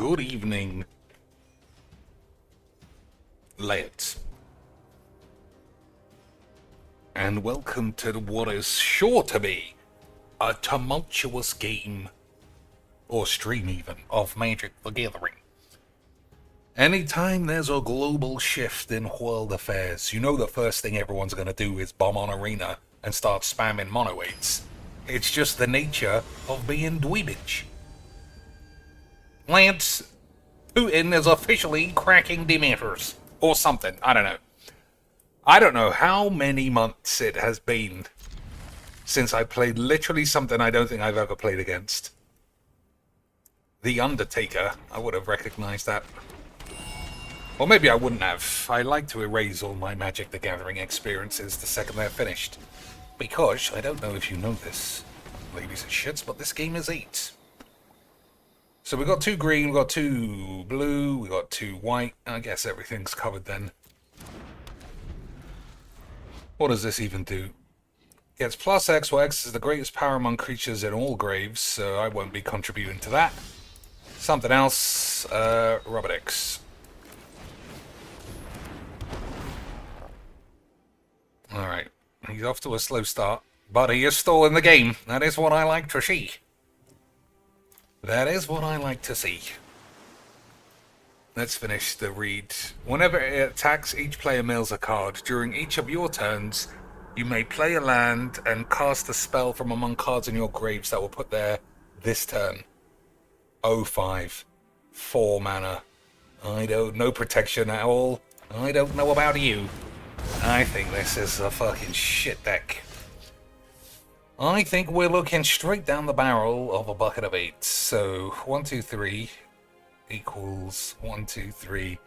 good evening, lads. And welcome to what is sure to be a tumultuous game, or stream even, of Magic the Gathering. Anytime there's a global shift in world affairs, you know the first thing everyone's going to do is bomb on Arena and start spamming mono 8s. It's just the nature of being dweebage. Lance, Putin is officially cracking dementors. Or something, I don't know. I don't know how many months it has been since I played literally something I don't think I've ever played against. The Undertaker, I would have recognized that. Or maybe I wouldn't have. I like to erase all my Magic the Gathering experiences the second they're finished. Because, I don't know if you know this, ladies and shits, but this game is 8. So we got 2 green, we got 2 blue, we got 2 white. I guess everything's covered then. What does this even do? Gets plus X, where X is the greatest power among creatures in all graves, so I won't be contributing to that. Something else, Robert X. Alright, he's off to a slow start, but he is still in the game. That is what I like to see. That is what I like to see. Let's finish the read. Whenever it attacks, each player mills a card. During each of your turns, you may play a land and cast a spell from among cards in your graves that will put there this turn. 0-5. 4 mana. No protection at all. I don't know about you. I think this is a fucking shit deck. I think we're looking straight down the barrel of a bucket of 8. So 1, 2, 3 equals 1, 2, 3.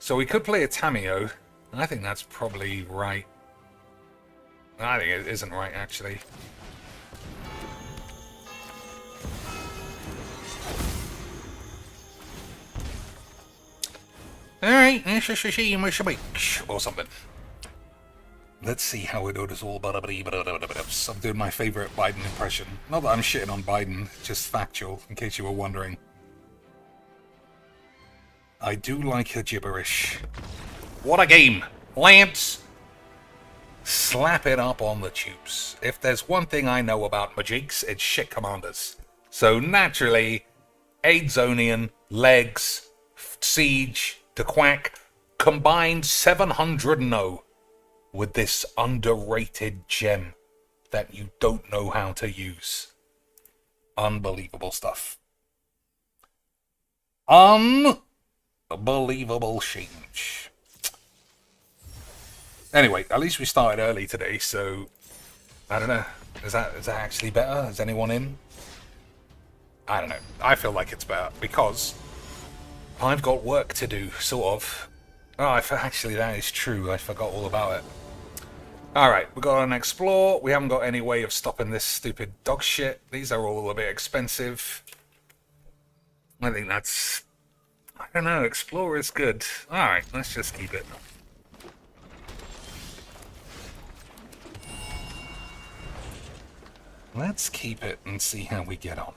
So we could play a Tameo. I think that's probably right. I think it isn't right, actually. Alright, or something. Let's see how it is all. I'm doing my favorite Biden impression. Not that I'm shitting on Biden, just factual, in case you were wondering. I do like her gibberish. What a game! Lance! Slap it up on the tubes. If there's one thing I know about Magics, it's shit commanders. So naturally, Aidzonian, Legs, Siege, to Quack, combined 700 with this underrated gem that you don't know how to use. Unbelievable stuff. Unbelievable change. Anyway, at least we started early today, so I don't know. Is that actually better? Is anyone in? I don't know. I feel like it's better because I've got work to do, sort of. Oh, actually, that is true. I forgot all about it. Alright, we got an Explore. We haven't got any way of stopping this stupid dog shit. These are all a bit expensive. I think that's... I don't know, Explore is good. Alright, let's just keep it. Let's keep it and see how we get on.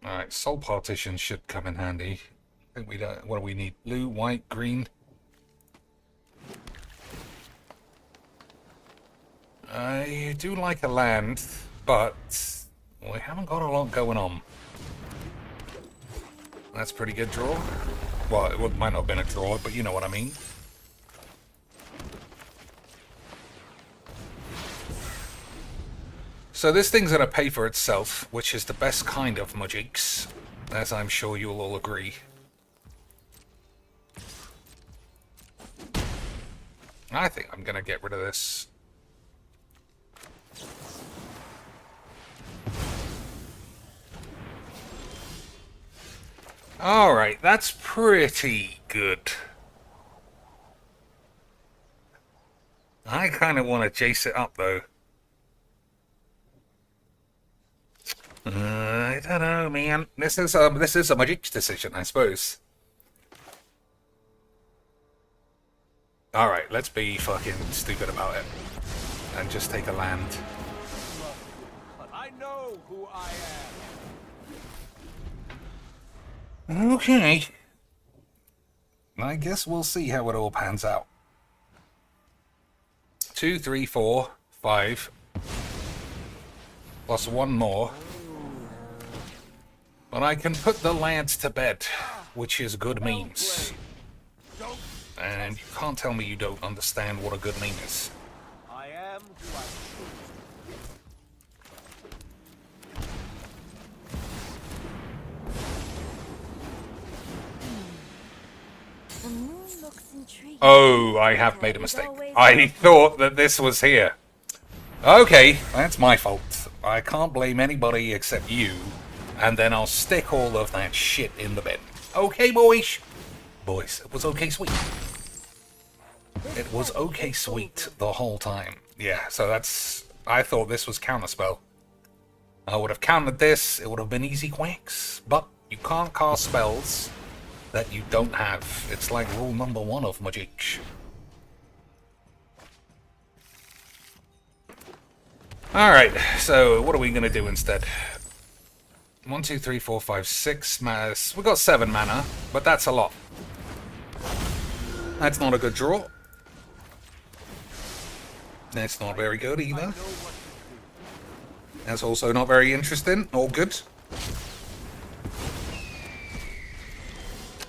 Alright, Soul Partition should come in handy. I think we don't... What do we need? Blue, white, green? I do like a land, but we haven't got a lot going on. That's a pretty good draw. Well, it might not have been a draw, but you know what I mean. So this thing's going to pay for itself, which is the best kind of Magics, as I'm sure you'll all agree. I think I'm going to get rid of this. Alright, that's pretty good. I kind of want to chase it up, though. I don't know, man. This is a Magic's decision, I suppose. Alright, let's be fucking stupid about it. And just take a land. I know who I am. Okay. I guess we'll see how it all pans out. 2, 3, 4, 5. Plus one more. But I can put the lads to bed, which is good memes. And you can't tell me you don't understand what a good meme is. I am who I The moon looks intriguing. Oh, I have made a mistake. I thought that this was here. Okay, that's my fault. I can't blame anybody except you. And then I'll stick all of that shit in the bin. Okay, boys. Boys, it was okay sweet. It was okay sweet the whole time. Yeah, so that's... I thought this was counterspell. I would have countered this, it would have been easy quacks. But you can't cast spells that you don't have. It's like rule number 1 of Magic. Alright, so what are we going to do instead? 1, 2, 3, 4, 5, 6 mass. We got 7 mana, but that's a lot. That's not a good draw. That's not very good either. That's also not very interesting or good.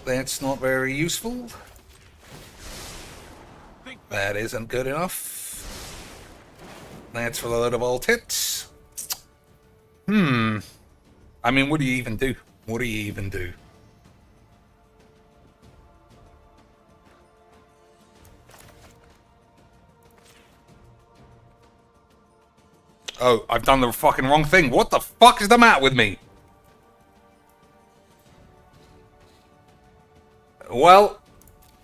That's not very useful. That isn't good enough. That's for a load of old tits. I mean, what do you even do? What do you even do? Oh, I've done the fucking wrong thing. What the fuck is the matter with me? Well,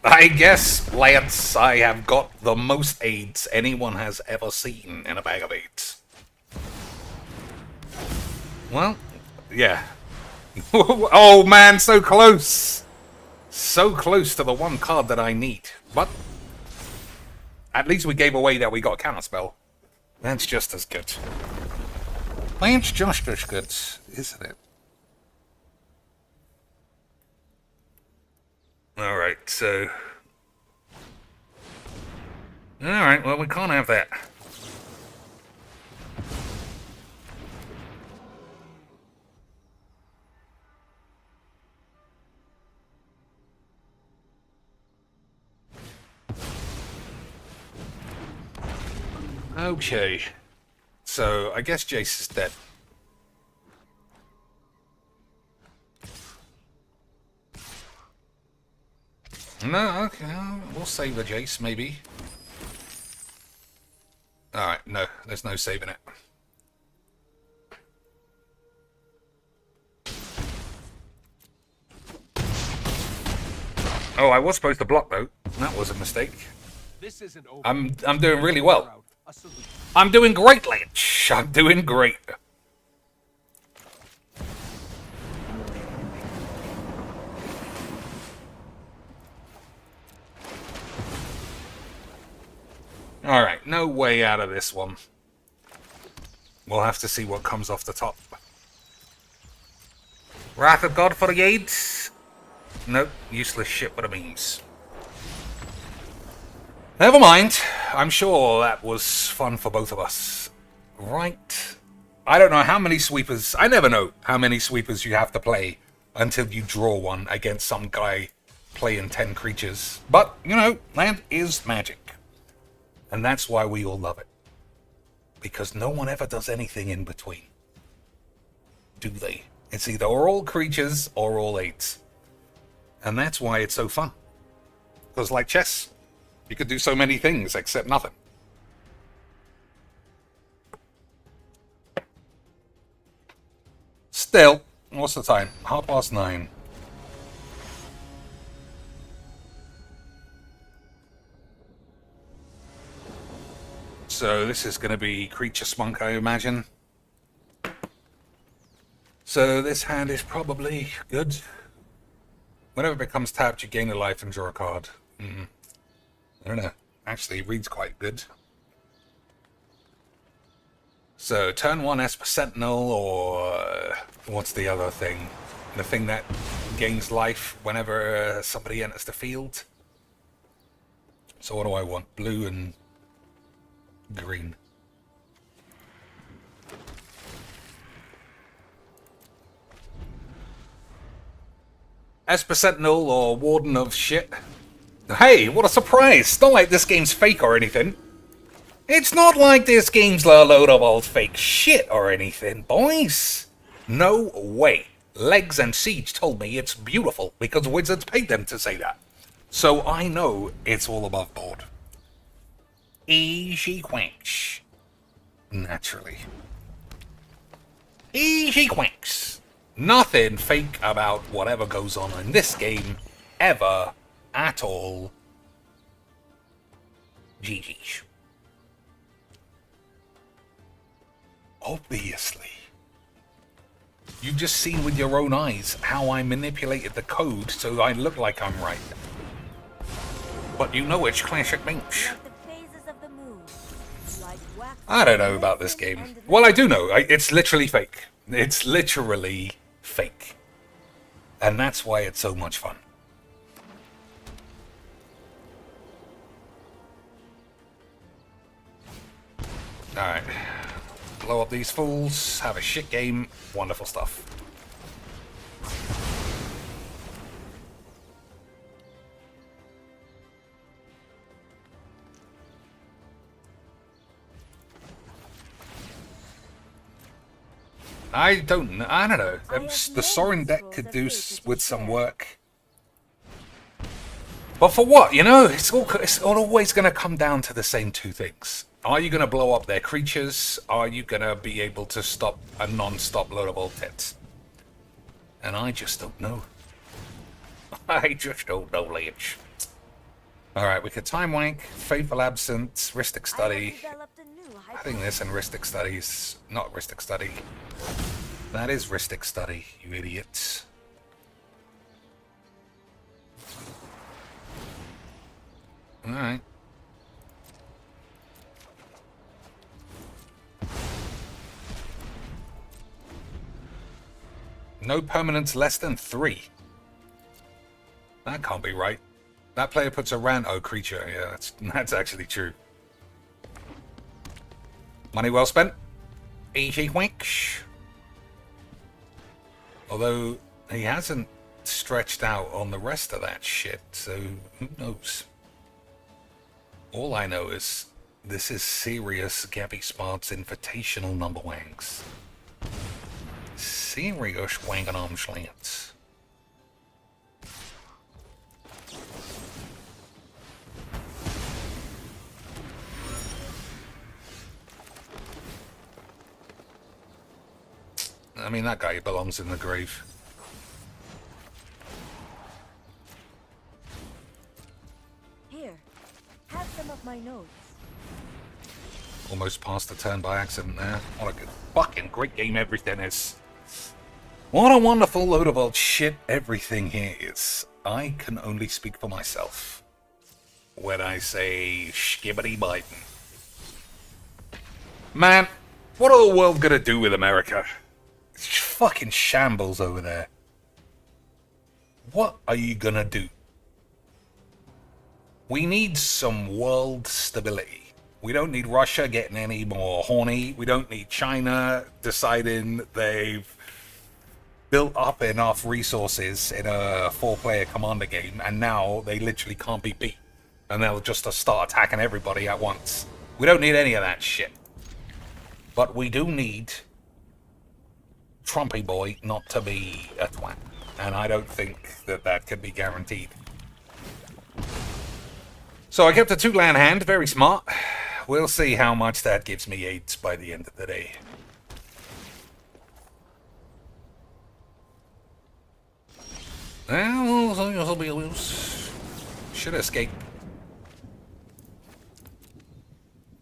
I guess, Lance, I have got the most AIDS anyone has ever seen in a bag of AIDS. Well, yeah. Oh man, so close! So close to the one card that I need. But at least we gave away that we got a counterspell. That's just as good. That's just as good, isn't it? Alright, so... Alright, well, we can't have that. Okay. So, I guess Jace is dead. No, okay, we'll save the Jace, maybe. Alright, no, there's no saving it. Oh, I was supposed to block, though. That was a mistake. This isn't over. I'm doing really well. I'm doing great, Lynch. I'm doing great. Alright, no way out of this one. We'll have to see what comes off the top. Wrath of God for the aids? Nope, useless shit with a means. Never mind. I'm sure that was fun for both of us. Right. I don't know how many sweepers... I never know how many sweepers you have to play until you draw one against some guy playing 10 creatures. But, you know, land is magic. And that's why we all love it. Because no one ever does anything in between. Do they? It's either all creatures or all 8s. And that's why it's so fun. Because like chess, you could do so many things except nothing. Still, what's the time? 9:30. So this is going to be Creature Spunk, I imagine. So this hand is probably good. Whenever it becomes tapped, you gain a life and draw a card. I don't know. Actually, it reads quite good. So, turn 1 Esper Sentinel, or what's the other thing? The thing that gains life whenever somebody enters the field. So what do I want? Blue and green. Esper Sentinel or Warden of Shit. Hey, what a surprise! It's not like this game's fake or anything. It's not like this game's a load of old fake shit or anything, boys. No way. Legs and Siege told me it's beautiful because Wizards paid them to say that. So I know it's all above board. Easy quacks. Naturally. Easy quacks. Nothing fake about whatever goes on in this game, ever, at all. GG's. Obviously. You've just seen with your own eyes how I manipulated the code so I look like I'm right. But you know it's classic Minch. I don't know about this game. Well, I do know. It's literally fake. It's literally fake. And that's why it's so much fun. Alright. Blow up these fools. Have a shit game. Wonderful stuff. I don't know. The Sorin deck could do with some work. But for what? You know, it's always going to come down to the same two things. Are you going to blow up their creatures? Are you going to be able to stop a non-stop load of old tits? And I just don't know. I just don't know, Lynch. Alright, we could Time Wank, Faithful Absence, Ristic Study. I think this and Ristic Studies. Not Ristic Study. That is Ristic Study, you idiots. Alright. No permanents less than 3. That can't be right. That player puts a Ranto creature. Yeah, that's actually true. Money well spent. Easy winks. Although he hasn't stretched out on the rest of that shit, so who knows? All I know is this is serious Gabby Smart's invitational number wangs. Serious wanging arm slants. I mean, that guy belongs in the grave. Here, have some of my notes. Almost passed the turn by accident there. What a good, fucking great game everything is. What a wonderful load of old shit everything here is. I can only speak for myself when I say skibbity Biden. Man, what are the world gonna do with America? It's fucking shambles over there. What are you gonna do? We need some world stability. We don't need Russia getting any more horny. We don't need China deciding they've built up enough resources in a 4-player commander game and now they literally can't be beat. And they'll just start attacking everybody at once. We don't need any of that shit. But we do need Trumpy boy not to be a twat. And I don't think that that can be guaranteed. So I kept a 2-land hand, very smart. We'll see how much that gives me aids by the end of the day. Well, should escape.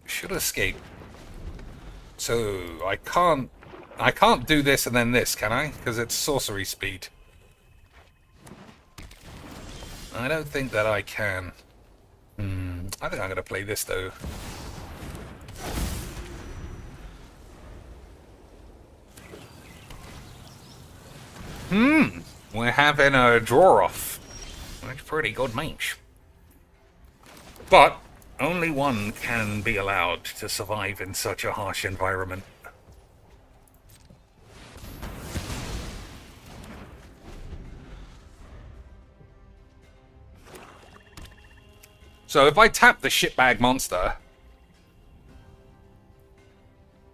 Should escape. So I can't I can't do this and then this, can I? Because it's sorcery speed. I don't think that I can. I think I'm going to play this, though. We're having a draw-off. That's pretty good match. But only one can be allowed to survive in such a harsh environment. So if I tap the shitbag monster,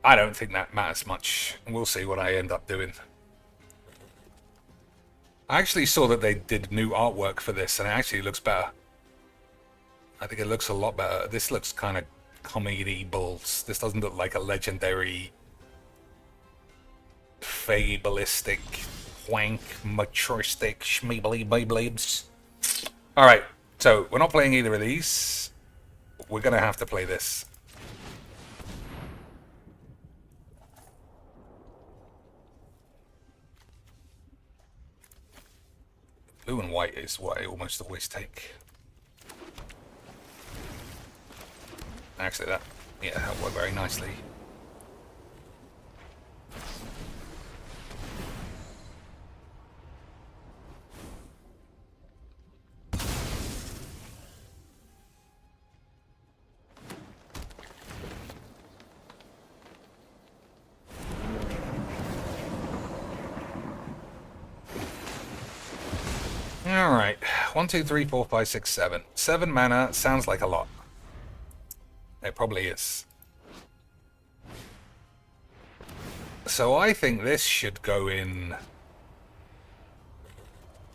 I don't think that matters much. We'll see what I end up doing. I actually saw that they did new artwork for this, and it actually looks better. I think it looks a lot better. This looks kind of comedy balls. This doesn't look like a legendary, fabulistic, wank, maturistic, schmeebly beyblades. Alright, so we're not playing either of these. We're going to have to play this. Blue and white is what I almost always take. Actually, that worked very nicely. Alright, 1, 2, 3, 4, 5, 6, 7. 7 mana sounds like a lot. It probably is. So I think this should go in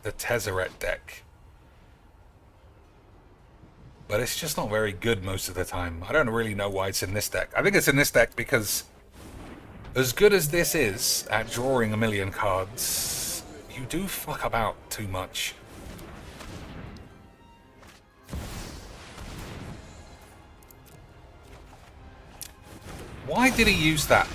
the Tezzeret deck. But it's just not very good most of the time. I don't really know why it's in this deck. I think it's in this deck because as good as this is at drawing a million cards, you do fuck about too much. Why did he use that?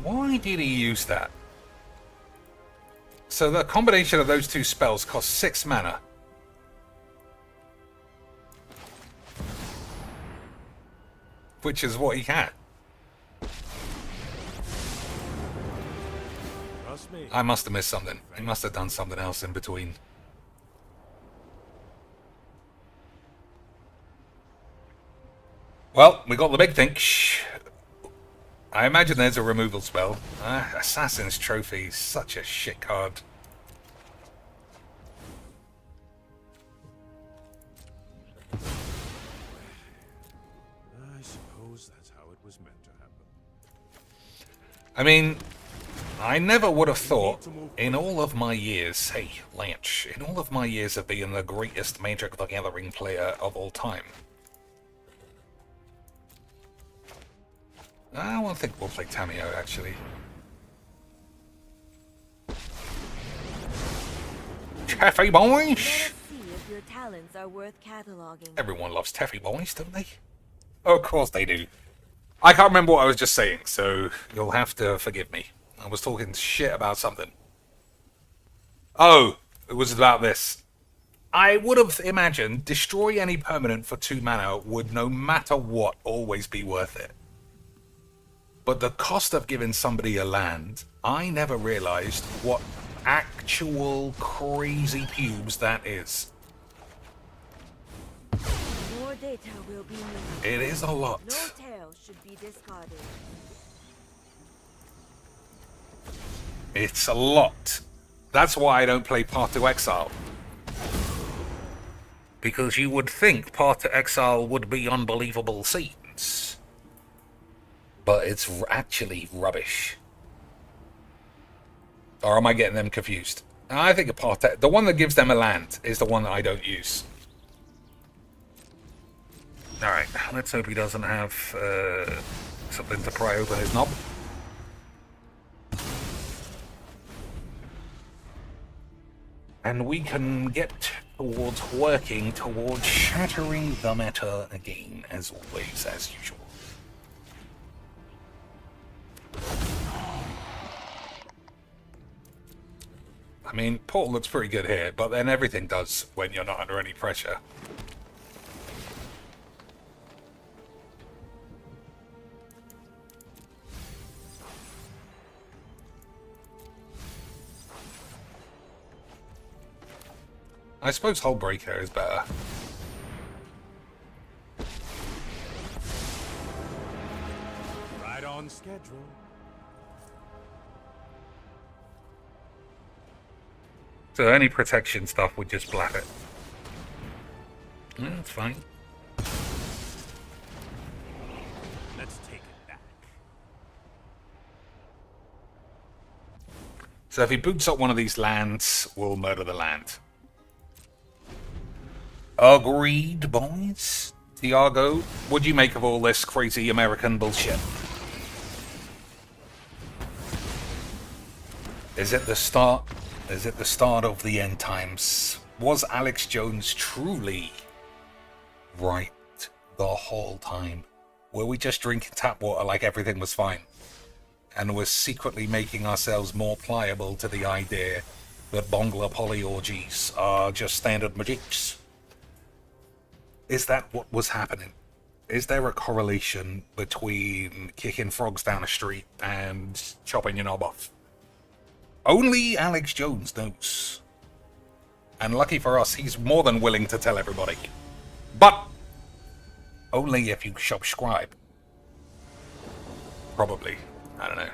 Why did he use that? So the combination of those two spells costs 6 mana. Which is what he had. I must have missed something. He must have done something else in between. Well, we got the big thing. I imagine there's a removal spell. Assassin's Trophy, such a shit card. I suppose that's how it was meant to happen. I mean, I never would have thought, in all of my years, hey, Lance, in all of my years of being the greatest Magic the Gathering player of all time, I don't think we'll play Tameo, actually. Taffy boys! Let's see if your talents are worth cataloging. Everyone loves Taffy boys, don't they? Oh, of course they do. I can't remember what I was just saying, so you'll have to forgive me. I was talking shit about something. Oh, it was about this. I would have imagined destroy any permanent for 2 mana would, no matter what, always be worth it. But the cost of giving somebody a land, I never realized what actual crazy pubes that is. More data will be needed. It is a lot. No tail should be discarded. It's a lot. That's why I don't play Path to Exile. Because you would think Path to Exile would be unbelievable scenes. But it's actually rubbish. Or am I getting them confused? I think a Path to... the one that gives them a land is the one that I don't use. Alright, let's hope he doesn't have something to pry open his knob. And we can get towards working towards shattering the meta again, as always, as usual. I mean, Portal looks pretty good here, but then everything does when you're not under any pressure. I suppose Hullbreaker is better. Right on schedule. So any protection stuff would just blap it. Yeah, that's fine. Let's take it back. So if he boots up one of these lands, we'll murder the land. Agreed, boys. Tiago, what do you make of all this crazy American bullshit? Is it the start? Is it the start of the end times? Was Alex Jones truly right the whole time? Were we just drinking tap water like everything was fine? And we're secretly making ourselves more pliable to the idea that Bongler polyorgies are just standard magics? Is that what was happening? Is there a correlation between kicking frogs down a street and chopping your knob off? Only Alex Jones knows. And lucky for us, he's more than willing to tell everybody. But only if you subscribe. Probably. I don't know.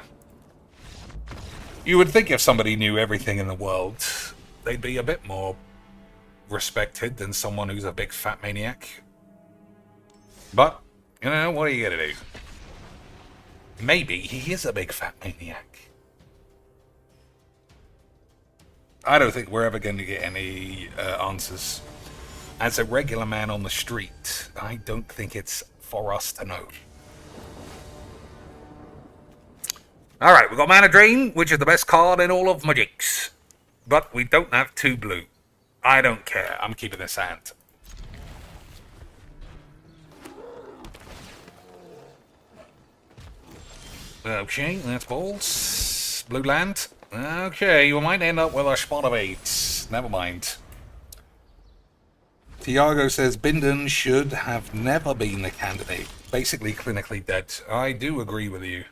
You would think if somebody knew everything in the world, they'd be a bit more respected than someone who's a big fat maniac. But, you know, what are you gonna do? Maybe he is a big fat maniac. I don't think we're ever going to get any answers. As a regular man on the street, I don't think it's for us to know. Alright, we've got Mana Drain, which is the best card in all of Magic's. But we don't have 2 blue. I don't care. I'm keeping this hand. Okay, that's balls. Blue land. Okay, you might end up with a spot of 8. Never mind. Tiago says Bindon should have never been the candidate. Basically clinically dead. I do agree with you.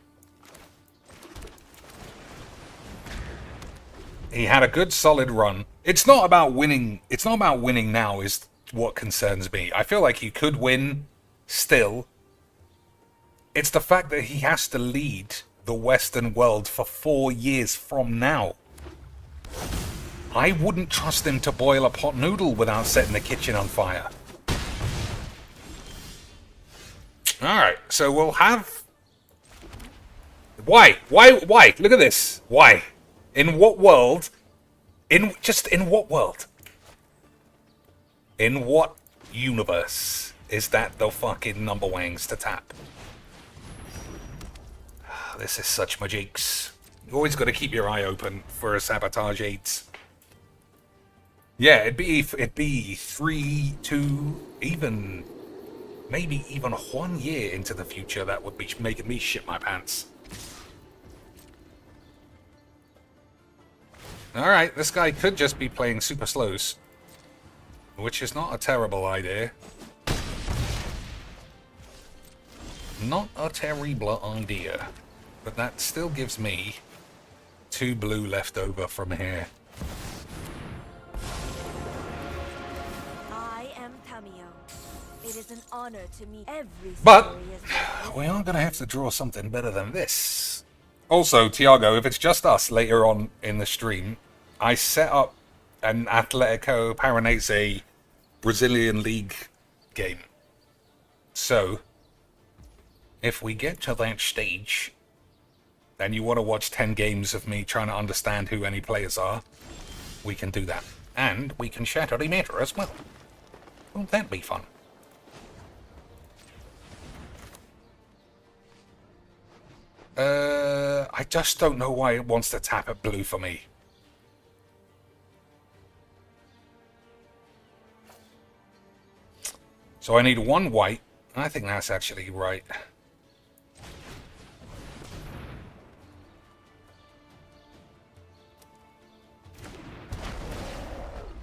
He had a good solid run. It's not about winning. It's not about winning now is what concerns me. I feel like he could win still. It's the fact that he has to lead the Western world for 4 years from now. I wouldn't trust him to boil a pot noodle without setting the kitchen on fire. Alright, so we'll have... Why? Why? Look at this. Why? In what world? In what world? In what universe is that the fucking number wangs to tap? This is such magics. You always got to keep your eye open for a sabotage 8. Yeah, it'd be 3, 2, even maybe even 1 year into the future that would be making me shit my pants. Alright, this guy could just be playing super slows, which is not a terrible idea. Not a terrible idea, but that still gives me 2 blue left over from here. I am Tamio. It is an honor to meet every But story is we are going to have to draw something better than this. Also, Tiago, if it's just us later on in the stream, I set up an Atletico Paranaense Brazilian League game. So, if we get to that stage, and you want to watch 10 games of me trying to understand who any players are, we can do that. And we can shatter the meta as well. Won't that be fun? I just don't know why it wants to tap at blue for me. So I need 1 white. I think that's actually right.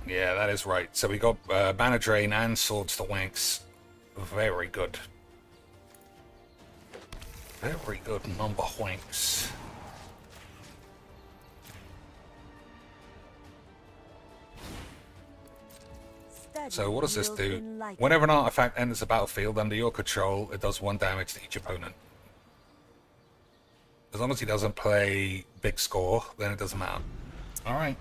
Yeah, that is right. So we got Banner Drain and Swords to Wanks. Very good. Very good number wanks. So what does this do? Whenever an artifact enters the battlefield under your control, it does 1 damage to each opponent. As long as he doesn't play big score, then it doesn't matter. Alright.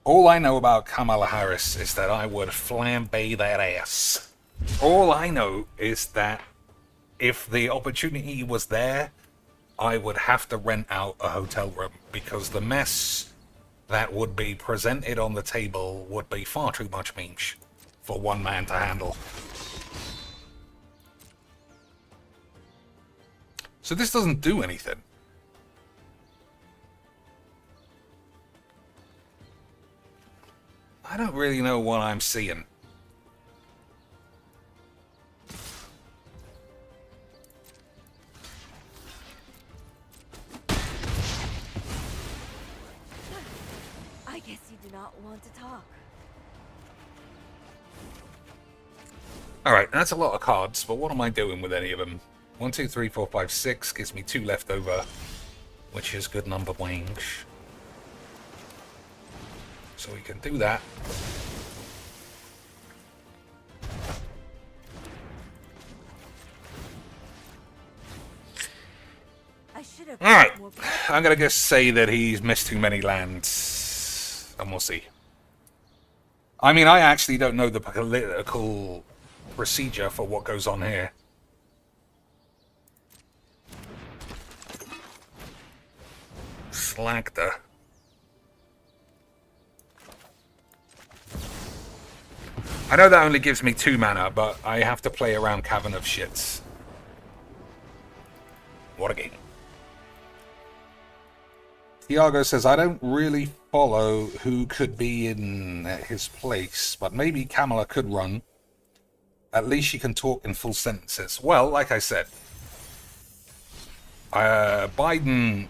All I know about Kamala Harris is that I would flambe that ass. All I know is that if the opportunity was there, I would have to rent out a hotel room, because the mess that would be presented on the table would be far too much meat for one man to handle. So this doesn't do anything. I don't really know what I'm seeing. I guess you do not want to talk. Alright, that's a lot of cards, but what am I doing with any of them? 1, 2, 3, 4, 5, 6 gives me 2 left over, which is good number wings. So we can do that. Alright, I'm gonna just say that he's missed too many lands, and we'll see. I mean, I actually don't know the political procedure for what goes on here. Slagda. I know that only gives me 2 mana, but I have to play around Cavern of Shits. What a game. Tiago says, I don't really follow who could be in his place, but maybe Kamala could run. At least she can talk in full sentences. Well, like I said, Biden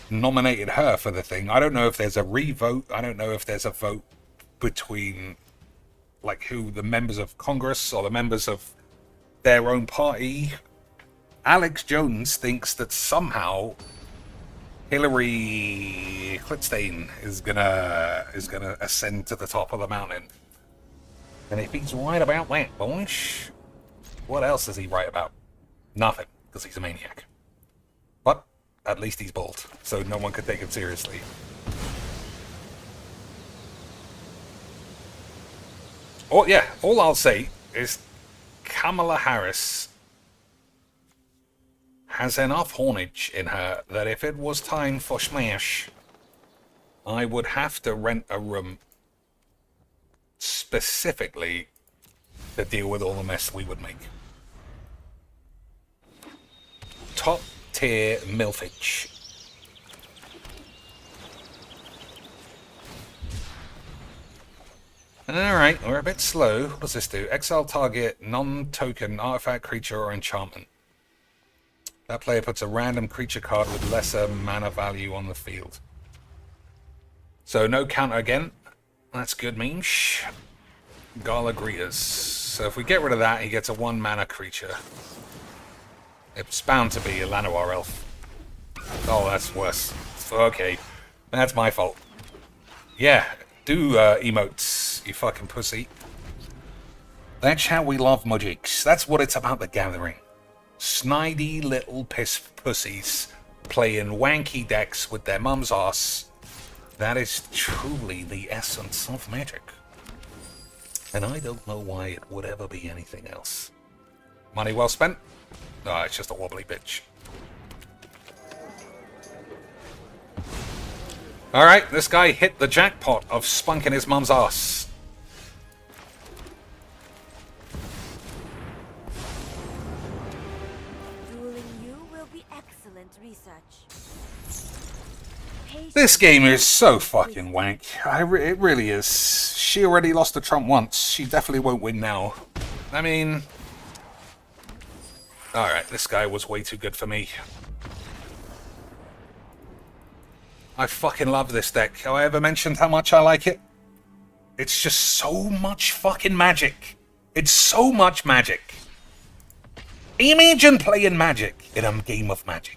nominated her for the thing. I don't know if there's a re-vote. I don't know if there's a vote between, like, who, the members of Congress or the members of their own party. Alex Jones thinks that somehow Hillary Clipstein is gonna ascend to the top of the mountain. And if he's right about that, boys, what else is he right about? Nothing, because he's a maniac. But at least he's bald, so no one could take him seriously. Oh yeah, all I'll say is Kamala Harris has enough hornage in her that if it was time for smash, I would have to rent a room specifically to deal with all the mess we would make. Top tier milfage. Alright, we're a bit slow. What does this do? Exile target non-token artifact, creature, or enchantment. That player puts a random creature card with lesser mana value on the field. So no counter again. That's good, means. Gala Greeters. So if we get rid of that, he gets a 1 mana creature. It's bound to be a Llanowar Elf. Oh, that's worse. Okay, that's my fault. Yeah, do emotes, you fucking pussy. That's how we love Mujiks. That's what it's about, the gathering. Snidey little piss pussies playing wanky decks with their mum's ass. That is truly the essence of Magic. And I don't know why it would ever be anything else. Money well spent? No, it's just a wobbly bitch. Alright, this guy hit the jackpot of spunking his mum's ass. This game is so fucking wank. It really is. She already lost to Trump once. She definitely won't win now. I mean... Alright, this guy was way too good for me. I fucking love this deck. Have I ever mentioned how much I like it? It's just so much fucking magic. It's so much magic. Imagine playing Magic in a game of Magic.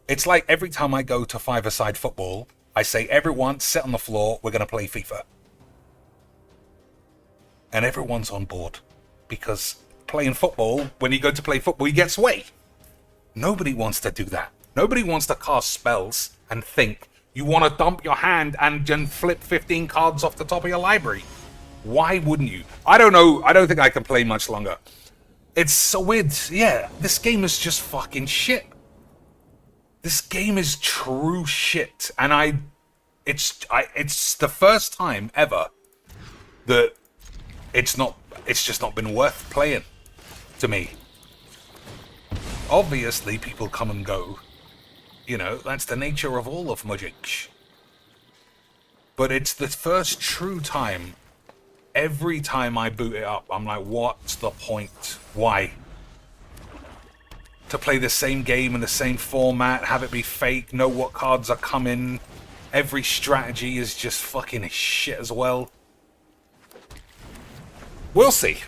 It's like every time I go to five-a-side football, I say, everyone sit on the floor, we're going to play FIFA. And everyone's on board. Because playing football, when you go to play football, you get sway. Nobody wants to do that. Nobody wants to cast spells and think. You want to dump your hand and then flip 15 cards off the top of your library. Why wouldn't you? I don't know. I don't think I can play much longer. It's so weird. Yeah, this game is just fucking shit. This game is true shit. And it's the first time ever that it's just not been worth playing to me. Obviously, people come and go. You know, that's the nature of all of Magic. But it's the first true time. Every time I boot it up, I'm like, what's the point? Why? To play the same game in the same format, have it be fake, know what cards are coming. Every strategy is just fucking shit as well. We'll see.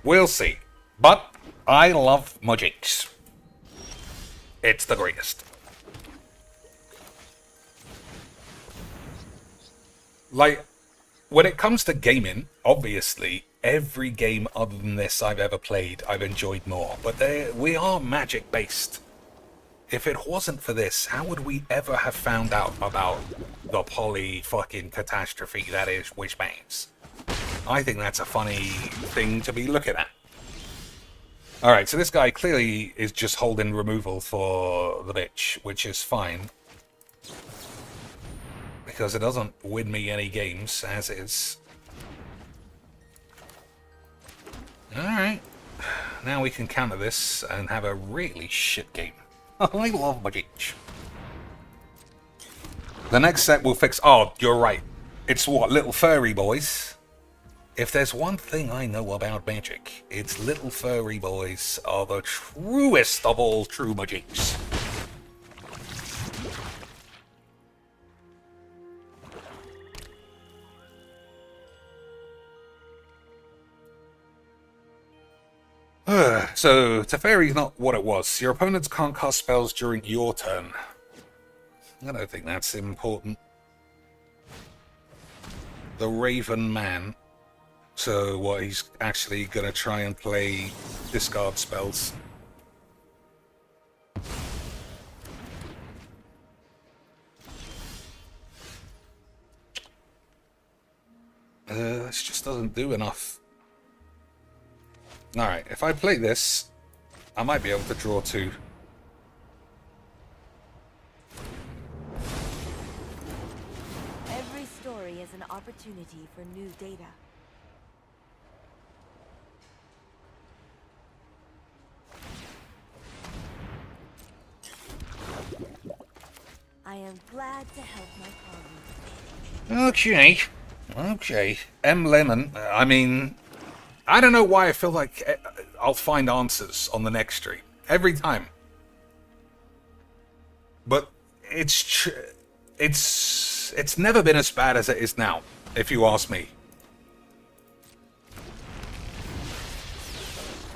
We'll see. But I love Magic. It's the greatest. Like, when it comes to gaming, obviously, every game other than this I've ever played, I've enjoyed more. But we are Magic-based. If it wasn't for this, how would we ever have found out about the poly-fucking catastrophe that is Wishbangs? I think that's a funny thing to be looking at. Alright, so this guy clearly is just holding removal for the bitch, which is fine. Because it doesn't win me any games, as is. Alright. Now we can counter this and have a really shit game. I love Magic. The next set will fix... Oh, you're right. It's what? Little furry boys? If there's one thing I know about Magic, it's little furry boys are the truest of all true Magics. So, Teferi's not what it was. Your opponents can't cast spells during your turn. I don't think that's important. The Raven Man. So, what, he's actually going to try and play discard spells. This just doesn't do enough. Alright, if I play this, I might be able to draw two. Every story is an opportunity for new data. I am glad to help my colleagues. Okay. Okay. M. Lemon, I mean... I don't know why I feel like I'll find answers on the next stream. Every time. But it's never been as bad as it is now, if you ask me.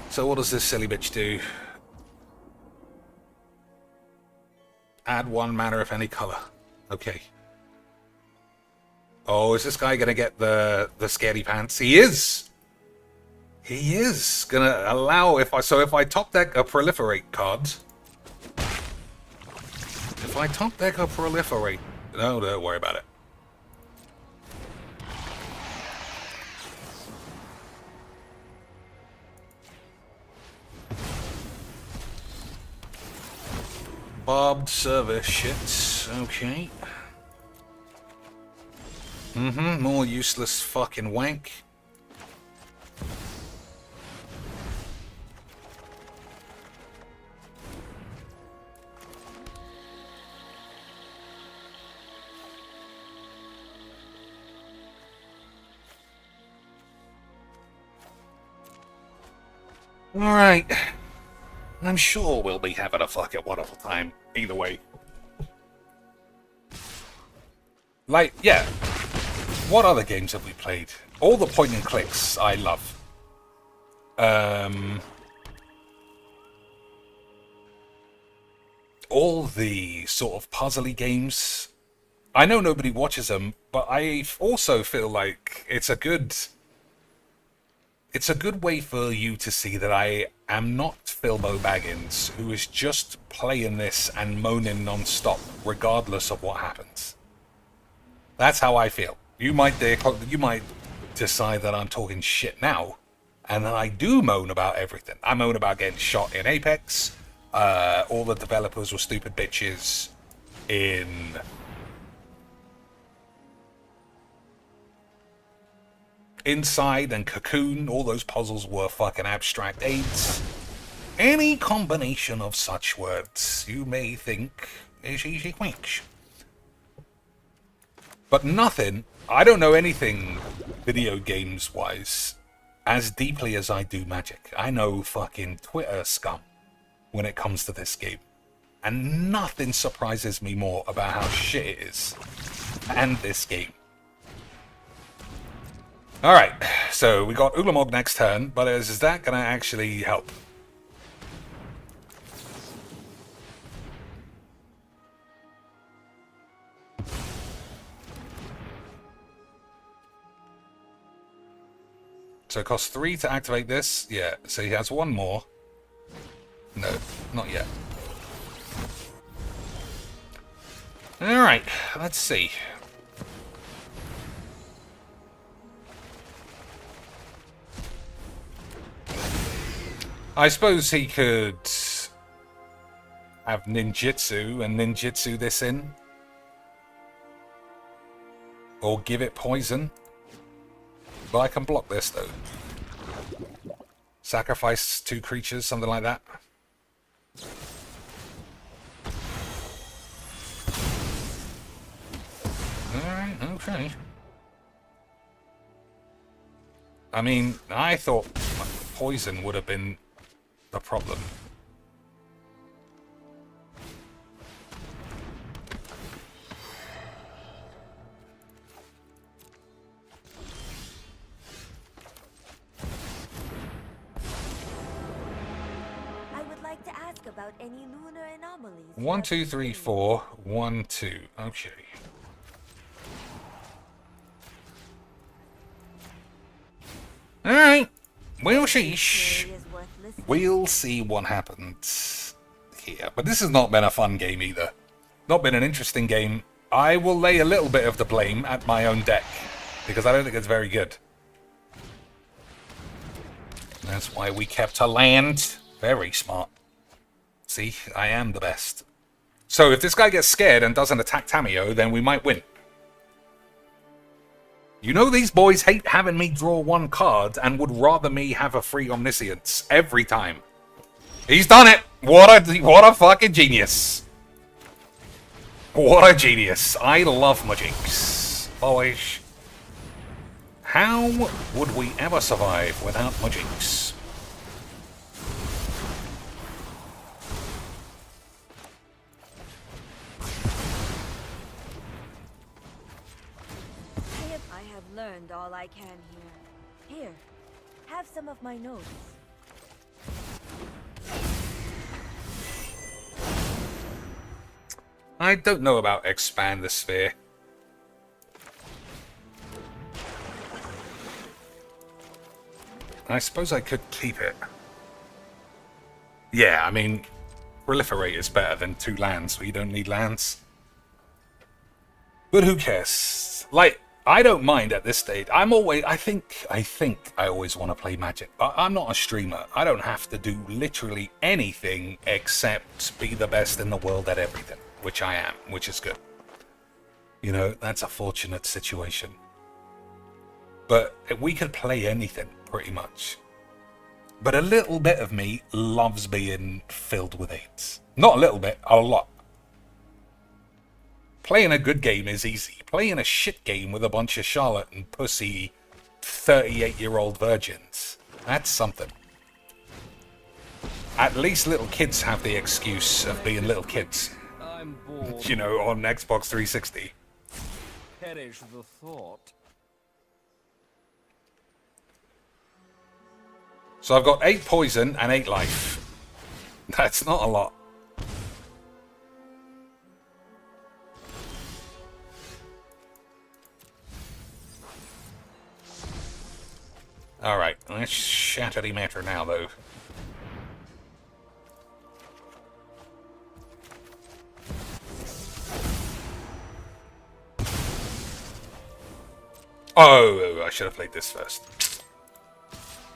So what does this silly bitch do? Add 1 mana of any color. Okay. Oh, is this guy gonna get the scaredy pants? He is! He is gonna allow if I top deck a proliferate card. If I top deck a proliferate, no, don't worry about it. Barbed service shit. Okay. More useless fucking wank. Alright. I'm sure we'll be having a fucking wonderful time. Either way. Like, yeah. What other games have we played? All the point and clicks I love. All the sort of puzzly games. I know nobody watches them, but I also feel like it's a good way for you to see that I am not Philbo Baggins, who is just playing this and moaning non-stop, regardless of what happens. That's how I feel. You might decide that I'm talking shit now, and that I do moan about everything. I moan about getting shot in Apex. All the developers were stupid bitches in Inside and Cocoon. All those puzzles were fucking abstract aids. Any combination of such words you may think is easy quench. But nothing, I don't know anything video games wise as deeply as I do Magic. I know fucking Twitter scum when it comes to this game. And nothing surprises me more about how shit it is. And this game. Alright, so we got Ulamog next turn, but is that gonna actually help? So it costs 3 to activate this. Yeah, so he has 1 more. No, not yet. Alright, let's see. I suppose he could have ninjutsu and ninjutsu this in. Or give it poison. But I can block this though. Sacrifice 2 creatures, something like that. Alright, okay. I mean, I thought poison would have been the problem. I would like to ask about any lunar anomalies. 1, 2, 3, 4. 1, 2. Okay. Alright. We'll see. We'll see what happens here. But this has not been a fun game either. Not been an interesting game. I will lay a little bit of the blame at my own deck, because I don't think it's very good. That's why we kept a land. Very smart. See, I am the best. So if this guy gets scared and doesn't attack Tamio, then we might win. You know these boys hate having me draw 1 card and would rather me have a free omniscience every time. He's done it! What a fucking genius. What a genius. I love my jinx. Boys. How would we ever survive without my jinx? I have learned all I can here. Here, have some of my notes. I don't know about expand the sphere. I suppose I could keep it. Yeah, I mean, proliferate is better than 2 lands, so you don't need lands. But who cares? Like, I don't mind at this stage. I think I always want to play Magic. I'm not a streamer. I don't have to do literally anything except be the best in the world at everything, which I am, which is good. You know, that's a fortunate situation. But we could play anything, pretty much. But a little bit of me loves being filled with 8s. Not a little bit, a lot. Playing a good game is easy. Playing a shit game with a bunch of Charlotte and pussy 38-year-old virgins, that's something. At least little kids have the excuse of being little kids. I'm bored. You know, on Xbox 360. Perish the thought. So I've got 8 poison and 8 life. That's not a lot. Alright, let's shatter the matter now, though. Oh, I should have played this first.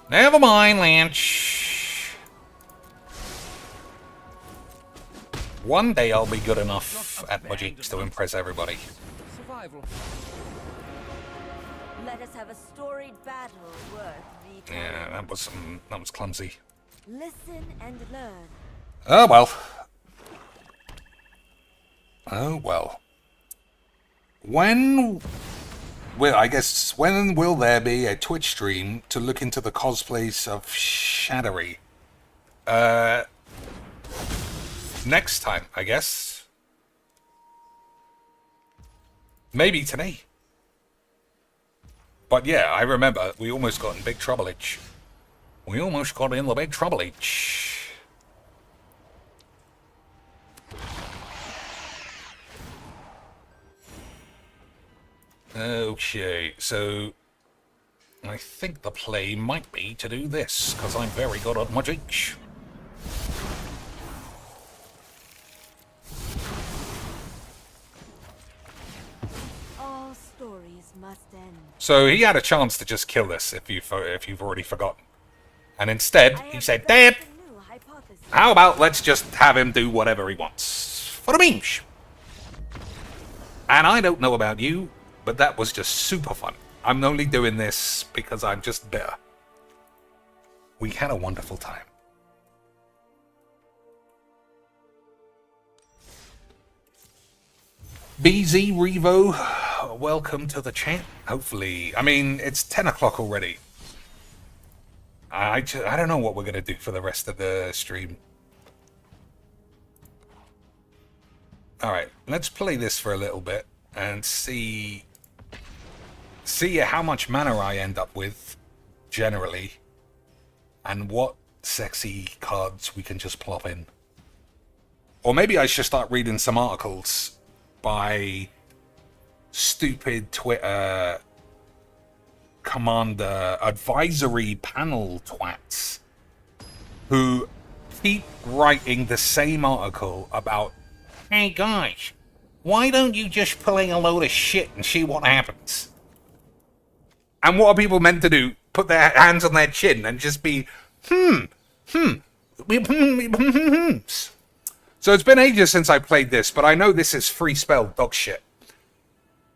Never mind, Lance. One day I'll be good enough at magic to impress everybody. Survival. Let us have a storied battle worth the time. Yeah, that was clumsy. Listen and learn. Oh well. Oh well. I guess when will there be a Twitch stream to look into the cosplays of Shadowy? Next time, I guess. Maybe today. But yeah, I remember we almost got in big trouble-age. We almost got in the big trouble-age. Okay, so I think the play might be to do this, because I'm very good at magic. All stories must end. So he had a chance to just kill this, if you've already forgotten. And instead, he said, "Dad, how about let's just have him do whatever he wants for the memes?" And I don't know about you, but that was just super fun. I'm only doing this because I'm just bitter. We had a wonderful time. BZ Revo, welcome to the chat. Hopefully, I mean, it's 10 o'clock already. I don't know what we're going to do for the rest of the stream. Alright, let's play this for a little bit and see how much mana I end up with, generally, and what sexy cards we can just plop in. Or maybe I should start reading some articles by stupid Twitter commander advisory panel twats who keep writing the same article about, "Hey guys, why don't you just play a load of shit and see what happens?" And what are people meant to do? Put their hands on their chin and just be, So it's been ages since I played this, but I know this is free spell dog shit.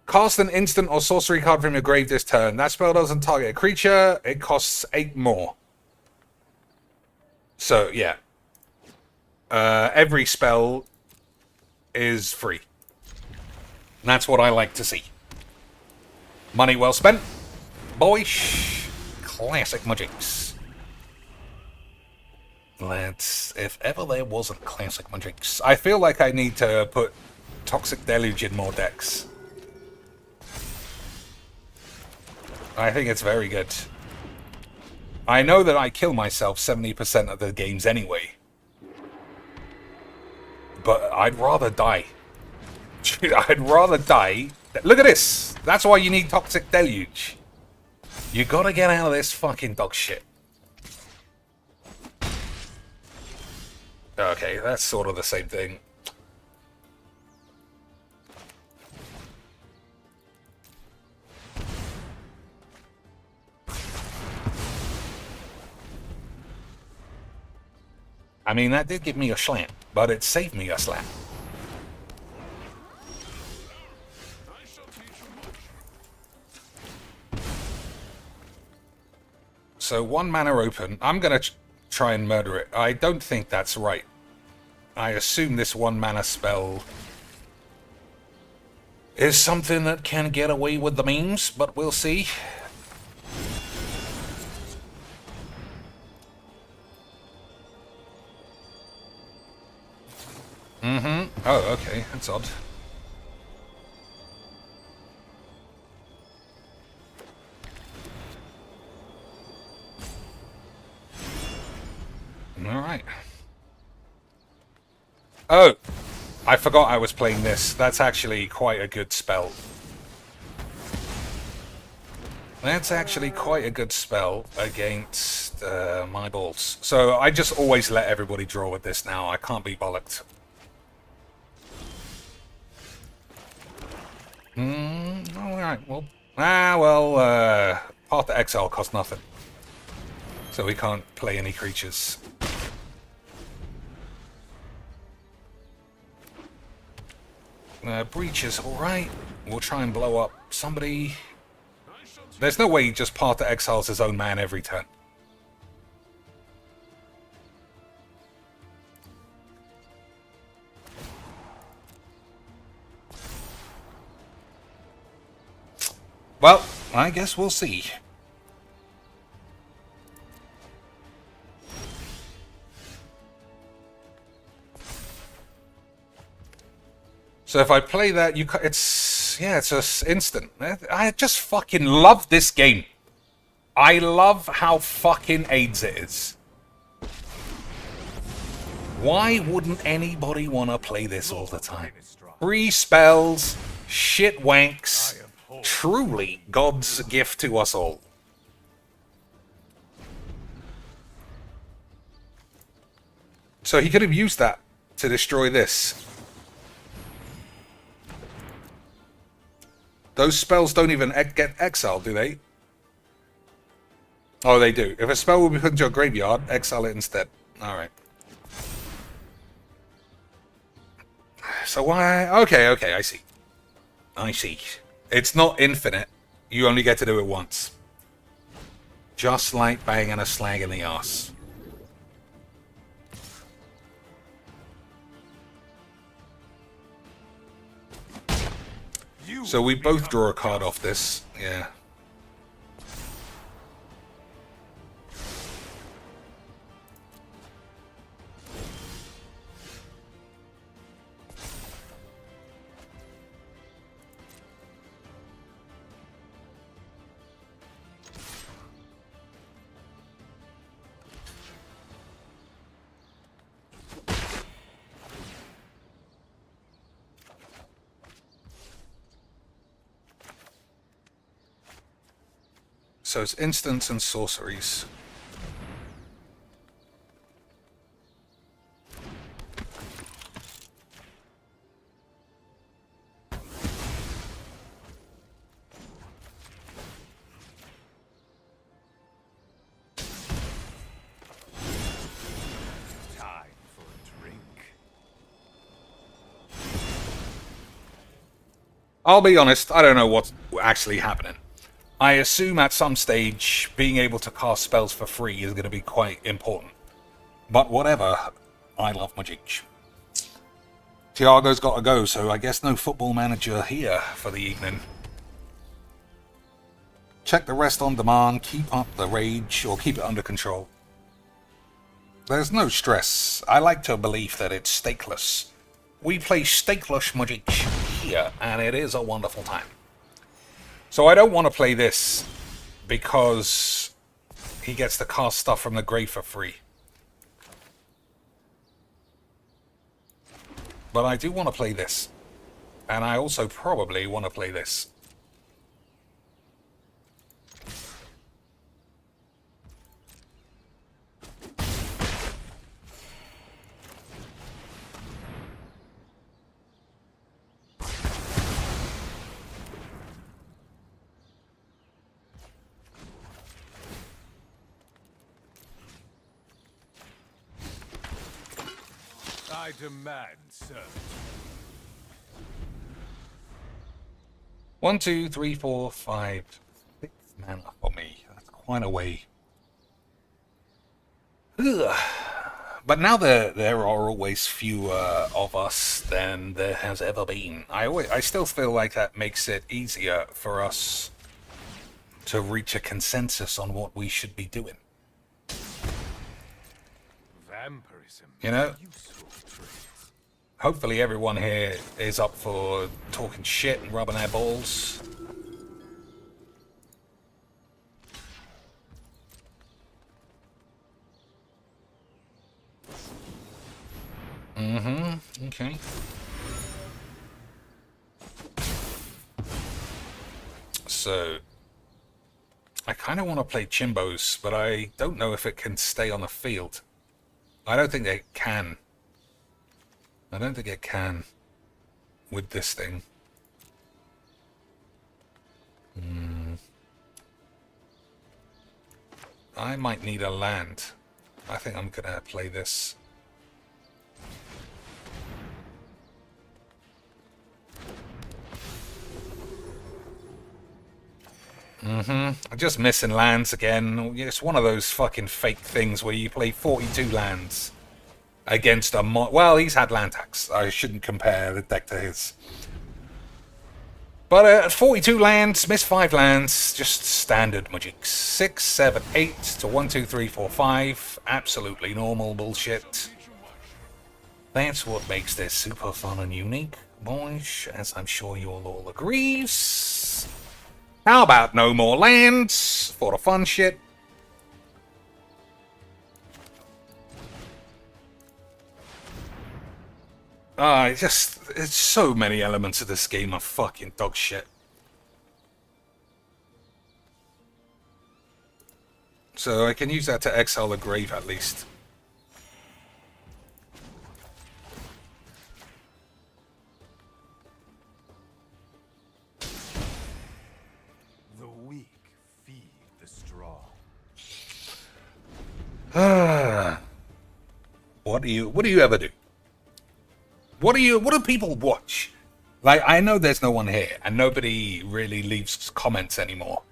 Cast an instant or sorcery card from your grave this turn. That spell doesn't target a creature. It costs 8 more. So, yeah. Every spell is free. And that's what I like to see. Money well spent. Boyish. Classic magics. If ever there wasn't classic magics. I feel like I need to put Toxic Deluge in more decks. I think it's very good. I know that I kill myself 70% of the games anyway. But I'd rather die. I'd rather die. Look at this! That's why you need Toxic Deluge. You gotta get out of this fucking dog shit. Okay, that's sort of the same thing. I mean, that did give me a slant, but it saved me a slant. So 1 mana open. I'm gonna try and murder it. I don't think that's right. I assume this 1 mana spell is something that can get away with the memes, but we'll see. Mm-hmm. Oh, okay. That's odd. Alright. Oh! I forgot I was playing this. That's actually quite a good spell. That's actually quite a good spell against my balls. So I just always let everybody draw with this now. I can't be bollocked. Alright, well... Path to Exile costs nothing. So we can't play any creatures. Breach is alright. We'll try and blow up somebody. There's no way he just Path to Exiles his own man every turn. Well, I guess we'll see. So if I play that, it's just instant. I just fucking love this game. I love how fucking AIDS it is. Why wouldn't anybody want to play this all the time? Free spells, shit wanks, truly God's gift to us all. So he could have used that to destroy this. Those spells don't even get exiled, do they? Oh, they do. If a spell will be put into your graveyard, exile it instead. Alright. So why... Okay, I see. I see. It's not infinite. You only get to do it once. Just like banging a slag in the arse. So we both draw a card off this, yeah. So it's instants and sorceries. Time for a drink. I'll be honest, I don't know what's actually happening. I assume at some stage being able to cast spells for free is going to be quite important. But whatever, I love magic. Tiago's got to go, so I guess no football manager here for the evening. Check the rest on demand, keep up the rage, or keep it under control. There's no stress. I like to believe that it's stakeless. We play stakeless magic here, and it is a wonderful time. So I don't want to play this because he gets to cast stuff from the grave for free. But I do want to play this. And I also probably want to play this. I demand, sir. 1, 2, 3, 4, 5, 6 mana for me. That's quite a way. Ugh. But now there are always fewer of us than there has ever been. I still feel like that makes it easier for us to reach a consensus on what we should be doing. Vampirism. You know? Useful trait. Hopefully everyone here is up for talking shit and rubbing their balls. Okay. So, I kind of want to play Chimbos, but I don't know if it can stay on the field. I don't think it can. I don't think it can with this thing. I might need a land. I think I'm gonna play this. I'm just missing lands again. It's one of those fucking fake things where you play 42 lands against a well, he's had land tax. I shouldn't compare the deck to his. But 42 lands, miss 5 lands, just standard magic. 6, 7, 8 to 1, 2, 3, 4, 5. Absolutely normal bullshit. That's what makes this super fun and unique, boys, as I'm sure you'll all agree. How about no more lands for the fun shit? It's so many elements of this game are fucking dog shit. So I can use that to exile the grave at least. The weak feed the strong. What do you ever do? What do people watch? Like, I know there's no one here and nobody really leaves comments anymore.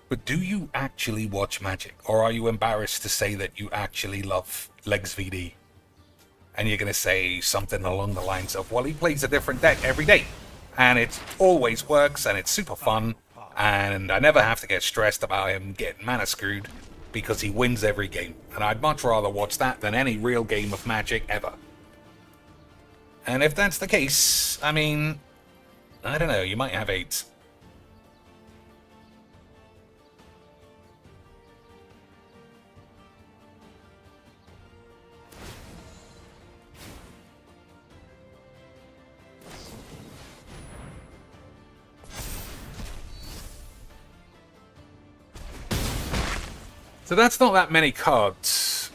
But do you actually watch Magic? Or are you embarrassed to say that you actually love Legs VD? And you're going to say something along the lines of, well, he plays a different deck every day. And it always works and it's super fun. And I never have to get stressed about him getting mana screwed because he wins every game. And I'd much rather watch that than any real game of Magic ever. And if that's the case, I mean, I don't know, you might have AIDS. So that's not that many cards.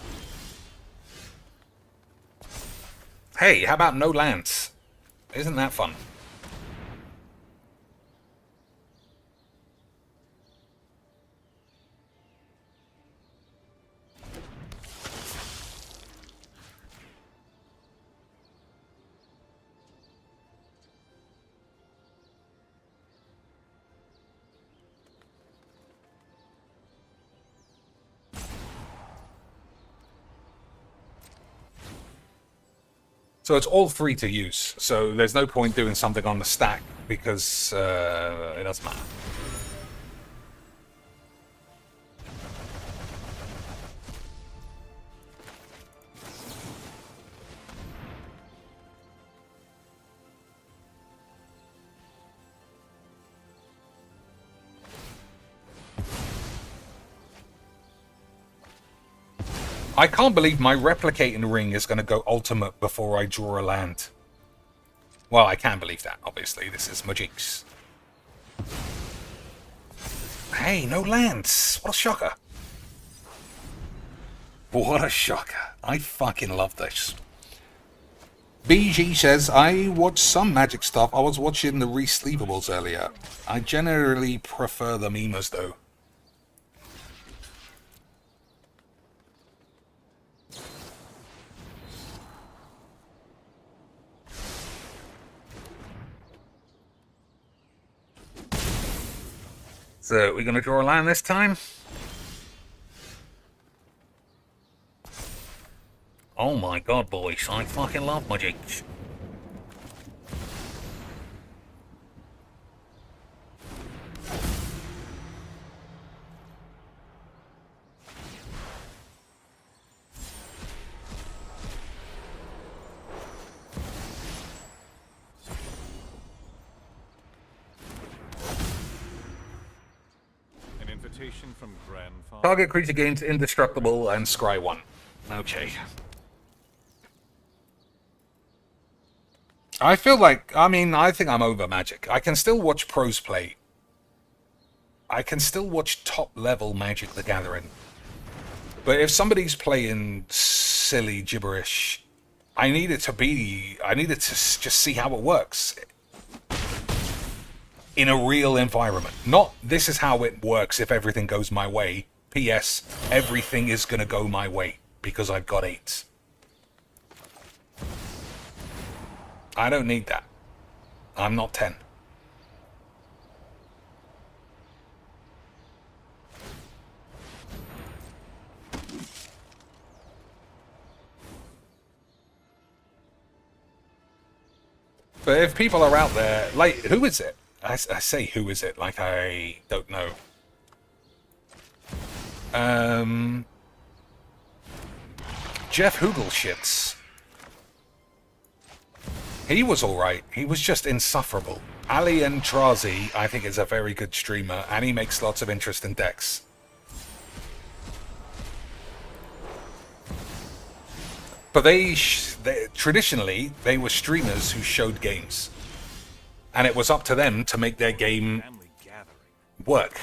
Hey, how about no lands? Isn't that fun? So it's all free to use, so there's no point doing something on the stack, because it doesn't matter. I can't believe my replicating ring is going to go ultimate before I draw a land. Well, I can believe that, obviously. This is Magic's. Hey, no lands. What a shocker. What a shocker. I fucking love this. BG says, I watch some Magic stuff. I was watching the Re-Sleevables earlier. I generally prefer the memes, though. So, we're going to draw a land this time? Oh my god, boys. I fucking love Magic. reputation from grandfather. Target creature gains indestructible and scry 1. Okay. I feel like, I think I'm over Magic. I can still watch pros play. I can still watch top-level Magic the Gathering. But if somebody's playing silly gibberish, I need it to just see how it works. In a real environment. Not, this is how it works if everything goes my way. P.S. Everything is going to go my way, because I've got 8. I don't need that. I'm not 10. But if people are out there, like, who is it? I say who is it, like I don't know. Jeff Hoogleshits. He was alright. He was just insufferable. Ali and Trazi, I think, is a very good streamer, and he makes lots of interesting decks. But traditionally, they were streamers who showed games. And it was up to them to make their game work.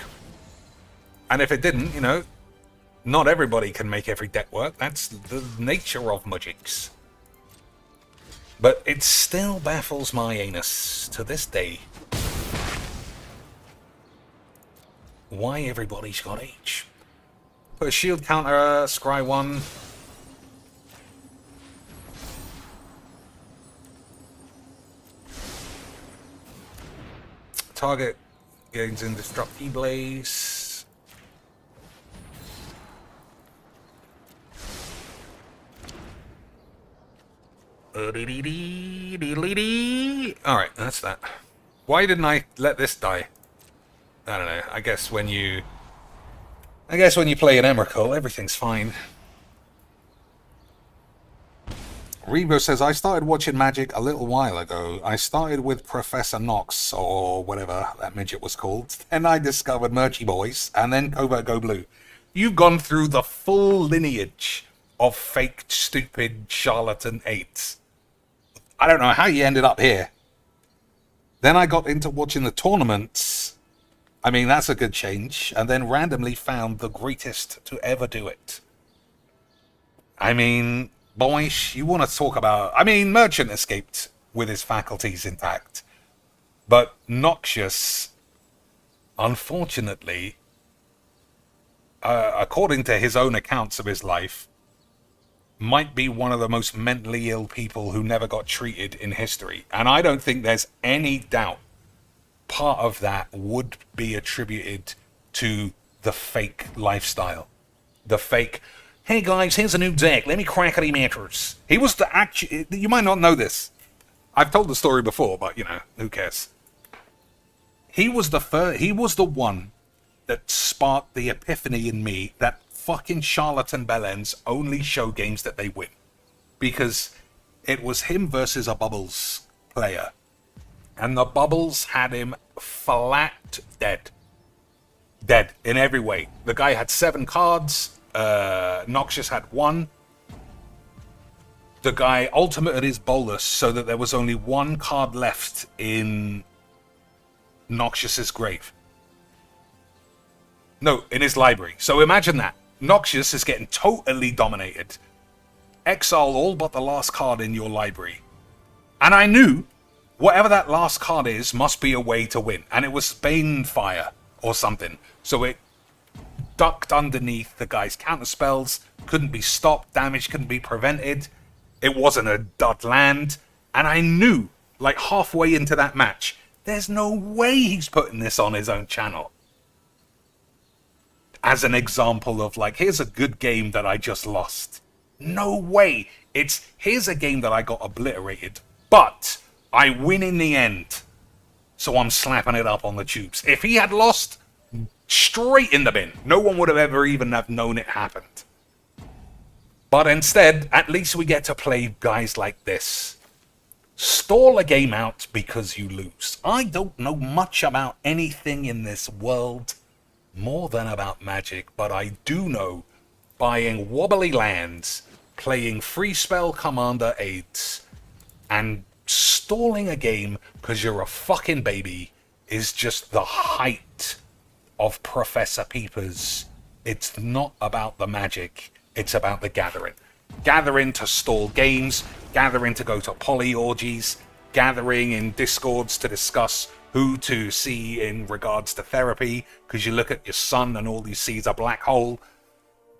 And if it didn't, you know, not everybody can make every deck work. That's the nature of Magics. But it still baffles my anus to this day why everybody's got H. Put a shield counter, scry 1. Target gains indestructibles. Alright, that's that. Why didn't I let this die? I don't know. I guess when you play an Emrakul, everything's fine. Rebo says, I started watching Magic a little while ago. I started with Professor Knox, or whatever that midget was called. Then I discovered Murchy Boys, and then Covert Go Blue. You've gone through the full lineage of fake, stupid, charlatan 8s. I don't know how you ended up here. Then I got into watching the tournaments. I mean, that's a good change. And then randomly found the greatest to ever do it. I mean, boys, you want to talk about... I mean, Merchant escaped with his faculties intact. But Noxious, unfortunately, according to his own accounts of his life, might be one of the most mentally ill people who never got treated in history. And I don't think there's any doubt part of that would be attributed to the fake lifestyle. The fake, hey guys, here's a new deck, let me crackety matters. He was the actual, you might not know this. I've told the story before, but you know, who cares? He was the one that sparked the epiphany in me that fucking charlatan bellends only show games that they win. Because it was him versus a Bubbles player. And the Bubbles had him flat dead. Dead in every way. The guy had 7 cards. Noxious had 1. The guy ultimated his bolus so that there was only 1 card left in Noxious's grave. No, in his library. So imagine that. Noxious is getting totally dominated. Exile all but the last card in your library. And I knew whatever that last card is must be a way to win. And it was Banefire or something. So it ducked underneath the guy's counter spells. Couldn't be stopped. Damage couldn't be prevented. It wasn't a dud land. And I knew, like halfway into that match, there's no way he's putting this on his own channel. As an example of like, here's a good game that I just lost. No way. It's, here's a game that I got obliterated, but I win in the end. So I'm slapping it up on the tubes. If he had lost, straight in the bin. No one would have ever even have known it happened. But instead, at least we get to play guys like this. Stall a game out because you lose. I don't know much about anything in this world more than about Magic, but I do know buying wobbly lands, playing free spell commander aids, and stalling a game because you're a fucking baby is just the height of Professor Peepers. It's not about the Magic, it's about the gathering. Gathering to stall games, gathering to go to poly orgies, gathering in discords to discuss who to see in regards to therapy, because you look at your son and all you see is a black hole.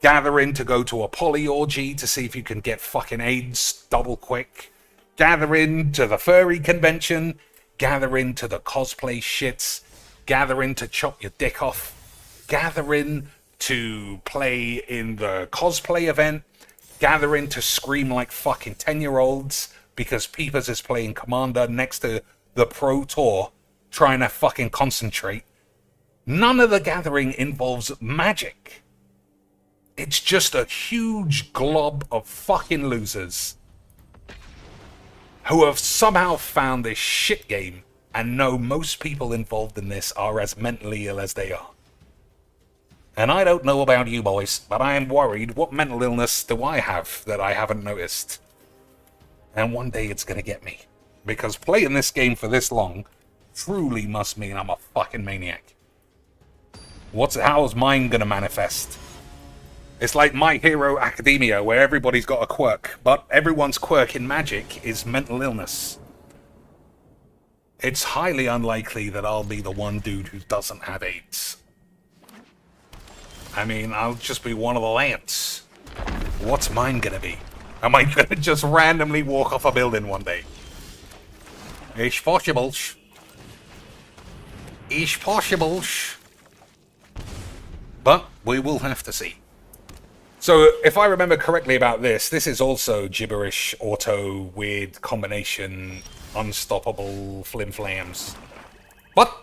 Gathering to go to a poly orgy to see if you can get fucking AIDS double quick. Gathering to the furry convention. Gathering to the cosplay shits. Gathering to chop your dick off. Gathering to play in the cosplay event. Gathering to scream like fucking 10-year-olds because Peepers is playing Commander next to the Pro Tour trying to fucking concentrate. None of the gathering involves Magic. It's just a huge glob of fucking losers who have somehow found this shit game and know most people involved in this are as mentally ill as they are. And I don't know about you boys, but I am worried what mental illness do I have that I haven't noticed. And one day it's gonna get me. Because playing this game for this long truly must mean I'm a fucking maniac. How's mine gonna manifest? It's like My Hero Academia, where everybody's got a quirk, but everyone's quirk in Magic is mental illness. It's highly unlikely that I'll be the one dude who doesn't have AIDS. I mean, I'll just be one of the Lance. What's mine gonna be? Am I gonna just randomly walk off a building one day? It's possible. It's possible. But we will have to see. So, if I remember correctly about this is also gibberish, auto, weird combination, unstoppable flim-flams. But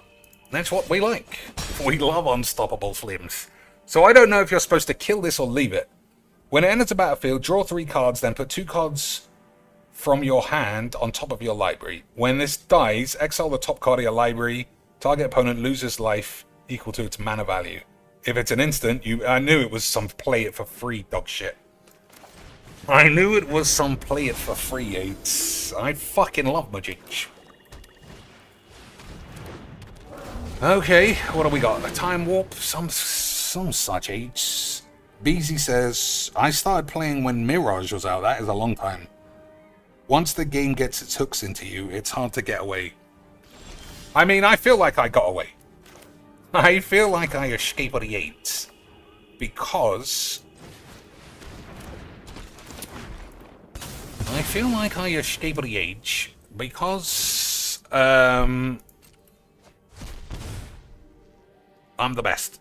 that's what we like. We love unstoppable flims. So I don't know if you're supposed to kill this or leave it. When it enters the battlefield, draw 3 cards, then put 2 cards from your hand on top of your library. When this dies, exile the top card of your library. Target opponent loses life equal to its mana value. If it's an instant, I knew it was some play it for free dog shit. I knew it was some play it for free aids. I fucking love Magic. Okay, what do we got? A time warp? Some such aids. Beezy says, I started playing when Mirage was out. That is a long time. Once the game gets its hooks into you, it's hard to get away. I mean, I feel like I got away. I feel like I escaped the AIDS. Because... I'm the best.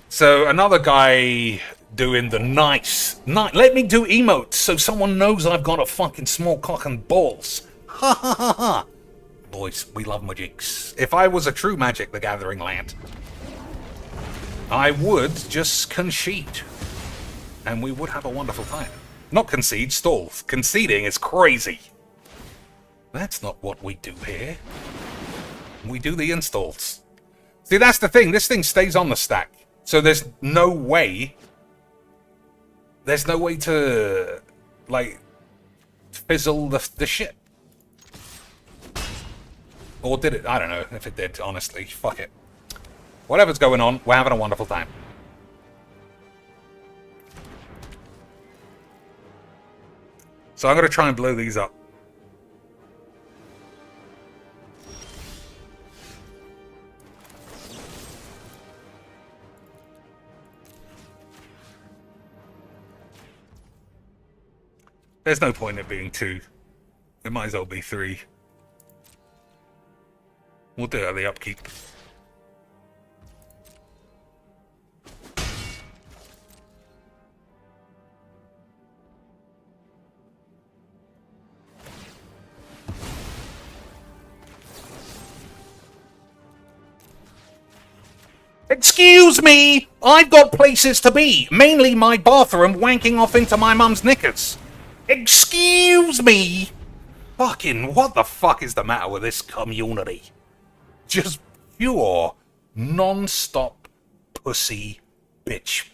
So another guy doing the nice, let me do emotes so someone knows I've got a fucking small cock and balls. Ha ha ha ha. Boys, we love Magics. If I was a true Magic the Gathering land, I would just concede. And we would have a wonderful time. Not concede, stall. Conceding is crazy. That's not what we do here. We do the installs. See, that's the thing. This thing stays on the stack. So there's no way... There's no way to, like, fizzle the shit. Or did it? I don't know if it did, honestly. Fuck it. Whatever's going on, we're having a wonderful time. So I'm going to try and blow these up. There's no point in it being 2. It might as well be 3. We'll do it at the upkeep. Excuse me! I've got places to be. Mainly my bathroom wanking off into my mum's knickers. Excuse me! Fucking, what the fuck is the matter with this community? Just pure Non-stop pussy bitch.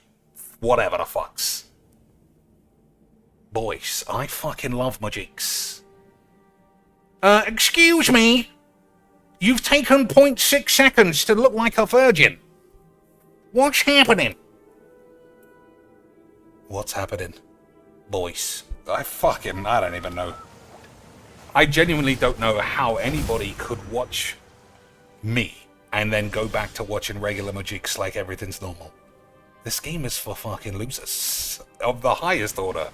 Whatever the fucks. Boys, I fucking love my jigs. Excuse me. You've taken 0.6 seconds to look like a virgin. What's happening? What's happening? Boys, I don't even know. I genuinely don't know how anybody could watch me and then go back to watching regular Majiks like everything's normal. This game is for fucking losers of the highest order.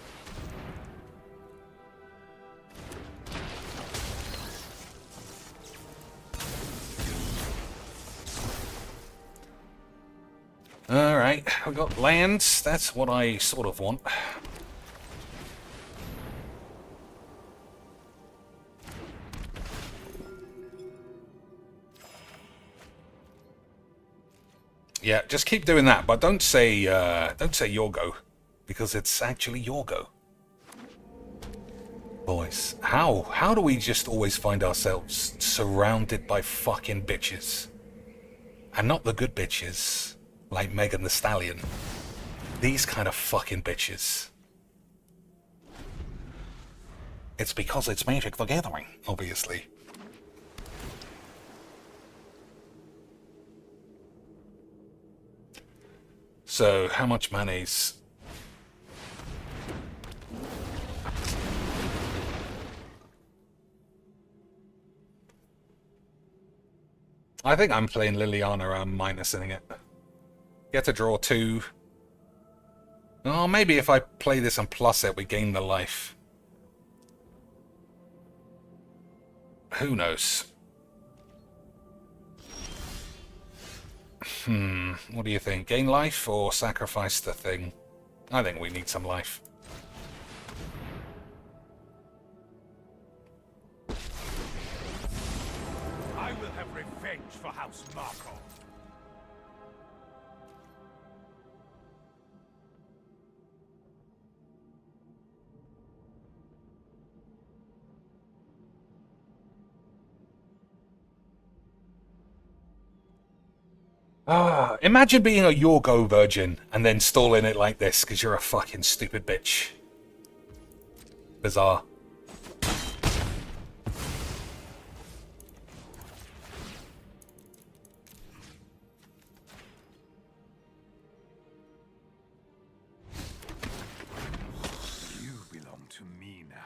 Alright, we got lands. That's what I sort of want. Yeah, just keep doing that, but don't say your go, because it's actually your go. Boys, how do we just always find ourselves surrounded by fucking bitches? And not the good bitches, like Megan Thee Stallion. These kind of fucking bitches. It's because it's Magic the Gathering, obviously. So, how much mayonnaise? I think I'm playing Liliana, I'm minusing it. Get to draw 2. Oh, maybe if I play this and plus it, we gain the life. Who knows? What do you think? Gain life or sacrifice the thing? I think we need some life. I will have revenge for House Markov. Imagine being a Yorgo virgin and then stalling it like this because you're a fucking stupid bitch. Bizarre. You belong to me now.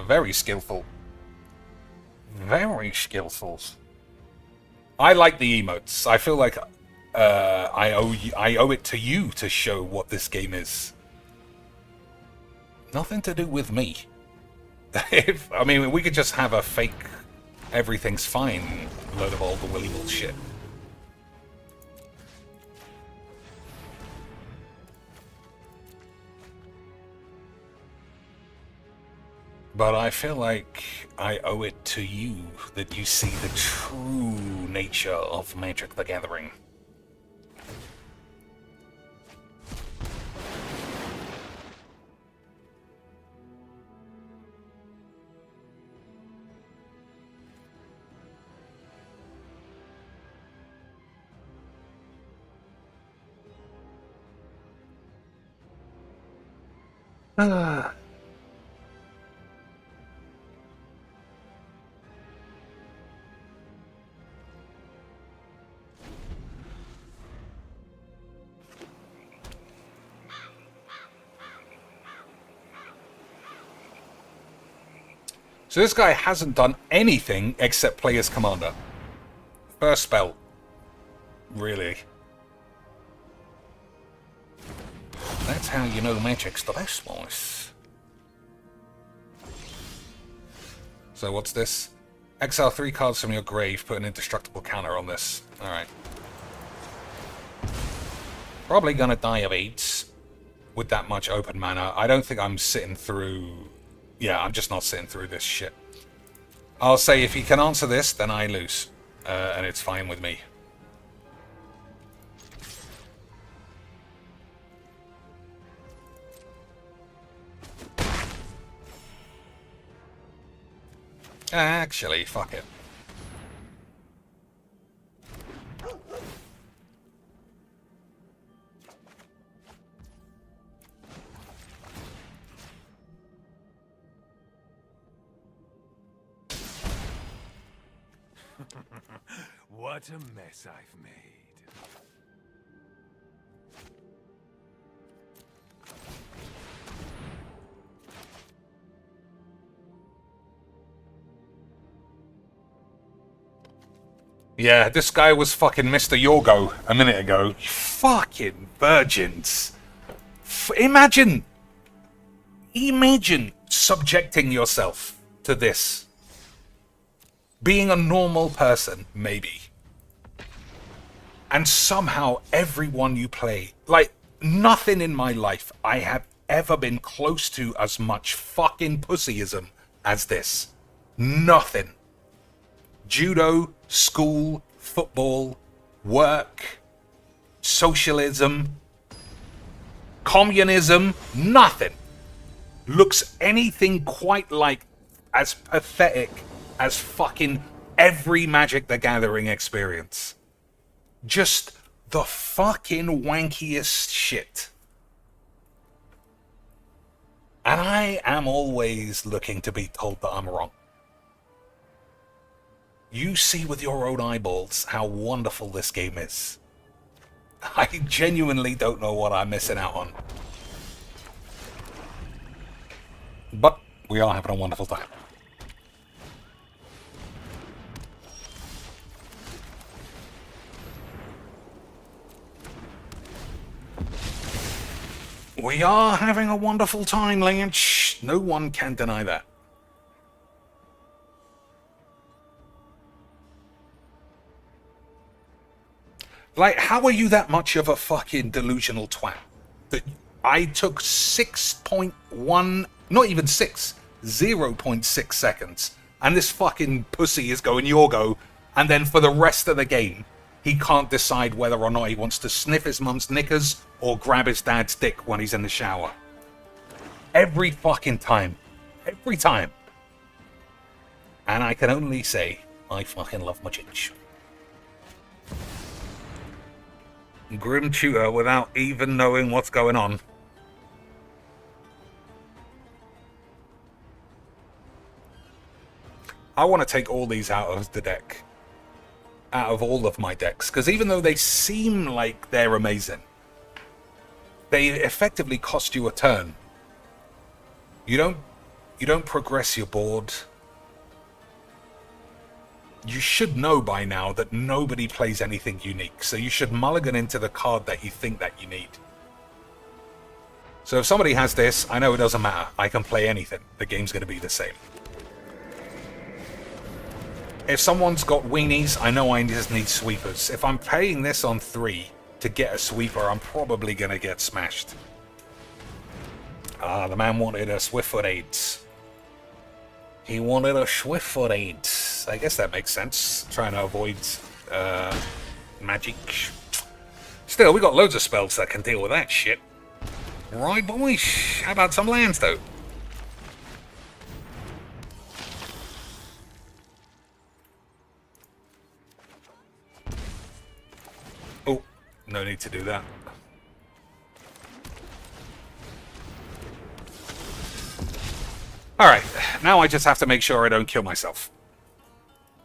Very skillful. Very skillful. I like the emotes. I feel like I owe it to you to show what this game is. Nothing to do with me. I mean, we could just have a fake everything's fine load of all the willy bullshit. But I feel like I owe it to you that you see the true nature of Magic the Gathering. So this guy hasn't done anything except play his commander. First spell. Really. That's how you know Magic's the best, boys. So what's this? Exile 3 cards from your grave, put an indestructible counter on this. Alright. Probably gonna die of AIDS with that much open mana. I don't think I'm sitting through... Yeah, I'm just not sitting through this shit. I'll say if he can answer this, then I lose. And it's fine with me. Actually, fuck it. What a mess I've made. Yeah, this guy was fucking Mr. Yorgo a minute ago. You fucking virgins. Imagine subjecting yourself to this. Being a normal person, maybe. And somehow everyone you play, like nothing in my life I have ever been close to as much fucking pussyism as this. Nothing. Judo, school, football, work, socialism, communism, nothing looks anything quite like as pathetic as fucking every Magic the Gathering experience. Just the fucking wankiest shit. And I am always looking to be told that I'm wrong. You see with your own eyeballs how wonderful this game is. I genuinely don't know what I'm missing out on. But we are having a wonderful time. We are having a wonderful time, Lynch. No one can deny that. Like, how are you that much of a fucking delusional twat? That I took 6.1, not even 6, 0.6 seconds, and this fucking pussy is going Yorgo, and then for the rest of the game, he can't decide whether or not he wants to sniff his mum's knickers or grab his dad's dick when he's in the shower. Every fucking time. Every time. And I can only say, I fucking love my chitch. Grim tutor without even knowing what's going on. I want to take all these out of the deck. Out of all of my decks. Because even though they seem like they're amazing, they effectively cost you a turn. You don't progress your board. You should know by now that nobody plays anything unique, so you should mulligan into the card that you think that you need. So if somebody has this, I know it doesn't matter. I can play anything. The game's going to be the same. If someone's got weenies, I know I just need sweepers. If I'm paying this on 3 to get a sweeper, I'm probably going to get smashed. Ah, the man wanted a Swiftfoot AIDS. He wanted a Swiftfoot AIDS. I guess that makes sense. Trying to avoid magic. Still, we got loads of spells that can deal with that shit. Right, boys? How about some lands, though? Oh, no need to do that. Alright, now I just have to make sure I don't kill myself.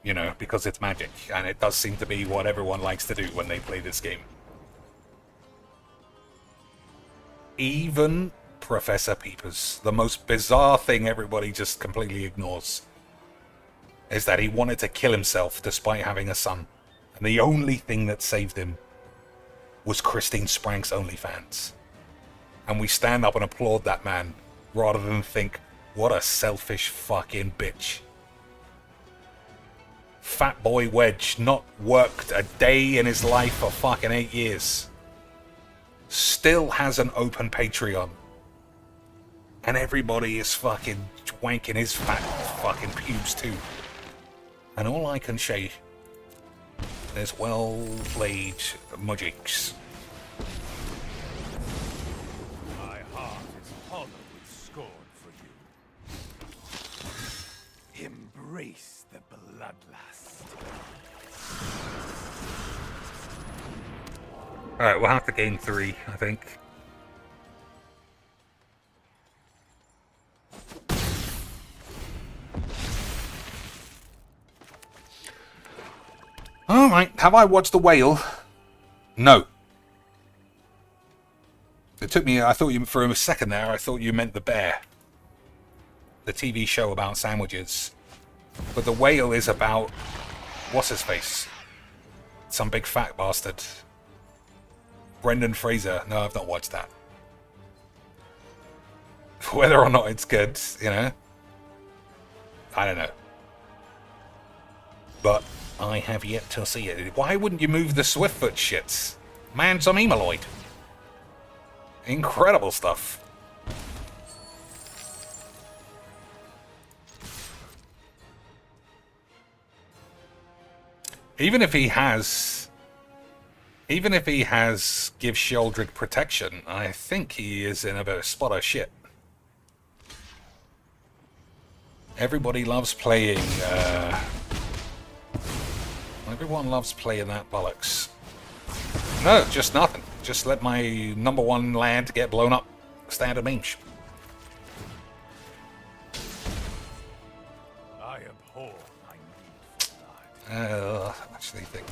You know, because it's magic, and it does seem to be what everyone likes to do when they play this game. Even Professor Peepers, the most bizarre thing everybody just completely ignores, is that he wanted to kill himself despite having a son. And the only thing that saved him was Christine Sprank's OnlyFans. And we stand up and applaud that man, rather than think, what a selfish fucking bitch. Fat boy Wedge, not worked a day in his life for fucking 8 years. Still has an open Patreon. And everybody is fucking wanking his fat fucking pubes too. And all I can say is well played, Mudgeeks. My heart is hollow with scorn for you. Embrace the bloodlust. Alright, we'll have to gain 3, I think. Alright, have I watched The Whale? No. It took me, I thought you, for a second there, I thought you meant The Bear. The TV show about sandwiches. But The Whale is about, what's his face? Some big fat bastard. Brendan Fraser. No, I've not watched that. Whether or not it's good, you know, I don't know. But I have yet to see it. Why wouldn't you move the Swiftfoot shits? Man, some Emeloid. Incredible stuff. Even if he has give Sheldrick protection, I think he is in a bit of spot of shit. Everybody loves playing, everyone loves playing that bollocks. No, just nothing. Just let my #1 land get blown up. Standard memes. I abhor my need for blood. Actually think.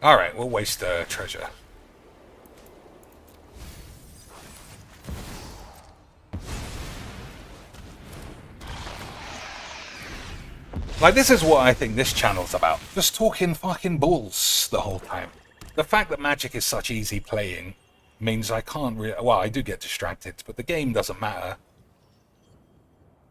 Alright, we'll waste treasure. Like, this is what I think this channel's about. Just talking fucking balls the whole time. The fact that Magic is such easy playing means I can't really... Well, I do get distracted, but the game doesn't matter.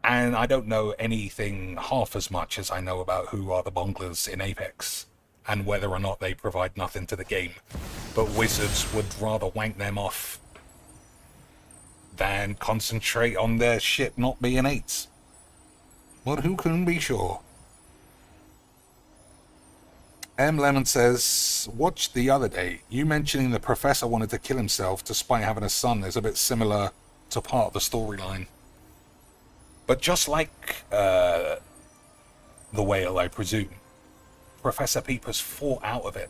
And I don't know anything half as much as I know about who are the Bonglers in Apex, and whether or not they provide nothing to the game. But Wizards would rather wank them off than concentrate on their shit not being 8s. But who can be sure? M. Lemon says, watched the other day, you mentioning the professor wanted to kill himself despite having a son is a bit similar to part of the storyline. But just like The Whale, I presume, Professor Peepers fought out of it.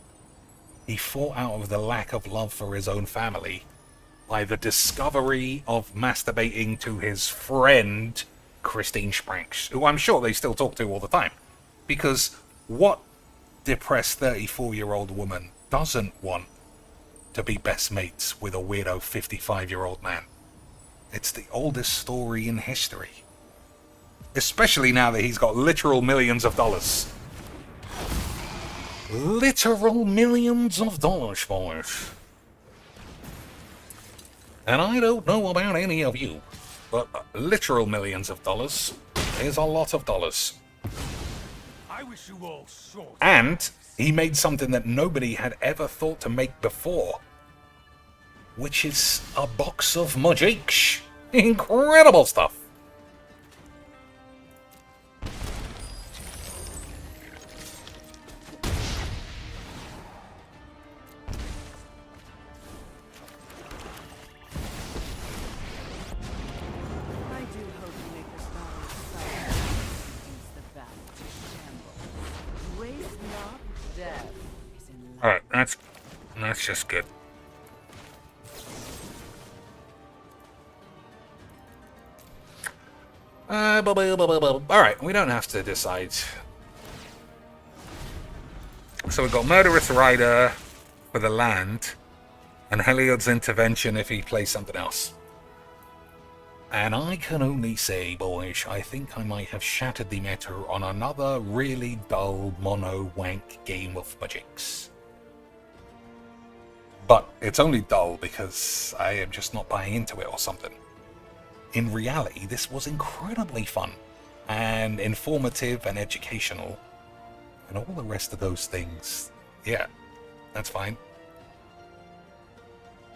He fought out of the lack of love for his own family by the discovery of masturbating to his friend, Christine Spranks, who I'm sure they still talk to all the time. Because what depressed 34-year-old woman doesn't want to be best mates with a weirdo 55-year-old man? It's the oldest story in history. Especially now that he's got literal millions of dollars. Literal millions of dollars, boys. And I don't know about any of you, but literal millions of dollars is a lot of dollars. I wish you all short. And he made something that nobody had ever thought to make before, which is a box of Mudgeeks. Incredible stuff. I do hope you make this battle exciting. Use the battle to shamble. Waste not death is in life. Alright, that's just good. Alright, we don't have to decide. So we've got Murderous Rider for the land, and Heliod's Intervention if he plays something else. And I can only say, boys, I think I might have shattered the meta on another really dull mono-wank game of Mudgeeks. But it's only dull because I am just not buying into it or something. In reality, this was incredibly fun and informative and educational and all the rest of those things. Yeah, that's fine.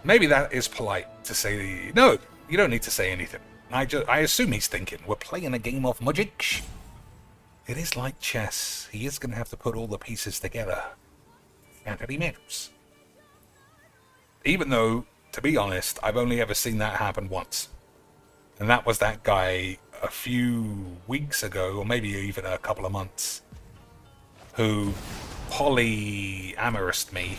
Maybe that is polite to say. No, you don't need to say anything. I assume he's thinking, we're playing a game of magic. It is like chess. He is going to have to put all the pieces together. And he matters. Even though, to be honest, I've only ever seen that happen once. And that was that guy a few weeks ago, or maybe even a couple of months, who polyamorous me.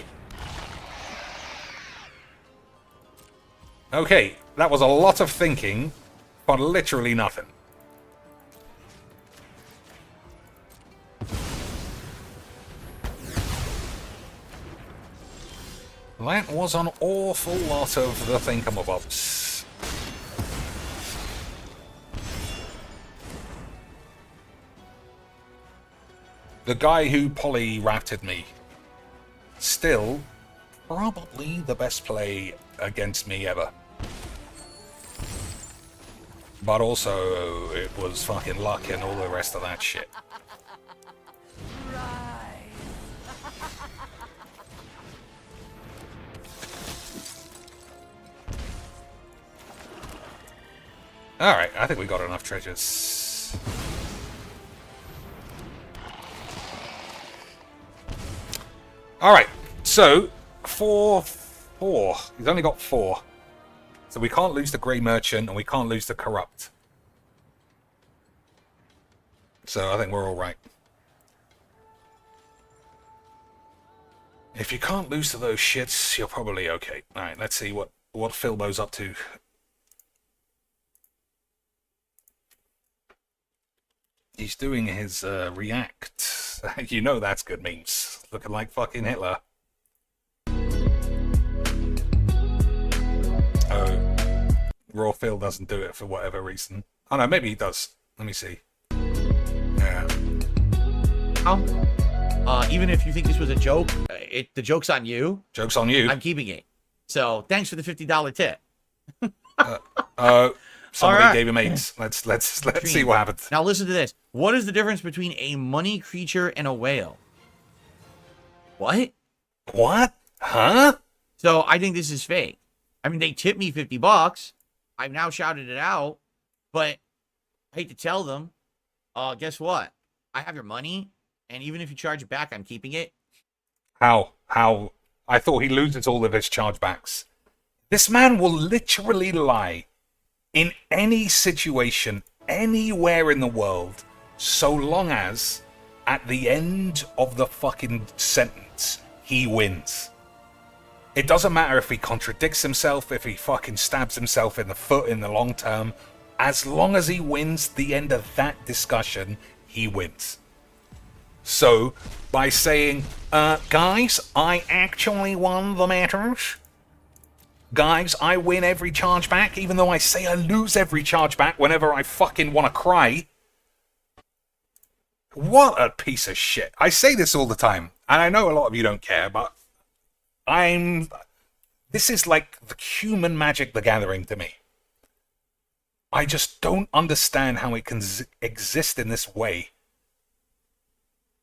Okay, that was a lot of thinking for literally nothing. That was an awful lot of the thingamabobs. The guy who poly-rapted me, still probably the best play against me ever. But also, it was fucking luck and all the rest of that shit. Alright, I think we got enough treasures. Alright, so, 4. He's only got 4. So we can't lose the Grey Merchant, and we can't lose the Corrupt. So I think we're alright. If you can't lose to those shits, you're probably okay. Alright, let's see what Philbo's up to. He's doing his react. You know that's good memes. Looking like fucking Hitler. Oh, Raw Phil doesn't do it for whatever reason. Oh no, maybe he does. Let me see. Yeah. Even if you think this was a joke, the joke's on you. Joke's on you. I'm keeping it. So thanks for the $50 tip. Somebody right. gave him 8. Let's see what happens. Now listen to this. What is the difference between a money creature and a whale? What? What? Huh? So I think this is fake. I mean, they tipped me $50. I've now shouted it out, but I hate to tell them. Guess what? I have your money, and even if you charge it back, I'm keeping it. How? I thought he loses all of his chargebacks. This man will literally lie in any situation, anywhere in the world, so long as, at the end of the fucking sentence, he wins. It doesn't matter if he contradicts himself, if he fucking stabs himself in the foot in the long term. As long as he wins the end of that discussion, he wins. So, by saying, guys, I actually won the matters. Guys, I win every chargeback, even though I say I lose every chargeback whenever I fucking want to cry. What a piece of shit. I say this all the time, and I know a lot of you don't care, but this is like the human Magic the Gathering to me. I just don't understand how it can exist in this way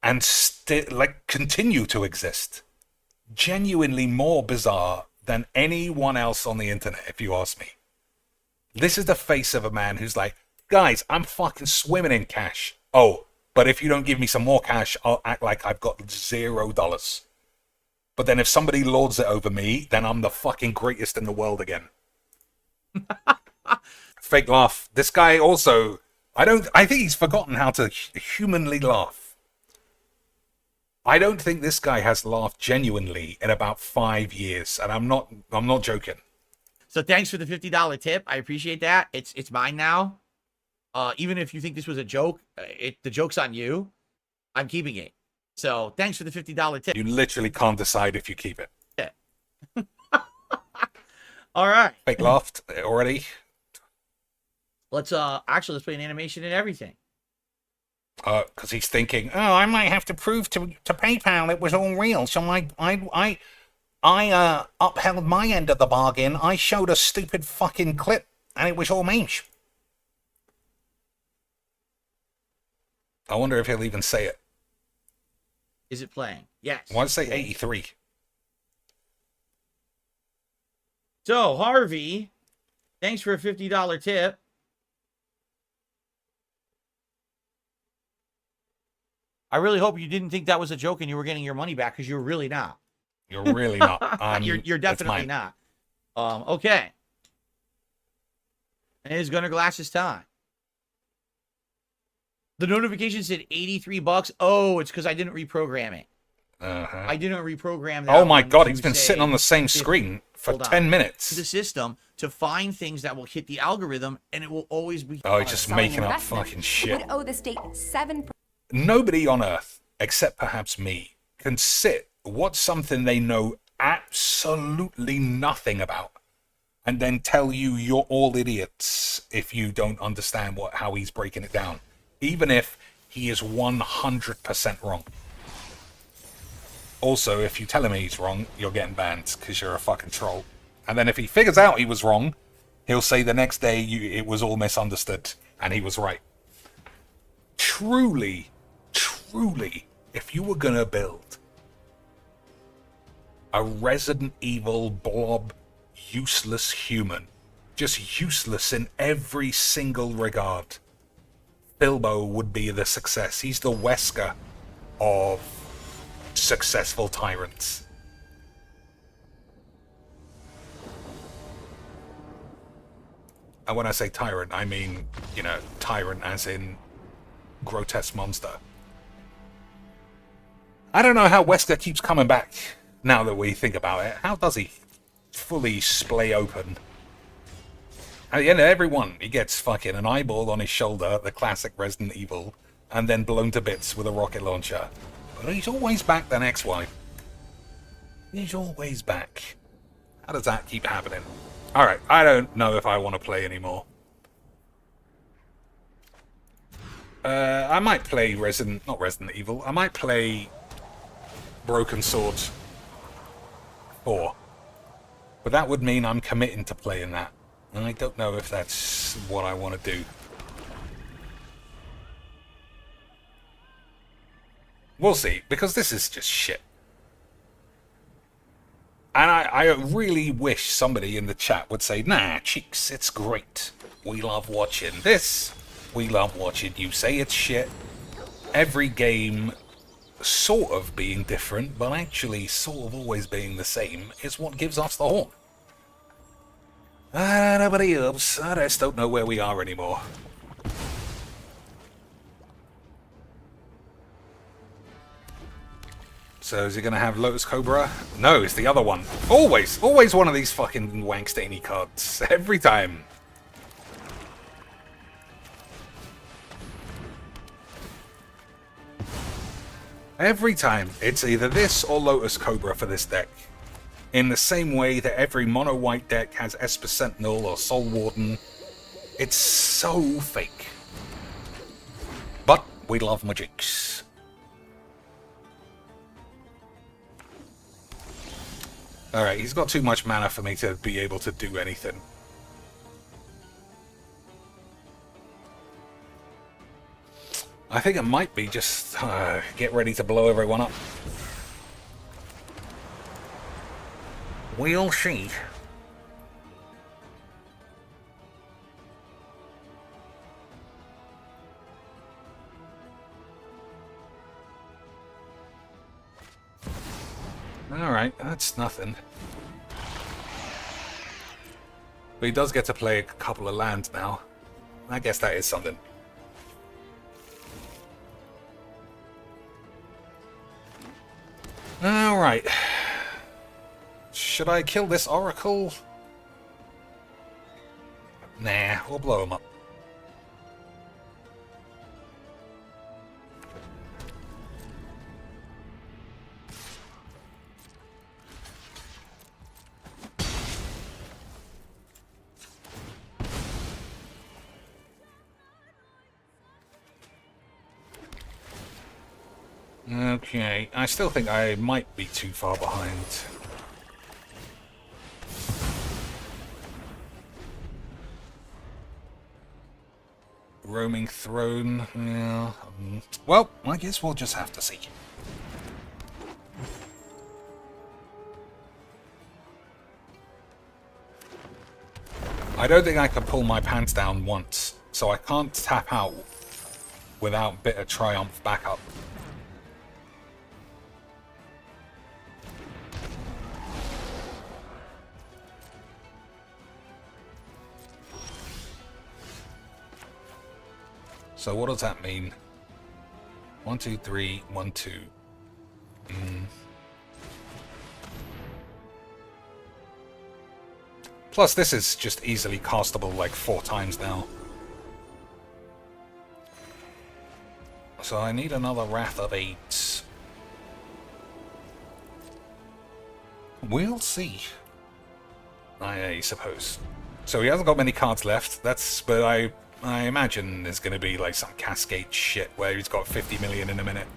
and continue to exist. Genuinely more bizarre than anyone else on the internet, if you ask me. This is the face of a man who's like, guys, I'm fucking swimming in cash. Oh, but if you don't give me some more cash, I'll act like I've got $0. But then if somebody lords it over me, then I'm the fucking greatest in the world again. Fake laugh. This guy also, I think he's forgotten how to humanly laugh. I don't think this guy has laughed genuinely in about 5 years, and I'm not joking. So thanks for the $50 tip. I appreciate that. It's mine now. Even if you think this was a joke, the joke's on you. I'm keeping it. So thanks for the $50 tip. You literally can't decide if you keep it. Yeah. All right. Fake laughed already. Let's play an animation and everything. Because he's thinking, oh, I might have to prove to PayPal it was all real. So I upheld my end of the bargain. I showed a stupid fucking clip, and it was all memes. I wonder if he'll even say it. Is it playing? Yes. Why did it say 83? So, Harvey, thanks for a $50 tip. I really hope you didn't think that was a joke and you were getting your money back, because you're really not. You're really not. You're definitely not. Okay. And it is Gunner Glass's time. The notification said $83. Oh, it's because I didn't reprogram it. I didn't reprogram that. Oh my one god, to he's been say sitting on the same 50. screen for Hold on. 10 minutes. The system to find things that will hit the algorithm, and it will always be. Oh, he's just Selling making up investment fucking shit. Would owe the state 7%. Nobody on Earth, except perhaps me, can watch something they know absolutely nothing about, and then tell you you're all idiots if you don't understand how he's breaking it down, even if he is 100% wrong. Also, if you tell him he's wrong, you're getting banned because you're a fucking troll. And then if he figures out he was wrong, he'll say the next day it was all misunderstood and he was right. Truly, if you were gonna build a Resident Evil blob useless human, just useless in every single regard, Bilbo would be the success. He's the Wesker of successful tyrants. And when I say tyrant, I mean, tyrant as in grotesque monster. I don't know how Wesker keeps coming back now that we think about it. How does he fully splay open? At the end of every one, he gets fucking an eyeball on his shoulder, the classic Resident Evil, and then blown to bits with a rocket launcher. But he's always back the next one. He's always back. How does that keep happening? Alright, I don't know if I want to play anymore. I might play not Resident Evil, I might play Broken Swords 4. But that would mean I'm committing to playing that. And I don't know if that's what I want to do. We'll see, because this is just shit. And I really wish somebody in the chat would say, nah, cheeks, it's great. We love watching this. We love watching you say it's shit. Every game sort of being different, but actually sort of always being the same, is what gives us the horn. Nobody else. I just don't know where we are anymore. So is he going to have Lotus Cobra? No, it's the other one. Always one of these fucking Wankstainy cards. Every time. Every time. It's either this or Lotus Cobra for this deck. In the same way that every mono-white deck has Esper Sentinel or Soul Warden. It's so fake. But we love magics. Alright, he's got too much mana for me to be able to do anything. I think it might be just get ready to blow everyone up. We'll see. Alright, that's nothing. But he does get to play a couple of lands now. I guess that is something. Alright. Should I kill this Oracle? Nah, we'll blow him up. Okay, I still think I might be too far behind. Roaming Throne, yeah. Well, I guess we'll just have to see. I don't think I can pull my pants down once, so I can't tap out without Bitter Triumph backup. So what does that mean? 1, 2, 3, 1, 2. Plus, this is just easily castable like 4 times now. So I need another Wrath of 8. We'll see. I suppose. So he hasn't got many cards left. But I imagine there's going to be like some Cascade shit where he's got 50 million in a minute.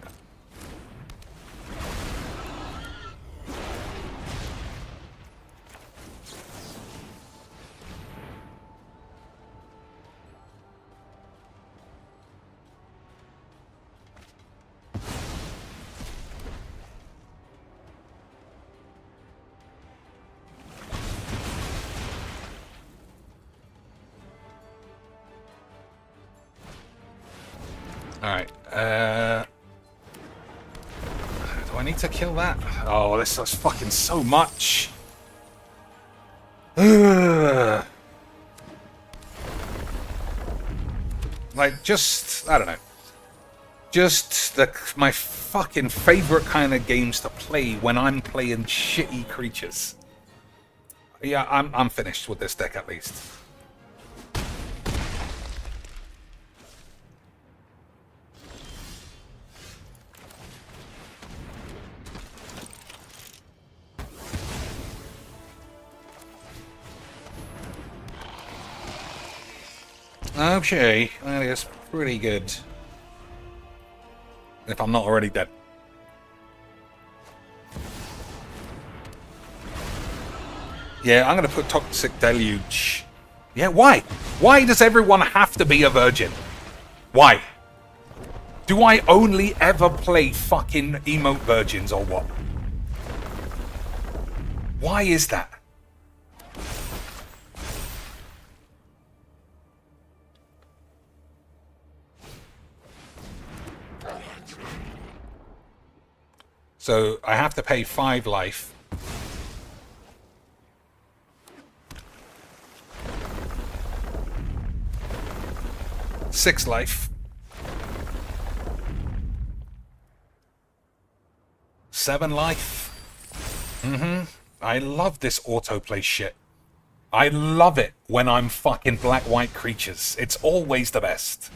Alright, do I need to kill that? Oh, this is fucking so much. Like, just, I don't know. Just my fucking favorite kind of games to play when I'm playing shitty creatures. Yeah, I'm finished with this deck at least. Okay, that is pretty good. If I'm not already dead. Yeah, I'm going to put Toxic Deluge. Yeah, why? Why does everyone have to be a virgin? Why? Do I only ever play fucking emote virgins or what? Why is that? So I have to pay 5 life. Six life. 7 life. I love this autoplay shit. I love it when I'm fucking black-white creatures. It's always the best.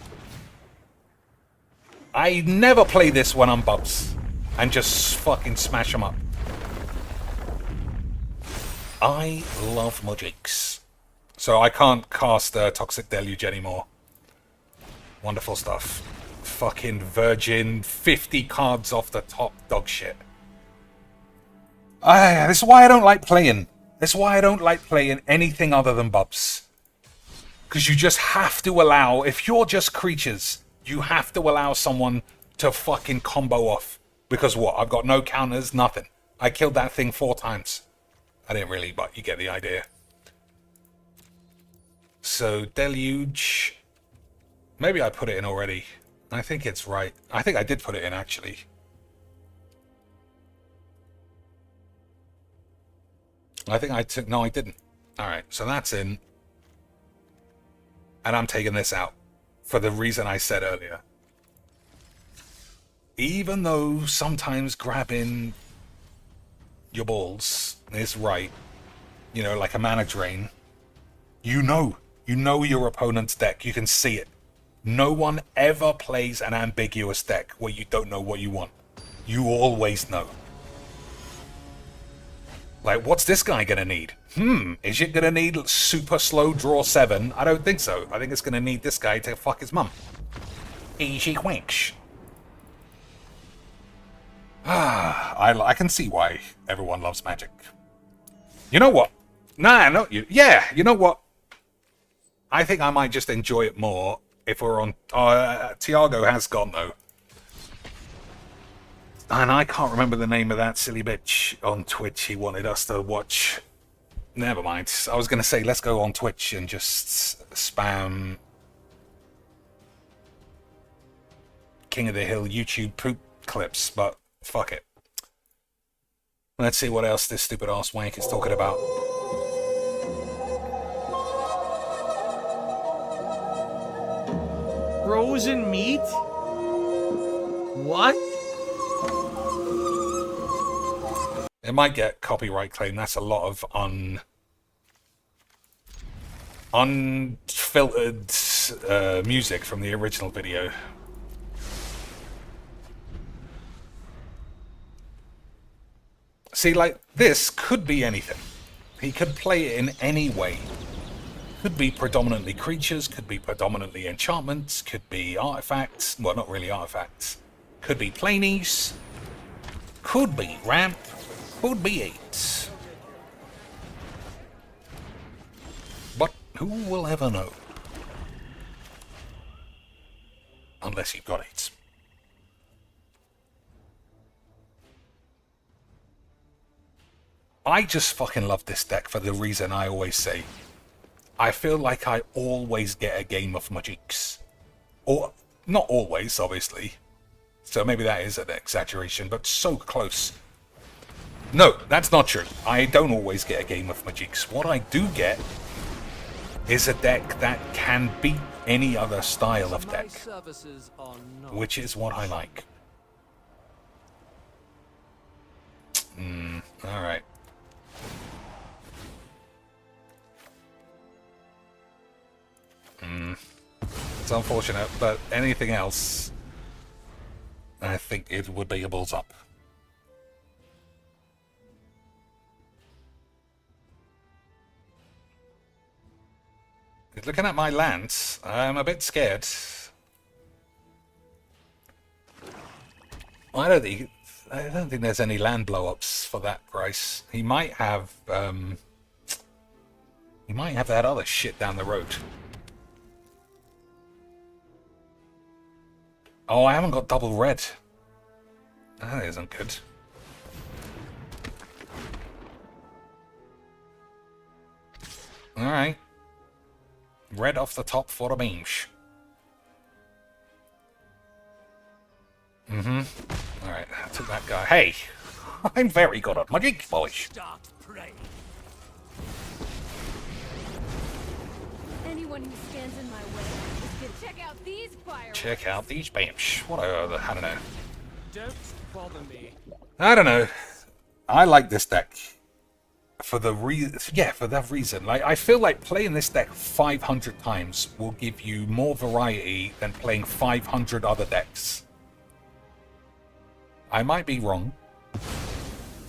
I never play this when I'm Bubs. And just fucking smash them up. I love Mudgeeks. So I can't cast Toxic Deluge anymore. Wonderful stuff. Fucking virgin, 50 cards off the top, dog shit. This is why I don't like playing. This is why I don't like playing anything other than Bubs. Because you just have to allow, if you're just creatures, you have to allow someone to fucking combo off. Because what? I've got no counters, nothing. I killed that thing 4 times. I didn't really, but you get the idea. So, Deluge. Maybe I put it in already. I think it's right. I think I did put it in, actually. I think I took... No, I didn't. Alright, so that's in. And I'm taking this out. For the reason I said earlier. Even though sometimes grabbing your balls is right, you know, like a mana drain, you know your opponent's deck. You can see it. No one ever plays an ambiguous deck where you don't know what you want. You always know. Like, what's this guy gonna need? Is it gonna need super slow draw 7? I don't think so. I think it's gonna need this guy to fuck his mum. Easy winks. I can see why everyone loves Magic. You know what? Nah, not you. Yeah, you know what? I think I might just enjoy it more if we're on... Tiago has gone, though. And I can't remember the name of that silly bitch on Twitch he wanted us to watch. Never mind. I was going to say, let's go on Twitch and just spam King of the Hill YouTube poop clips, but fuck it. Let's see what else this stupid ass wank is talking about. Frozen meat? What? It might get copyright claim. That's a lot of unfiltered music from the original video. See, like, this could be anything. He could play it in any way. Could be predominantly creatures, could be predominantly enchantments, could be artifacts. Well, not really artifacts. Could be planies. Could be ramp. Could be 8. But who will ever know? Unless you've got 8. I just fucking love this deck for the reason I always say. I feel like I always get a game of Magicks. Or, not always, obviously. So maybe that is an exaggeration, but so close. No, that's not true. I don't always get a game of Magicks. What I do get is a deck that can beat any other style of deck. Which is what I like. Alright. It's unfortunate, but anything else, I think it would be a balls up. Looking at my lands, I'm a bit scared. I don't think there's any land blow-ups for that price. He might have that other shit down the road. Oh, I haven't got double red. That isn't good. Alright. Red off the top for the beams. Alright, I took that guy. Hey! I'm very good at magic, boys. Anyone who stands in my way is good. Check out these fireworks. Check out these beams. What I don't know. Don't bother me. I don't know. I like this deck. For that reason. Like, I feel like playing this deck 500 times will give you more variety than playing 500 other decks. I might be wrong,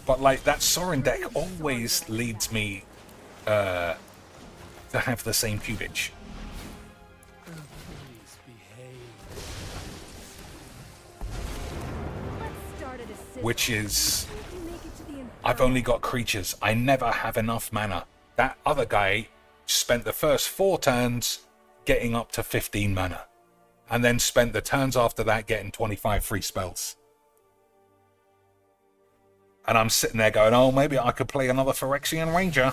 but like that Sorin deck always leads me to have the same cubage. Which is, I've only got creatures. I never have enough mana. That other guy spent the first 4 turns getting up to 15 mana. And then spent the turns after that getting 25 free spells. And I'm sitting there going, oh, maybe I could play another Phyrexian Ranger.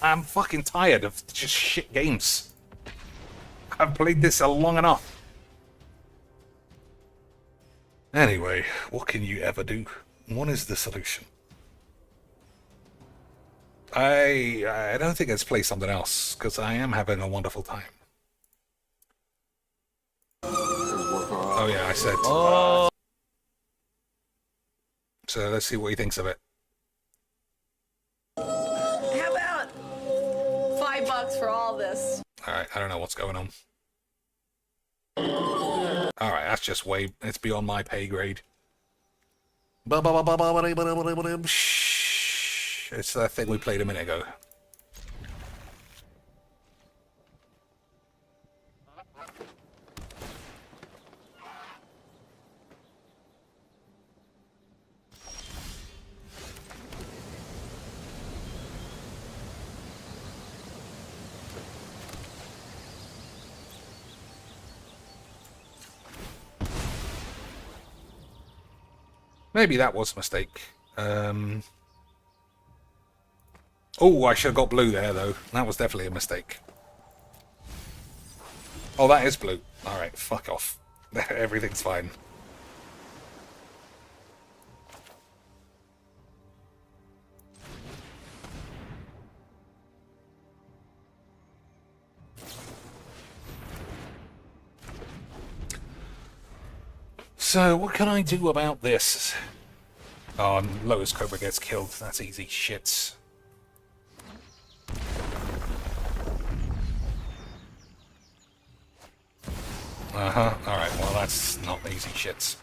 I'm fucking tired of just shit games. I've played this long enough. Anyway, what can you ever do? What is the solution? I don't think let's play something else, because I am having a wonderful time. Oh yeah, I said... So let's see what he thinks of it. How about $5 for all this? Alright, I don't know what's going on. Alright, that's just it's beyond my pay grade. It's that thing we played a minute ago. Maybe that was a mistake. Oh, I should have got blue there, though. That was definitely a mistake. Oh, that is blue. Alright, fuck off. Everything's fine. So, what can I do about this? Oh, and Lotus Cobra gets killed. That's easy shits. Uh-huh. Alright, well, that's not easy shits.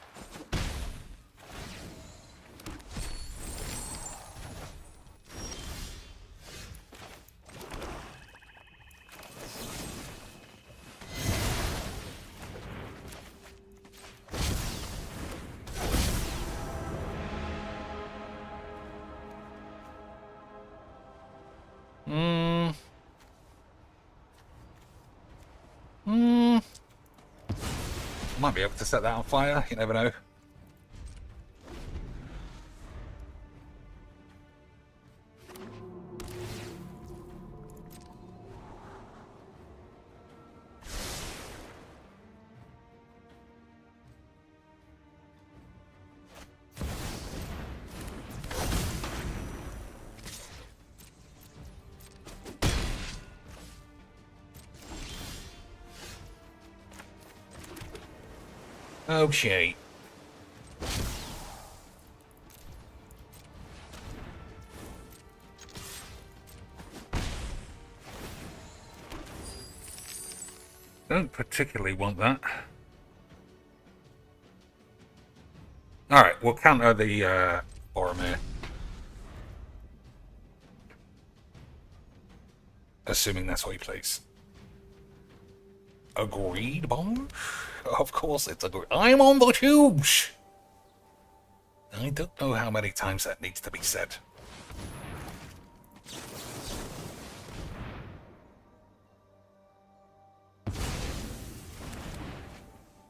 Might be able to set that on fire, you never know. Okay. Don't particularly want that. Alright, we'll counter the Boromir. Assuming that's what he plays. Agreed, Bong? Of course it's agreed. I'm on the tubes! I don't know how many times that needs to be said.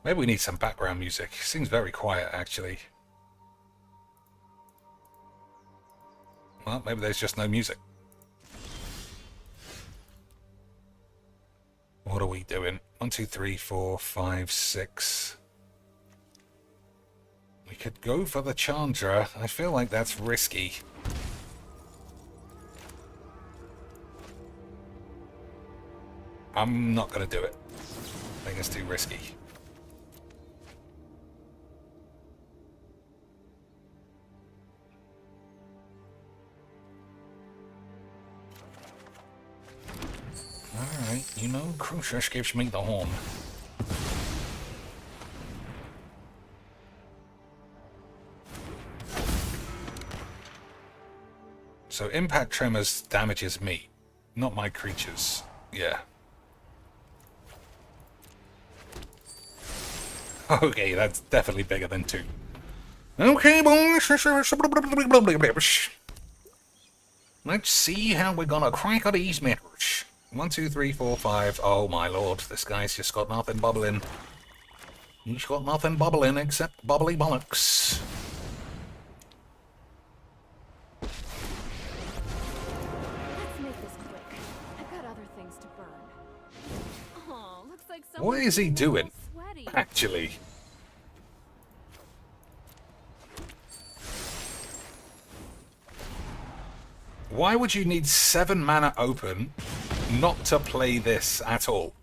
Maybe we need some background music. Seems very quiet, actually. Well, maybe there's just no music. What are we doing? 1, 2, 3, 4, 5, 6. We could go for the Chandra. I feel like that's risky. I'm not going to do it. I think it's too risky. Alright, you know, Crucius gives me the horn. So impact tremors damages me, not my creatures. Yeah. Okay, that's definitely bigger than 2. Okay, boys. Let's see how we're gonna crack these matters. 1, 2, 3, 4, 5. Oh my lord, this guy's just got nothing bubbling. He's got nothing bubbling except bubbly bollocks. Let's make this quick. I've got other things to burn. Oh, looks like What is he doing, sweaty. actually? Why would you need 7 mana open not to play this at all?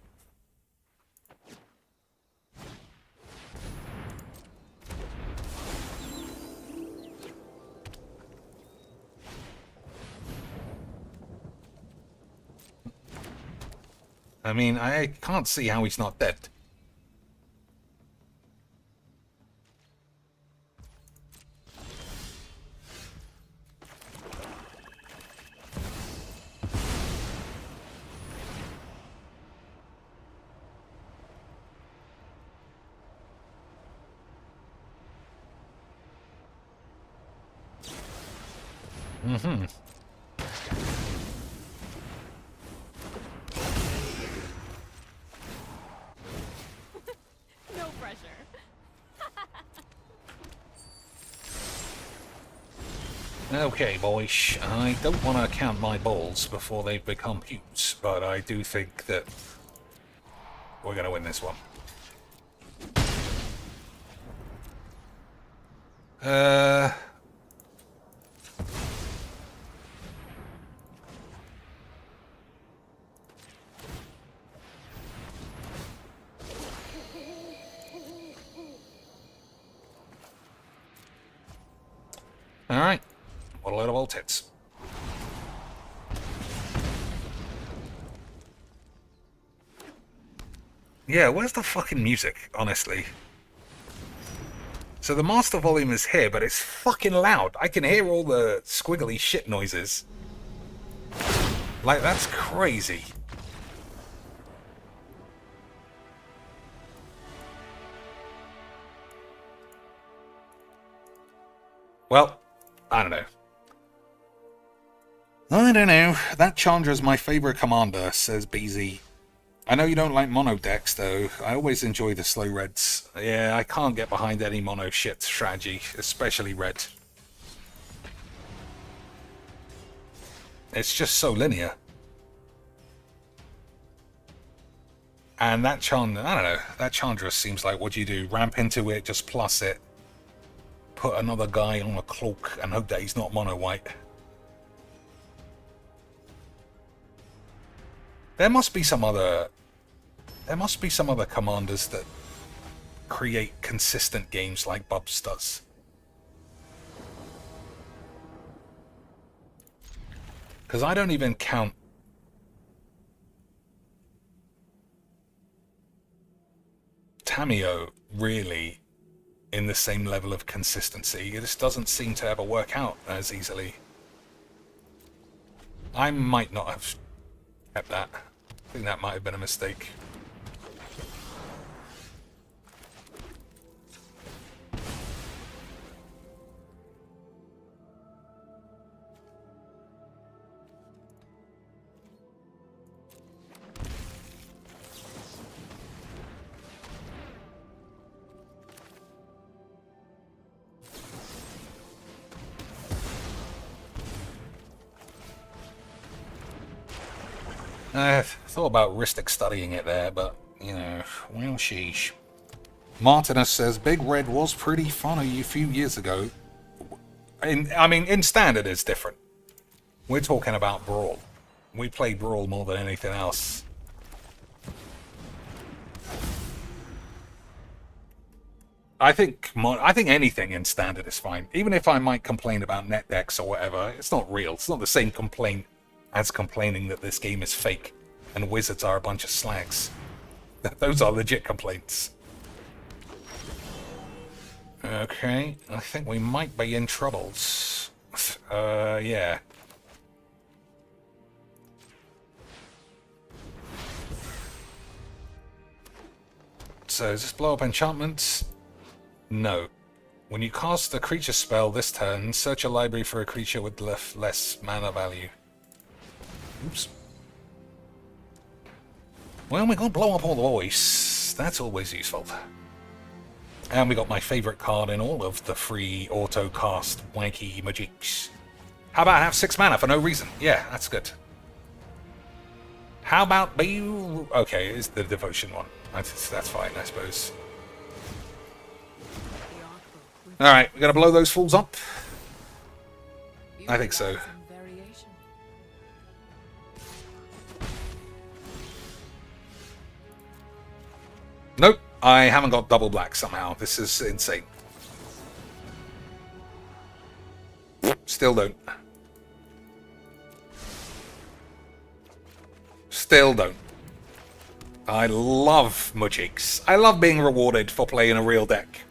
I mean, I can't see how he's not dead. Mm-hmm. No pressure. Okay, boys, I don't want to count my balls before they become pews, but I do think that we're going to win this one. Alright. What a load of old tits. Yeah, where's the fucking music, honestly? So the master volume is here, but it's fucking loud. I can hear all the squiggly shit noises. Like, that's crazy. Well, I don't know. I don't know. That Chandra's my favorite commander, says BZ. I know you don't like mono decks, though. I always enjoy the slow reds. Yeah, I can't get behind any mono shit strategy, especially red. It's just so linear. And that Chandra, I don't know, that Chandra seems like, what do you do? Ramp into it, just plus it, put another guy on a cloak, and hope that he's not mono white. There must be some other commanders that create consistent games like Bubs does. Because I don't even count Tamio really in the same level of consistency. It just doesn't seem to ever work out as easily. I might not have kept that. I think that might have been a mistake. I thought about Ristic studying it there, but, you know, well, sheesh. Martinus says, Big Red was pretty funny a few years ago. In Standard it's different. We're talking about Brawl. We play Brawl more than anything else. I think anything in Standard is fine. Even if I might complain about net decks or whatever, it's not real. It's not the same complaint as complaining that this game is fake and wizards are a bunch of slags. Those are legit complaints. Okay, I think we might be in troubles. Yeah. So, does this blow up enchantments? No. When you cast a creature spell this turn, search a library for a creature with less mana value. Oops. Well, we got blow up all the boys. That's always useful. And we got my favourite card in all of the free auto cast wanky magics. How about have 6 mana for no reason? Yeah, that's good. How about be... Okay, it's the devotion one. That's fine, I suppose. Alright, we're gonna blow those fools up? I think so. Nope, I haven't got double black somehow. This is insane. Still don't. Still don't. I love Mujiks. I love being rewarded for playing a real deck.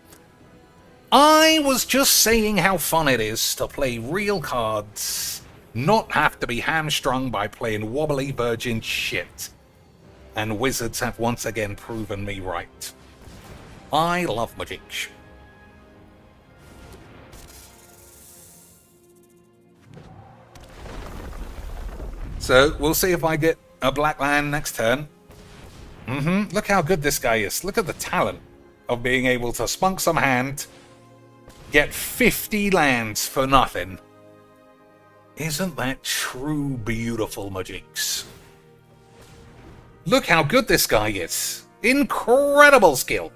I was just saying how fun it is to play real cards, not have to be hamstrung by playing wobbly virgin shit. And wizards have once again proven me right. I love Magic. So, we'll see if I get a black land next turn. Look how good this guy is. Look at the talent of being able to spunk some hand, get 50 lands for nothing, Isn't that true beautiful, Majix? Look how good this guy is. Incredible skill.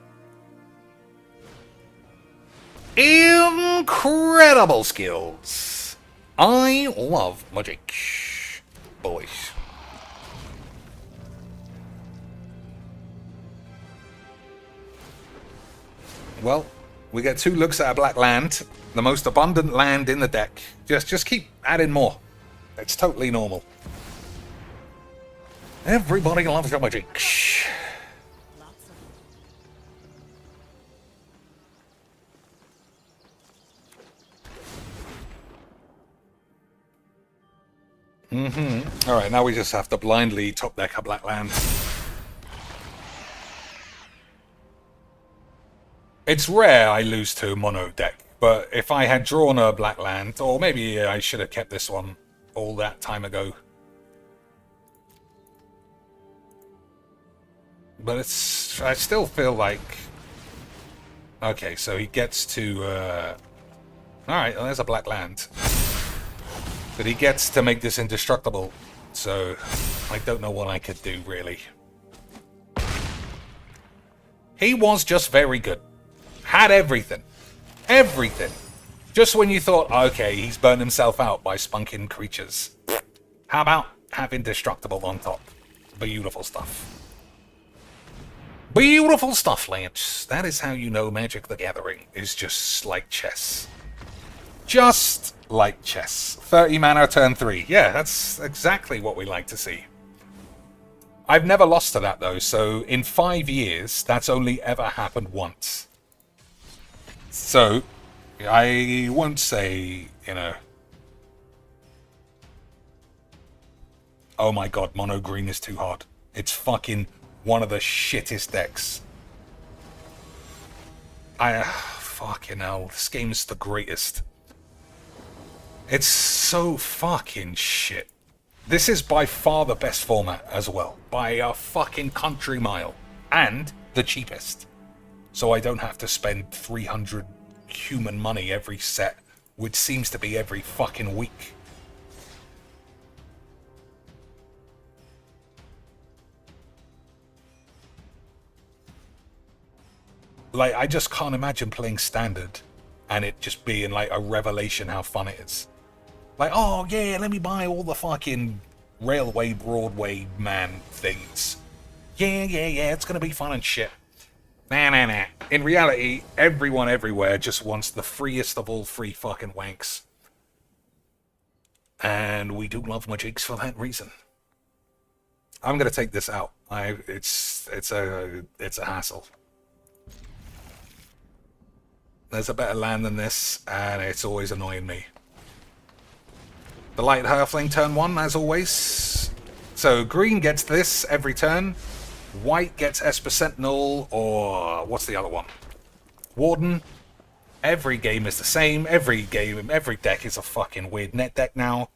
Incredible skills. I love Magic. Boys. Well, we get 2 looks at a black land. The most abundant land in the deck. Just keep adding more. It's totally normal. Everybody loves your Magic. Alright, now we just have to blindly top deck a black land. It's rare I lose to mono deck, but if I had drawn a black land, or maybe I should have kept this one all that time ago. But I still feel like... Okay, so he gets to... Alright, well, there's a black land. But he gets to make this indestructible, so I don't know what I could do, really. He was just very good. Had everything. Everything. Just when you thought, okay, he's burned himself out by spunking creatures. How about have indestructible on top? Beautiful stuff. Beautiful stuff, Lance. That is how you know Magic the Gathering is just like chess. Just like chess. 30 mana turn 3. Yeah, that's exactly what we like to see. I've never lost to that, though, so in 5 years, that's only ever happened once. So, I won't say, you know... Oh my god, mono green is too hard. It's fucking one of the shittest decks. Fucking hell, this game's the greatest. It's so fucking shit. This is by far the best format as well. By a fucking country mile. And the cheapest. So I don't have to spend 300 human money every set, which seems to be every fucking week. Like, I just can't imagine playing Standard and it just being like a revelation how fun it is. Like, oh yeah, let me buy all the fucking Railway, Broadway, man things. Yeah, it's gonna be fun and shit. Nah. In reality, everyone everywhere just wants the freest of all free fucking wanks. And we do love Magics for that reason. I'm gonna take this out. It's a hassle. There's a better land than this, and it's always annoying me. The Light Halfling turn 1, as always. So green gets this every turn. White gets Esper Sentinel, or what's the other one? Warden. Every game is the same. Every deck is a fucking weird net deck now.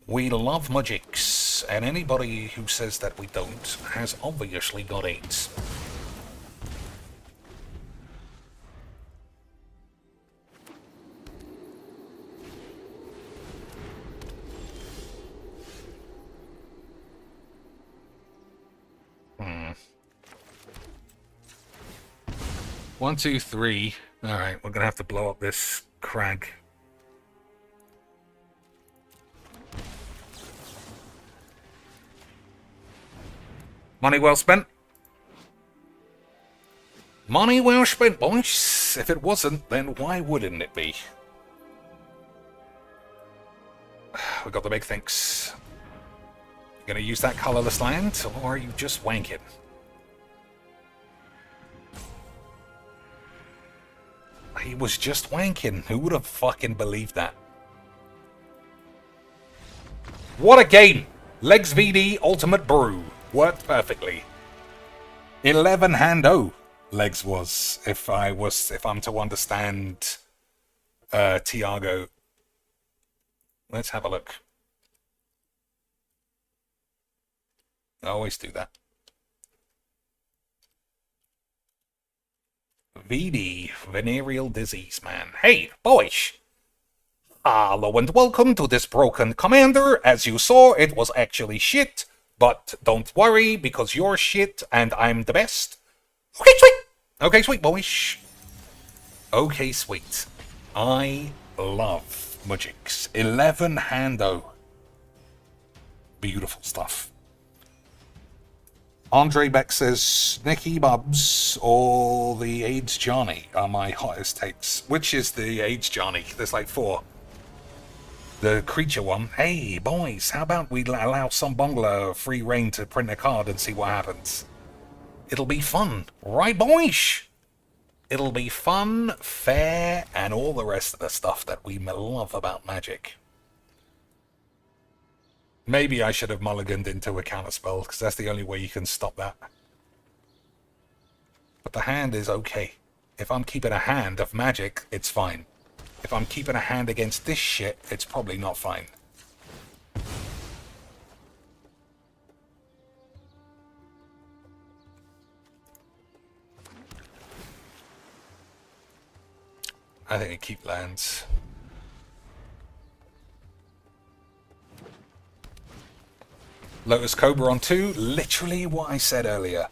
We love Magics, and anybody who says that we don't has obviously got AIDS. One, two, three. Alright, we're gonna have to blow up this crag. Money well spent. Money well spent, boys. If it wasn't, then why wouldn't it be? We got the big things. You gonna use that colorless land, or are you just wanking? He was just wanking. Who would have fucking believed that? What a game! Legs VD Ultimate Brew. Worked perfectly. 11 hand O Legs was, if I'm to understand Tiago. Let's have a look. I always do that. VD, venereal disease, man. Hey, boys! Hello and welcome to this broken commander. As you saw, it was actually shit. But don't worry, because you're shit and I'm the best. Okay, sweet. Okay, sweet, boys. Okay, sweet. I love Magics. 11 hando. Beautiful stuff. Andre Beck says, Nicky Bubs or the AIDS Johnny are my hottest takes. Which is the AIDS Johnny? There's like 4. The creature one. Hey, boys, how about we allow some Bongler free reign to print a card and see what happens? It'll be fun. Right, boys? It'll be fun, fair, and all the rest of the stuff that we love about Magic. Maybe I should have mulliganed into a counterspell, because that's the only way you can stop that. But the hand is okay. If I'm keeping a hand of Magic, it's fine. If I'm keeping a hand against this shit, it's probably not fine. I think I keep lands. Lotus Cobra on 2, literally what I said earlier.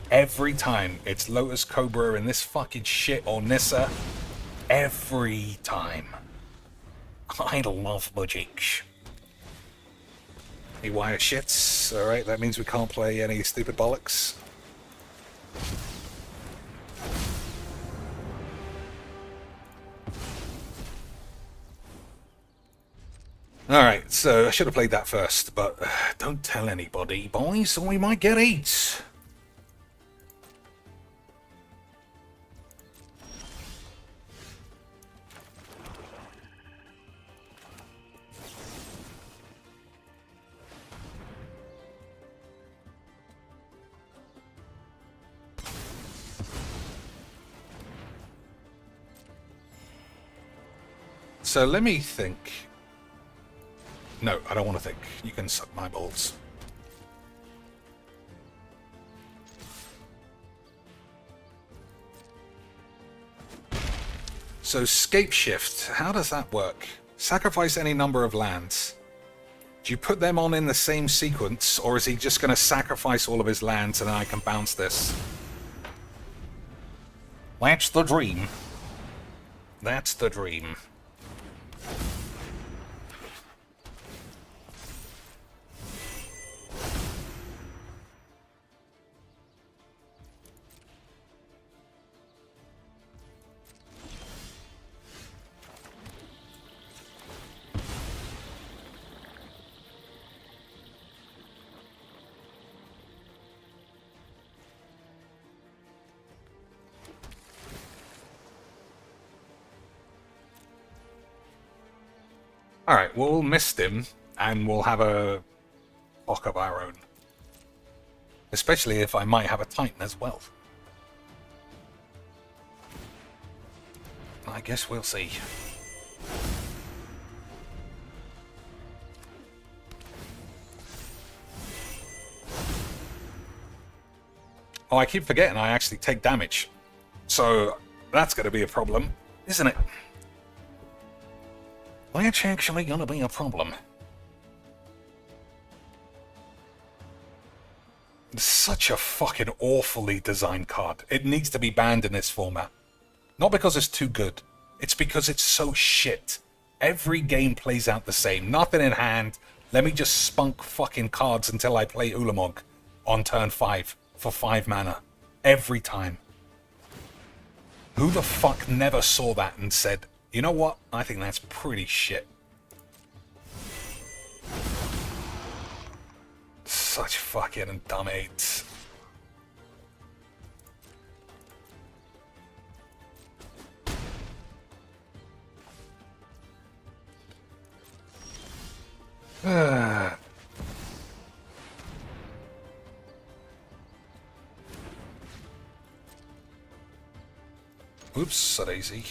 Every time it's Lotus Cobra in this fucking shit or Nissa. Every time. I love Magic. Hey, wire shits. Alright, that means we can't play any stupid bollocks. Alright, so I should have played that first, but don't tell anybody, boys, or we might get 8. So let me think. No, I don't want to think. You can suck my balls. So scape shift, how does that work? Sacrifice any number of lands. Do you put them on in the same sequence, or is he just going to sacrifice all of his lands and then I can bounce this? That's the dream. That's the dream. Alright, we'll mist him, and we'll have a block of our own. Especially if I might have a Titan as well. I guess we'll see. Oh, I keep forgetting I actually take damage. So, that's going to be a problem, isn't it? That's actually going to be a problem. It's such a fucking awfully designed card. It needs to be banned in this format. Not because it's too good. It's because it's so shit. Every game plays out the same. Nothing in hand. Let me just spunk fucking cards until I play Ulamog on turn 5 for 5 mana. Every time. Who the fuck never saw that and said, you know what? I think that's pretty shit. Such fucking dumb aids. Oops, so daisy.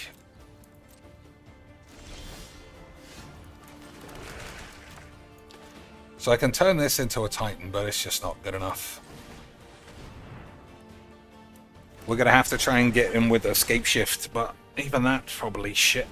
So I can turn this into a Titan, but it's just not good enough. We're going to have to try and get him with escape shift, but even that's probably shit.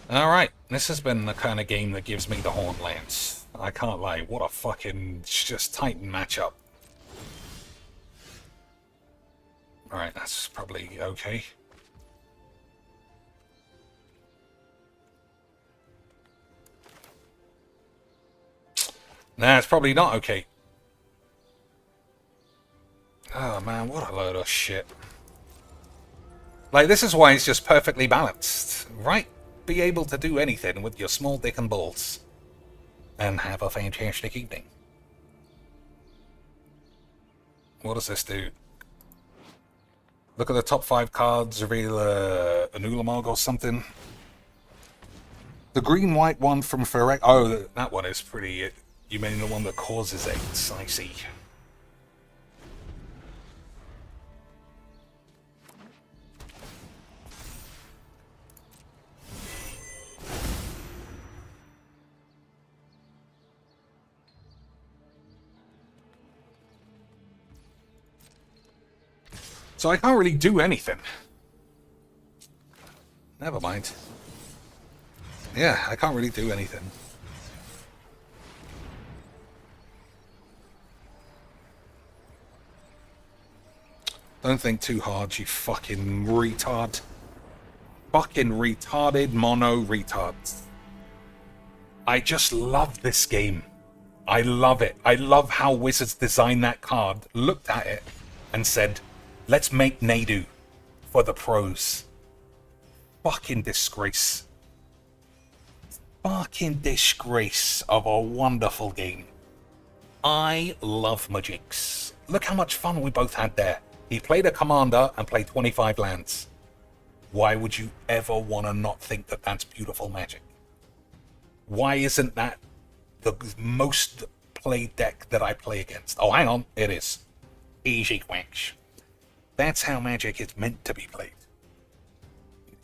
Alright, this has been the kind of game that gives me the Horn Lance. I can't lie, what a fucking just Titan matchup. Alright, that's probably okay. Nah, it's probably not okay. Oh man, what a load of shit. Like, this is why it's just perfectly balanced, right? Be able to do anything with your small dick and balls. And have a fantastic evening. What does this do? Look at the top 5 cards, reveal an Ulamog or something. The green-white one from Ferrec. Oh, that one is pretty... You mean the one that causes AIDS, I see. So I can't really do anything. Never mind. Yeah, I can't really do anything. Don't think too hard, you fucking retard. Fucking retarded mono retards. I just love this game. I love it. I love how Wizards designed that card, looked at it, and said, let's make Nadu for the pros. Fucking disgrace. Fucking disgrace of a wonderful game. I love Magix. Look how much fun we both had there. He played a commander and played 25 lands. Why would you ever want to not think that that's beautiful magic? Why isn't that the most played deck that I play against? Oh, hang on, it is. Easy Quack. That's how Magic is meant to be played.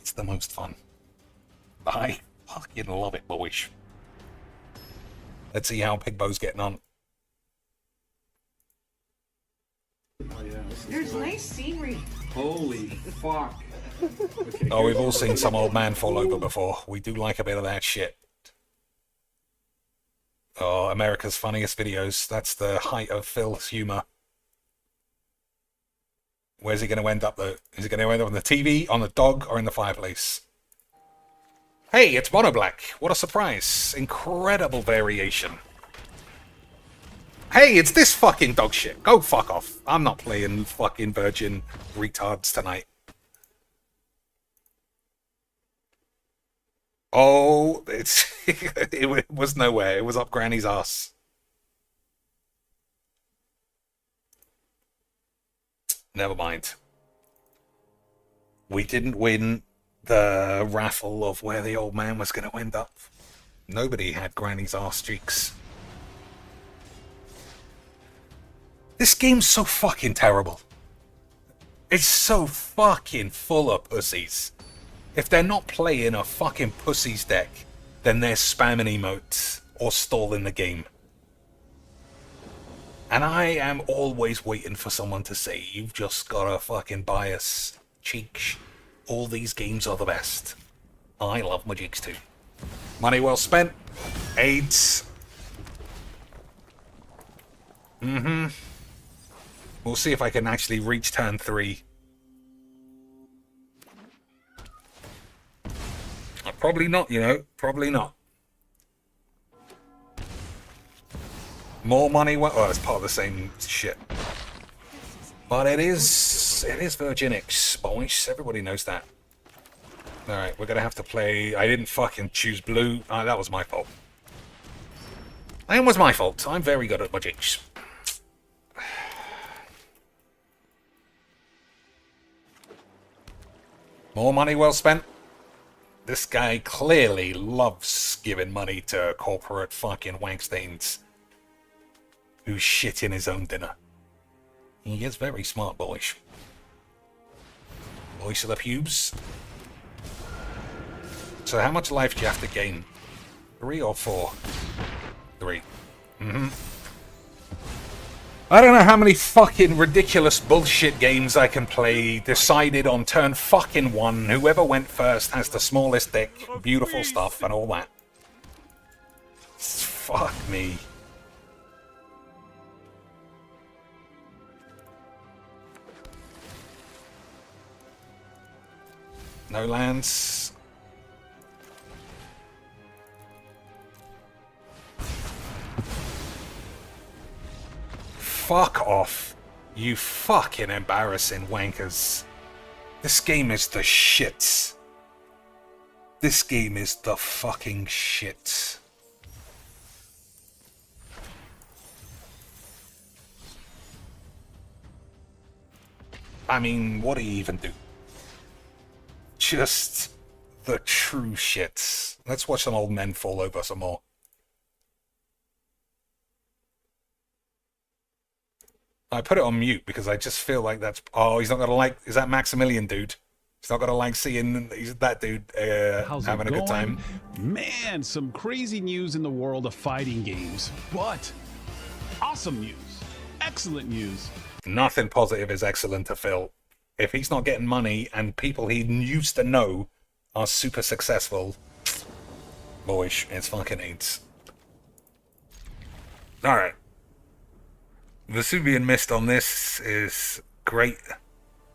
It's the most fun. I fucking love it, boys. Let's see how Pigbo's getting on. There's nice scenery. Holy fuck. Okay, Oh, we've all seen some old man fall over before. We do like a bit of that shit. Oh, America's funniest videos. That's the height of Phil's humor. Where's he going to end up, though? Is he going to end up on the TV, on the dog, or in the fireplace? Hey, it's Mono Black. What a surprise. Incredible variation. Hey, it's this fucking dog shit. Go fuck off. I'm not playing fucking virgin retards tonight. Oh, it was nowhere. It was up Granny's ass. Never mind. We didn't win the raffle of where the old man was going to end up. Nobody had Granny's ass cheeks. This game's so fucking terrible. It's so fucking full of pussies. If they're not playing a fucking pussies deck, then they're spamming emotes or stalling the game. And I am always waiting for someone to say, you've just got a fucking bias. Cheek. All these games are the best. I love Magix too. Money well spent. AIDS. We'll see if I can actually reach turn 3. Probably not, you know. Probably not. More money. Oh, it's part of the same shit. But it is Virginix, boys. Everybody knows that. Alright, we're gonna have to play. I didn't fucking choose blue. That was my fault. That was my fault. I'm very good at Magix. More money well spent. This guy clearly loves giving money to corporate fucking wankstains who shit in his own dinner. He is very smart, boys. Voice of the pubes. So how much life do you have to gain? 3 or 4? 3. I don't know how many fucking ridiculous bullshit games I can play. Decided on turn fucking 1. Whoever went first has the smallest dick. Beautiful stuff and all that. Fuck me. No lands. Fuck off. You fucking embarrassing wankers. This game is the shit. This game is the fucking shit. I mean, what do you even do? Just the true shits. Let's watch some old men fall over some more. I put it on mute because I just feel like that's... Oh, he's not gonna like... Is that Maximilian dude? He's not gonna like seeing that dude having a good time. Man, some crazy news in the world of fighting games. But awesome news. Excellent news. Nothing positive is excellent to Phil. If he's not getting money and people he used to know are super successful, boyish, it's fucking AIDS. Alright. Vesuvian Mist on this is great.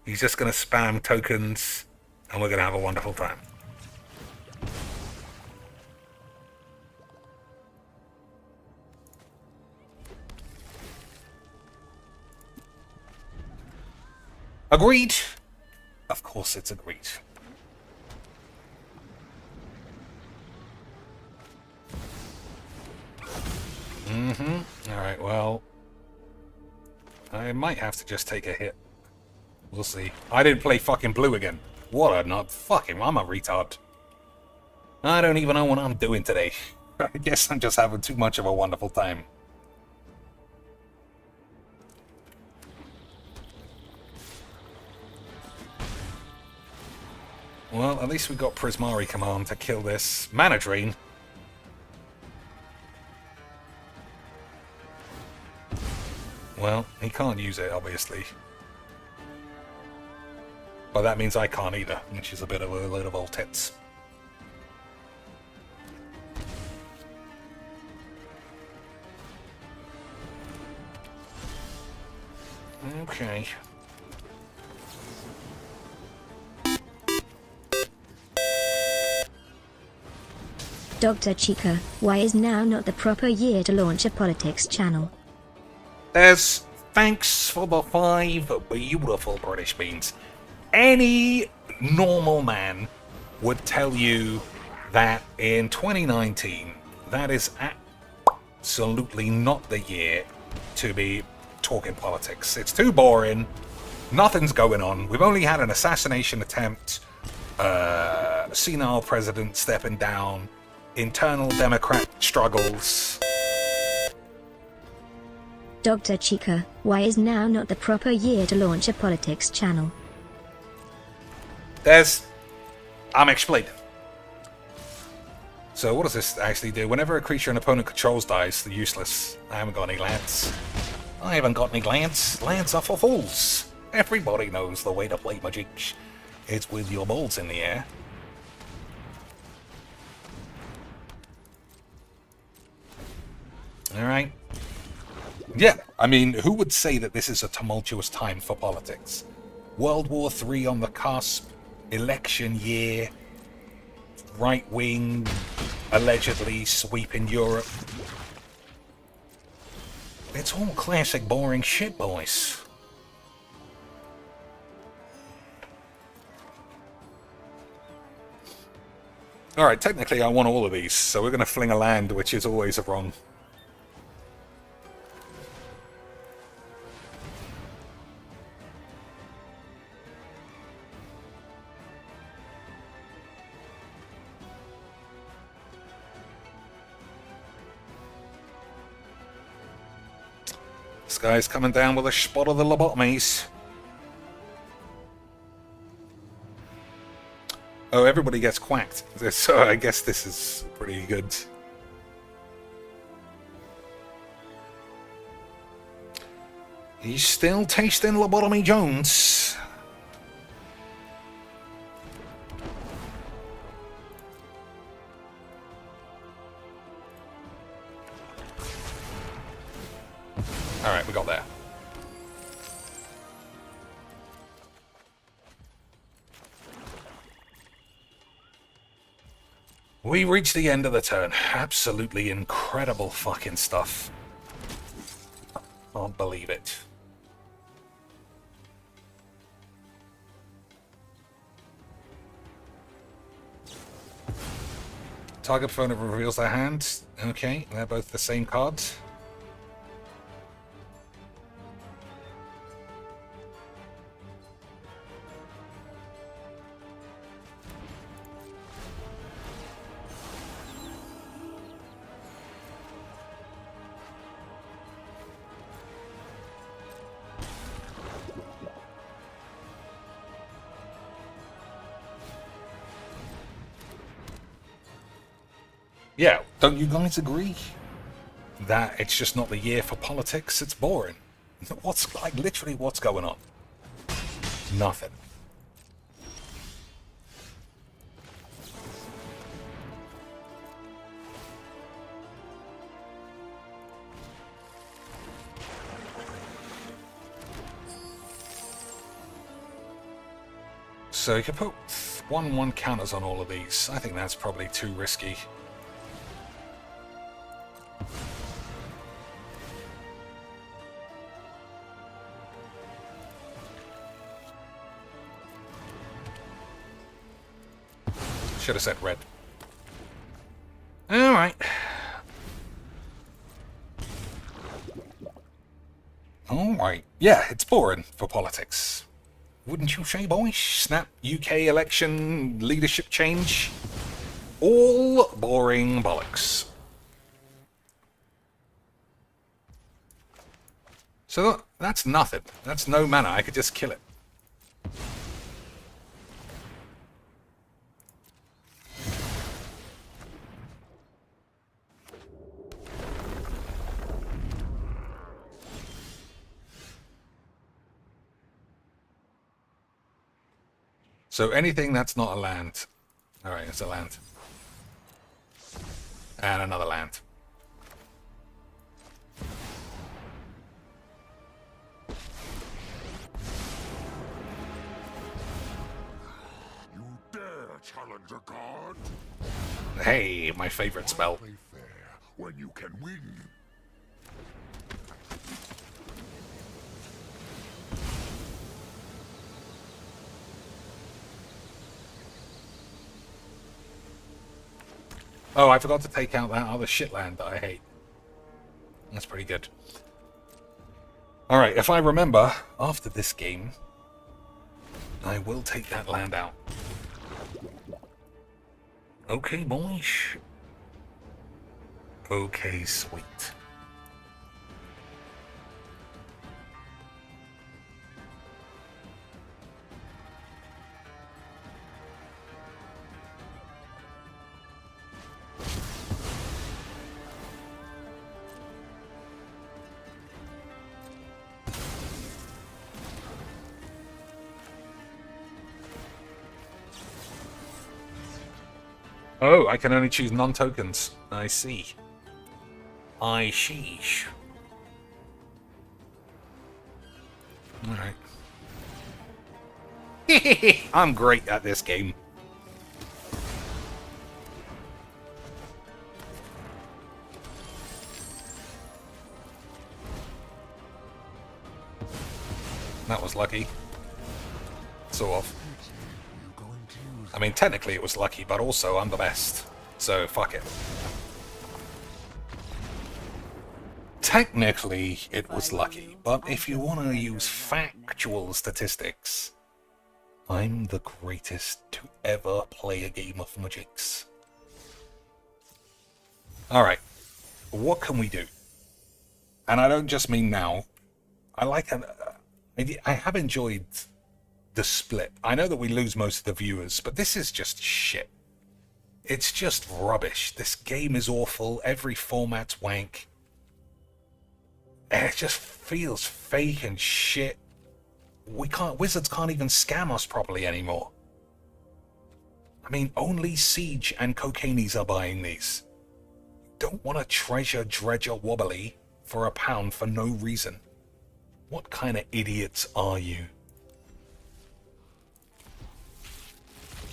He's just going to spam tokens and we're going to have a wonderful time. Agreed. Of course it's agreed. Alright, well... I might have to just take a hit. We'll see. I didn't play fucking blue again. What a nut. Fucking, I'm a retard. I don't even know what I'm doing today. I guess I'm just having too much of a wonderful time. Well, at least we got Prismari Command to kill this. Mana Drain. Well, he can't use it, obviously. But that means I can't either, which is a bit of a load of old tits. Okay. Dr. Chica, why is now not the proper year to launch a politics channel? There's thanks for the 5 beautiful British beans. Any normal man would tell you that in 2019, that is absolutely not the year to be talking politics. It's too boring. Nothing's going on. We've only had an assassination attempt, senile president stepping down, internal Democrat struggles. Dr. Chica, why is now not the proper year to launch a politics channel? I'm explaining. So what does this actually do? Whenever a creature an opponent controls dies, they're useless. I haven't got any lands. I haven't got any lands. Lands are for fools. Everybody knows the way to play Magic. It's with your balls in the air. Alright. Yeah, I mean, who would say that this is a tumultuous time for politics? World War III on the cusp, election year, right wing, allegedly sweeping Europe. It's all classic boring shit, boys. Alright, technically I want all of these, so we're going to fling a land, which is always a wrong. This guy's coming down with a spot of the lobotomies. Oh, everybody gets quacked. So I guess this is pretty good. He's still tasting Lobotomy Jones. Alright, we got there. We reached the end of the turn. Absolutely incredible fucking stuff. Can't believe it. Target opponent reveals their hand. Okay, they're both the same cards. Yeah, don't you guys agree that it's just not the year for politics? It's boring. What's, like, literally what's going on? Nothing. So you can put 1/1 counters on all of these. I think that's probably too risky. Should have said red. Alright. Alright. Yeah, it's boring for politics. Wouldn't you say, boys? Snap, UK election, leadership change. All boring bollocks. So that's nothing. That's no mana. I could just kill it. So anything that's not a land. Alright, it's a land. And another land. You dare challenge a god? Hey, my favorite spell. Play fair when you can win. Oh, I forgot to take out that other shitland that I hate. That's pretty good. Alright, if I remember, after this game, I will take that land out. Okay, boys. Okay, sweet. Oh, I can only choose non-tokens. I see. I sheesh. Alright. I'm great at this game. That was lucky. Sort of. I mean, technically it was lucky, but also I'm the best. So, fuck it. Technically it was lucky, but if you want to use factual statistics, I'm the greatest to ever play a game of Magics. Alright, what can we do? And I don't just mean now. I have enjoyed the split. I know that we lose most of the viewers, but this is just shit. It's just rubbish. This game is awful. Every format's wank. It just feels fake and shit. Wizards can't even scam us properly anymore. I mean, only Siege and Cocainees are buying these. You don't want a treasure dredger wobbly for £1 for no reason. What kind of idiots are you?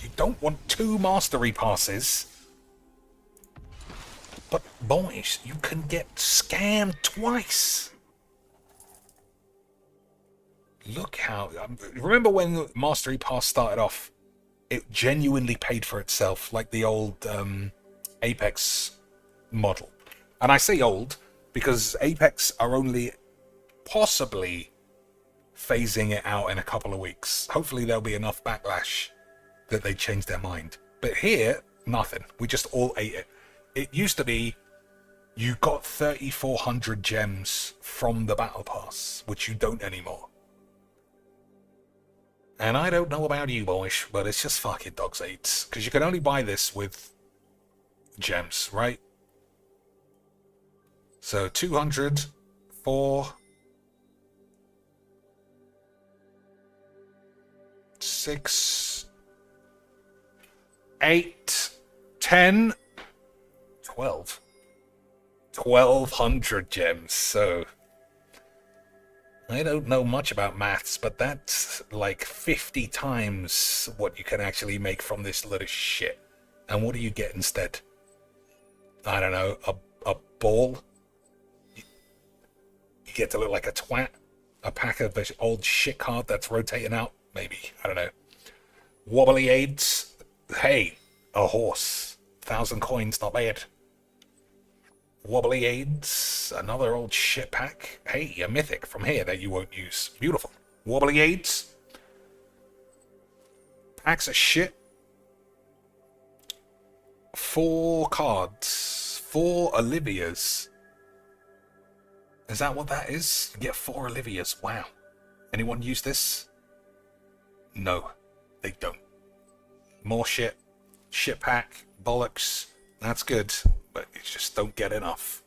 You don't want 2 mastery passes. But boys, you can get scammed twice. Look how... remember when Mastery Pass started off? It genuinely paid for itself, like the old Apex model. And I say old, because Apex are only possibly phasing it out in a couple of weeks. Hopefully there'll be enough backlash that they change their mind. But here, nothing. We just all ate it. It used to be you got 3,400 gems from the Battle Pass, which you don't anymore. And I don't know about you boys, but it's just fucking dog's eights. Because you can only buy this with gems, right? So 200, 4, 6, 8, 10, 12. 1,200 gems, so... I don't know much about maths, but that's like 50 times what you can actually make from this little shit. And what do you get instead? I don't know, a ball? You get to look like a twat? A pack of this old shit card that's rotating out? Maybe, I don't know. Wobbly aids? Hey, a horse. 1,000 coins, not bad. Wobbly aids, another old shit pack. Hey, a mythic from here that you won't use. Beautiful. Wobbly aids. Packs of shit. 4 cards. 4 Olivias. Is that what that is? You get 4 Olivias. Wow. Anyone use this? No, they don't. More shit. Shit pack. Bollocks. That's good. But you just don't get enough.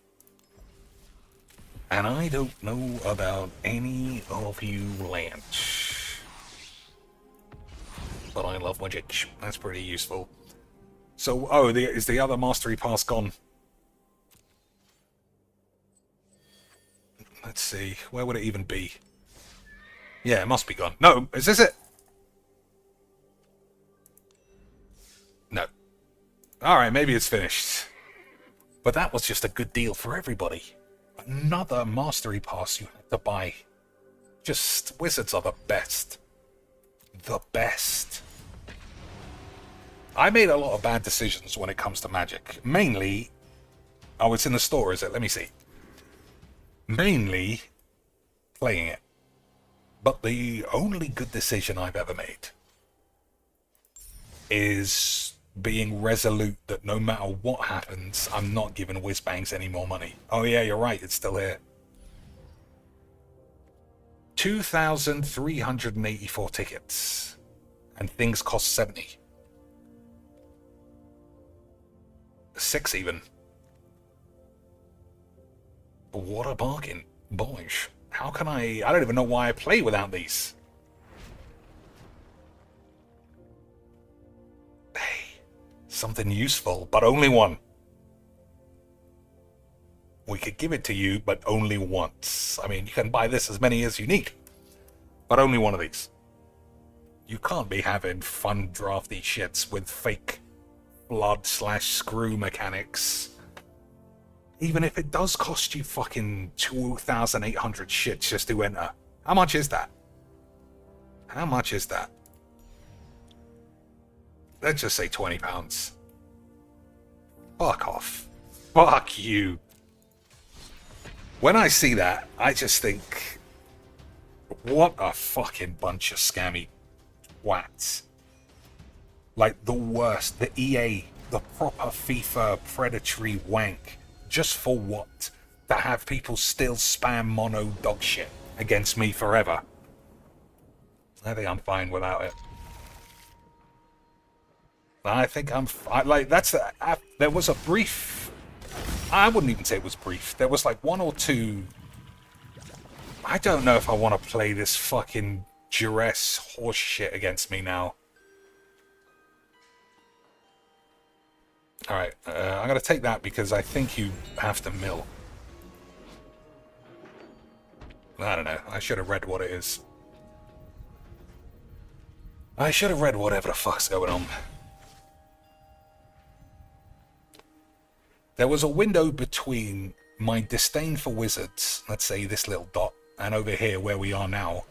And I don't know about any of you lands. But I love magic. That's pretty useful. So, oh, is the other Mastery Pass gone? Let's see. Where would it even be? Yeah, it must be gone. No, is this it? No. Alright, maybe it's finished. But that was just a good deal for everybody. Another Mastery Pass you had to buy. Just, Wizards are the best. The best. I made a lot of bad decisions when it comes to Magic. Mainly... oh, it's in the store, is it? Let me see. Mainly playing it. But the only good decision I've ever made is being resolute that no matter what happens, I'm not giving Whizbangs any more money. Oh yeah, you're right, it's still here. 2,384 tickets. And things cost 70. 6 even. What a bargain. Boys, how can I don't even know why I play without these. Hey, something useful, but only one. We could give it to you, but only once. I mean, you can buy this as many as you need, but only one of these. You can't be having fun drafty shits with fake blood/screw mechanics. Even if it does cost you fucking 2,800 shits just to enter. How much is that? How much is that? Let's just say £20. Fuck off. Fuck you. When I see that, I just think, what a fucking bunch of scammy twats. Like the worst, the EA, the proper FIFA predatory wank. Just for what? To have people still spam mono dog shit against me forever. I think I'm fine without it. I think like, that's there was a brief... I wouldn't even say it was brief. There was like 1 or 2 I don't know if I want to play this fucking duress horse shit against me now. Alright, I'm going to take that because I think you have to mill. I don't know. I should have read what it is. I should have read whatever the fuck's going on. There was a window between my disdain for wizards, let's say this little dot, and over here where we are now.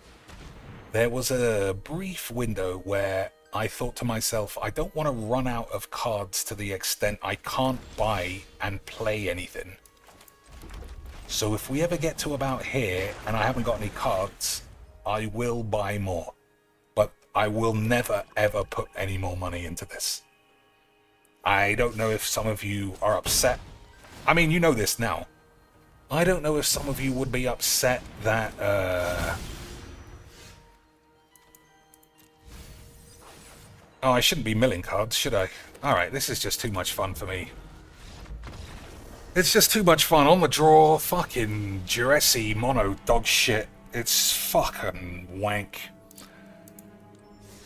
There was a brief window where I thought to myself, I don't want to run out of cards to the extent I can't buy and play anything. So if we ever get to about here and I haven't got any cards, I will buy more. But I will never ever put any more money into this. I don't know if some of you are upset. I mean, you know this now. I don't know if some of you would be upset that, Oh, I shouldn't be milling cards, should I? Alright, this is just too much fun for me. It's just too much fun. On the draw, fucking duressy mono dog shit. It's fucking wank.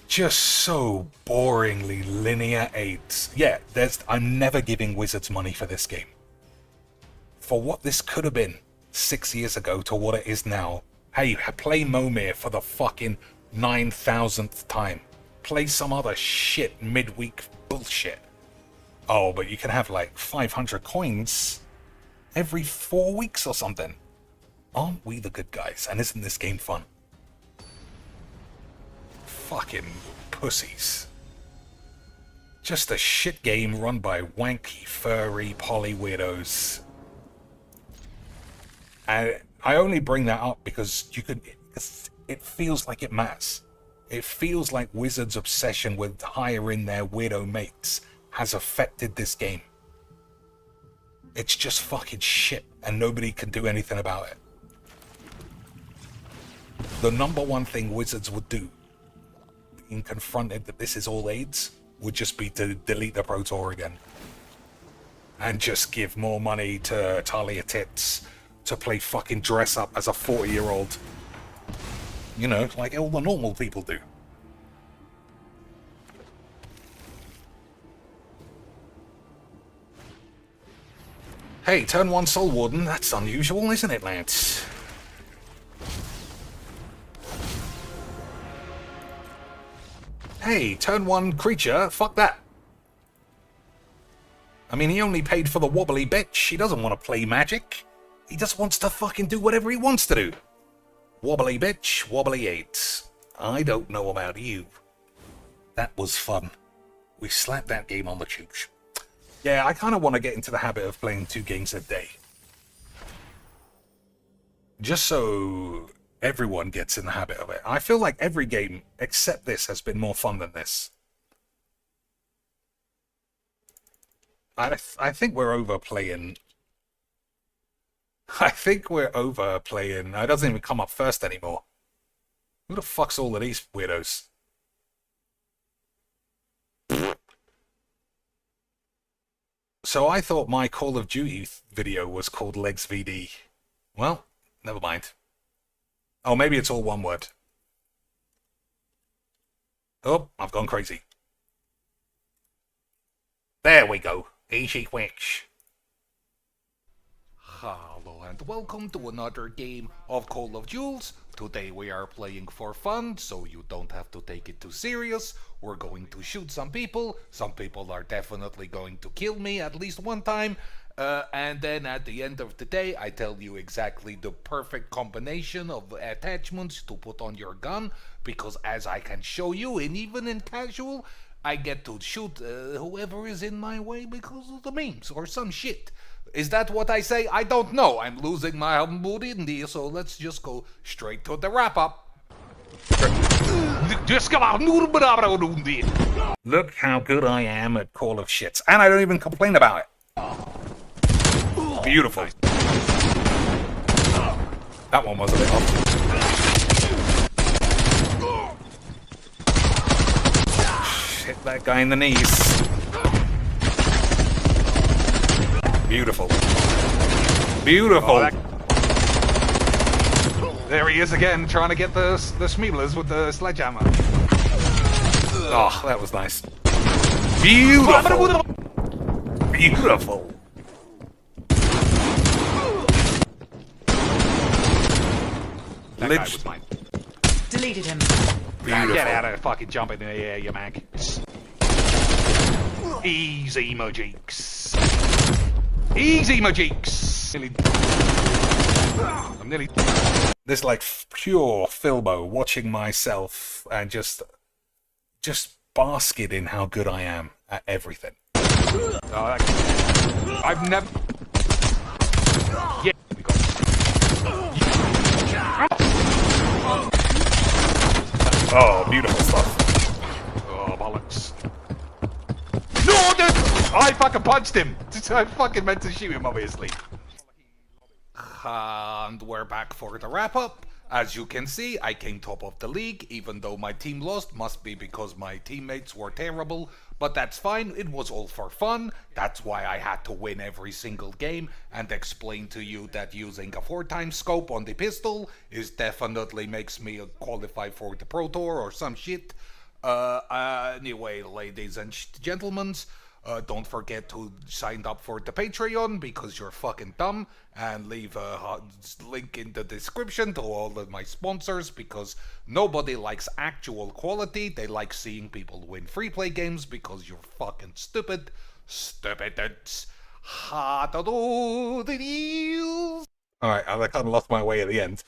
Just so boringly linear 8s. Yeah, I'm never giving Wizards money for this game. For what this could have been 6 years ago to what it is now. Hey, play Momir for the fucking 9,000th time. Play some other shit midweek bullshit. Oh, but you can have like 500 coins every 4 weeks or something. Aren't we the good guys? And isn't this game fun? Fucking pussies. Just a shit game run by wanky, furry, poly weirdos. And I only bring that up because it feels like it matters. It feels like Wizards' obsession with hiring their weirdo mates has affected this game. It's just fucking shit, and nobody can do anything about it. The number one thing Wizards would do, being confronted that this is all AIDS, would just be to delete the Pro Tour again. And just give more money to Talia Tits to play fucking dress up as a 40-year-old. You know, like all the normal people do. Hey, turn 1 Soul Warden, that's unusual, isn't it, Lance? Hey, turn 1 Creature, fuck that. I mean, he only paid for the wobbly bitch. He doesn't want to play Magic. He just wants to fucking do whatever he wants to do. Wobbly bitch, wobbly 8. I don't know about you. That was fun. We slapped that game on the chooch. Yeah, I kind of want to get into the habit of playing 2 games a day. Just so everyone gets in the habit of it. I feel like every game, except this, has been more fun than this. I think we're overplaying. I think we're overplaying. It doesn't even come up first anymore. Who the fuck's all of these weirdos? So I thought my Call of Duty video was called Legs VD. Well, never mind. Oh, maybe it's all one word. Oh, I've gone crazy. There we go. Easy Quack. Hello and welcome to another game of Call of Duels. Today we are playing for fun, so you don't have to take it too serious. We're going to shoot some people. Some people are definitely going to kill me at least one time. And then at the end of the day, I tell you exactly the perfect combination of attachments to put on your gun. Because as I can show you, and even in casual, I get to shoot whoever is in my way because of the memes or some shit. Is that what I say? I don't know. I'm losing my moody, so let's just go straight to the wrap-up. Look how good I am at Call of Shits. And I don't even complain about it. Beautiful. That one was a bit off. Hit that guy in the knees. Beautiful. Beautiful. There he is again, trying to get the Smeeblers with the sledgehammer. Oh, that was nice. Beautiful. Beautiful. That guy was mine. Deleted him. Beautiful. Get out of fucking jumping in the air, you mag. Easy, Mojeeks. Easy, Mojeeks. I'm nearly... This, like, pure Filbo, watching myself and just basking in how good I am at everything. Oh, I've never... Yeah, we got Oh, beautiful stuff. Oh, bollocks. No, dude! I fucking punched him! I fucking meant to shoot him, obviously. And we're back for the wrap-up. As you can see, I came top of the league, even though my team lost. Must be because my teammates were terrible. But that's fine, it was all for fun. That's why I had to win every single game and explain to you that using a 4x scope on the pistol is definitely makes me qualify for the Pro Tour or some shit. Anyway, ladies and gentlemen, don't forget to sign up for the Patreon because you're fucking dumb, and leave a link in the description to all of my sponsors because nobody likes actual quality. They like seeing people win free play games because you're fucking stupid. Stupid. Alright, I kind of lost my way at the end.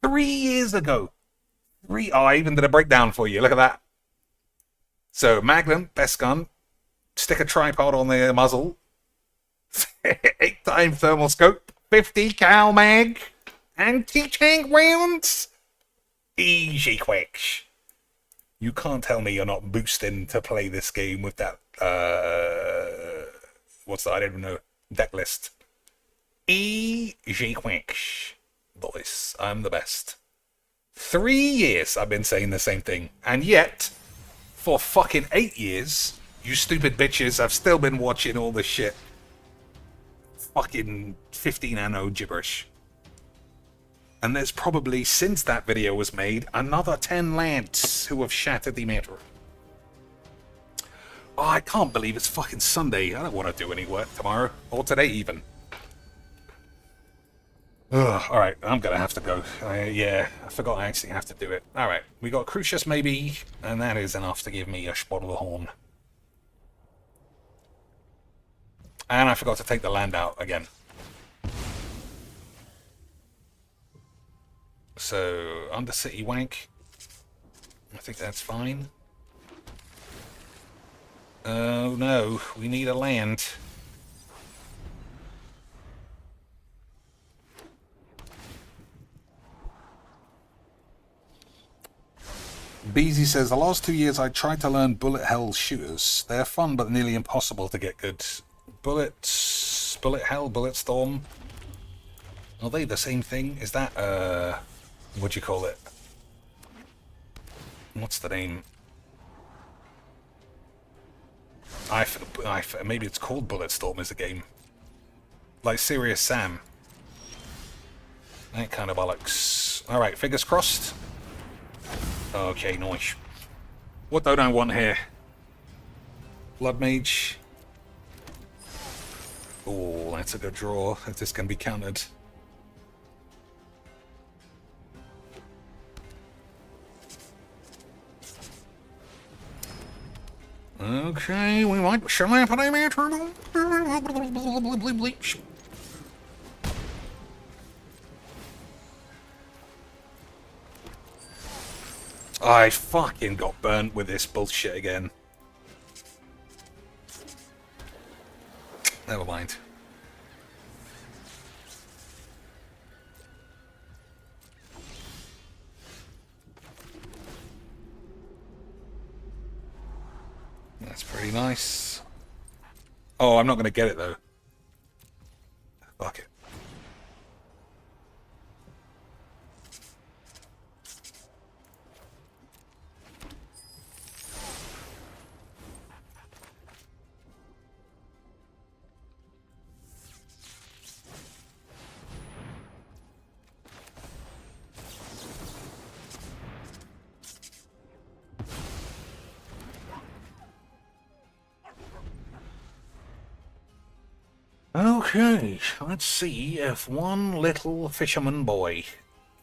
3 years ago. I even did a breakdown for you. Look at that. So, Magnum, best gun. Stick a tripod on the muzzle. 8x thermal scope. 50 cal mag. Anti-tank rounds. Easy quick. You can't tell me you're not boosting to play this game with that, what's that? I don't even know. Deck list. Easy quick. Boys, I'm the best. 3 years I've been saying the same thing. And yet, for fucking 8 years, you stupid bitches have still been watching all this shit. Fucking 15 anno gibberish. And there's probably, since that video was made, another 10 lads who have shattered the meter. Oh, I can't believe it's fucking Sunday. I don't want to do any work tomorrow. Or today, even. Alright, I'm gonna have to go. Yeah, I forgot I actually have to do it. Alright, we got Crucius maybe, and that is enough to give me a Spottle Horn. And I forgot to take the land out again. So, Undercity Wank. I think that's fine. Oh no, we need a land. Beezy says, the last 2 years I tried to learn bullet hell shooters. They're fun but nearly impossible to get good. Bullet hell, bullet storm. Are they the same thing? Is that, what do you call it? What's the name? Maybe it's called Bulletstorm as a game. Like Serious Sam. That kind of bollocks. Alright, fingers crossed. Okay, nice. What don't I want here? Blood Mage. Oh, that's a good draw, if this can be countered. Okay, we might... Shall I put a matter? I fucking got burnt with this bullshit again. Never mind. That's pretty nice. Oh, I'm not going to get it though. Fuck it. Okay, let's see if one little fisherman boy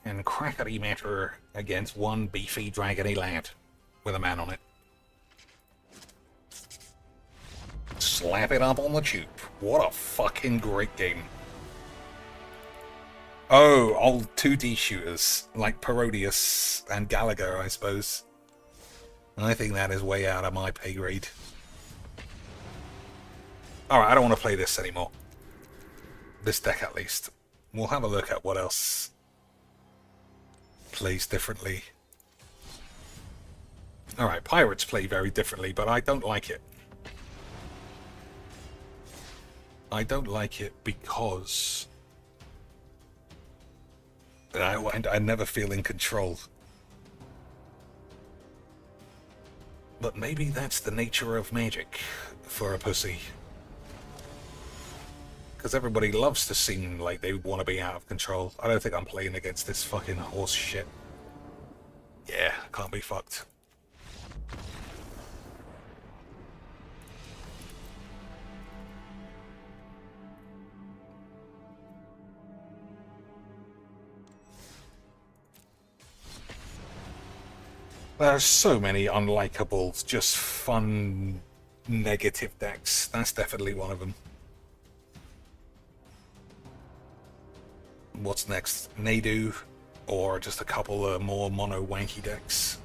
can crackety matter against one beefy dragony lad with a man on it. Slap it up on the tube. What a fucking great game. Oh, old 2D shooters like Parodius and Gallagher, I suppose. I think that is way out of my pay grade. Alright, I don't want to play this anymore. This deck at least. We'll have a look at what else plays differently. Alright, pirates play very differently, but I don't like it. I don't like it because I never feel in control. But maybe that's the nature of Magic for a pussy. Because everybody loves to seem like they want to be out of control. I don't think I'm playing against this fucking horse shit. Yeah, can't be fucked. There are so many unlikables, just fun, negative decks. That's definitely one of them. What's next? Nadu, or just a couple of more mono wanky decks?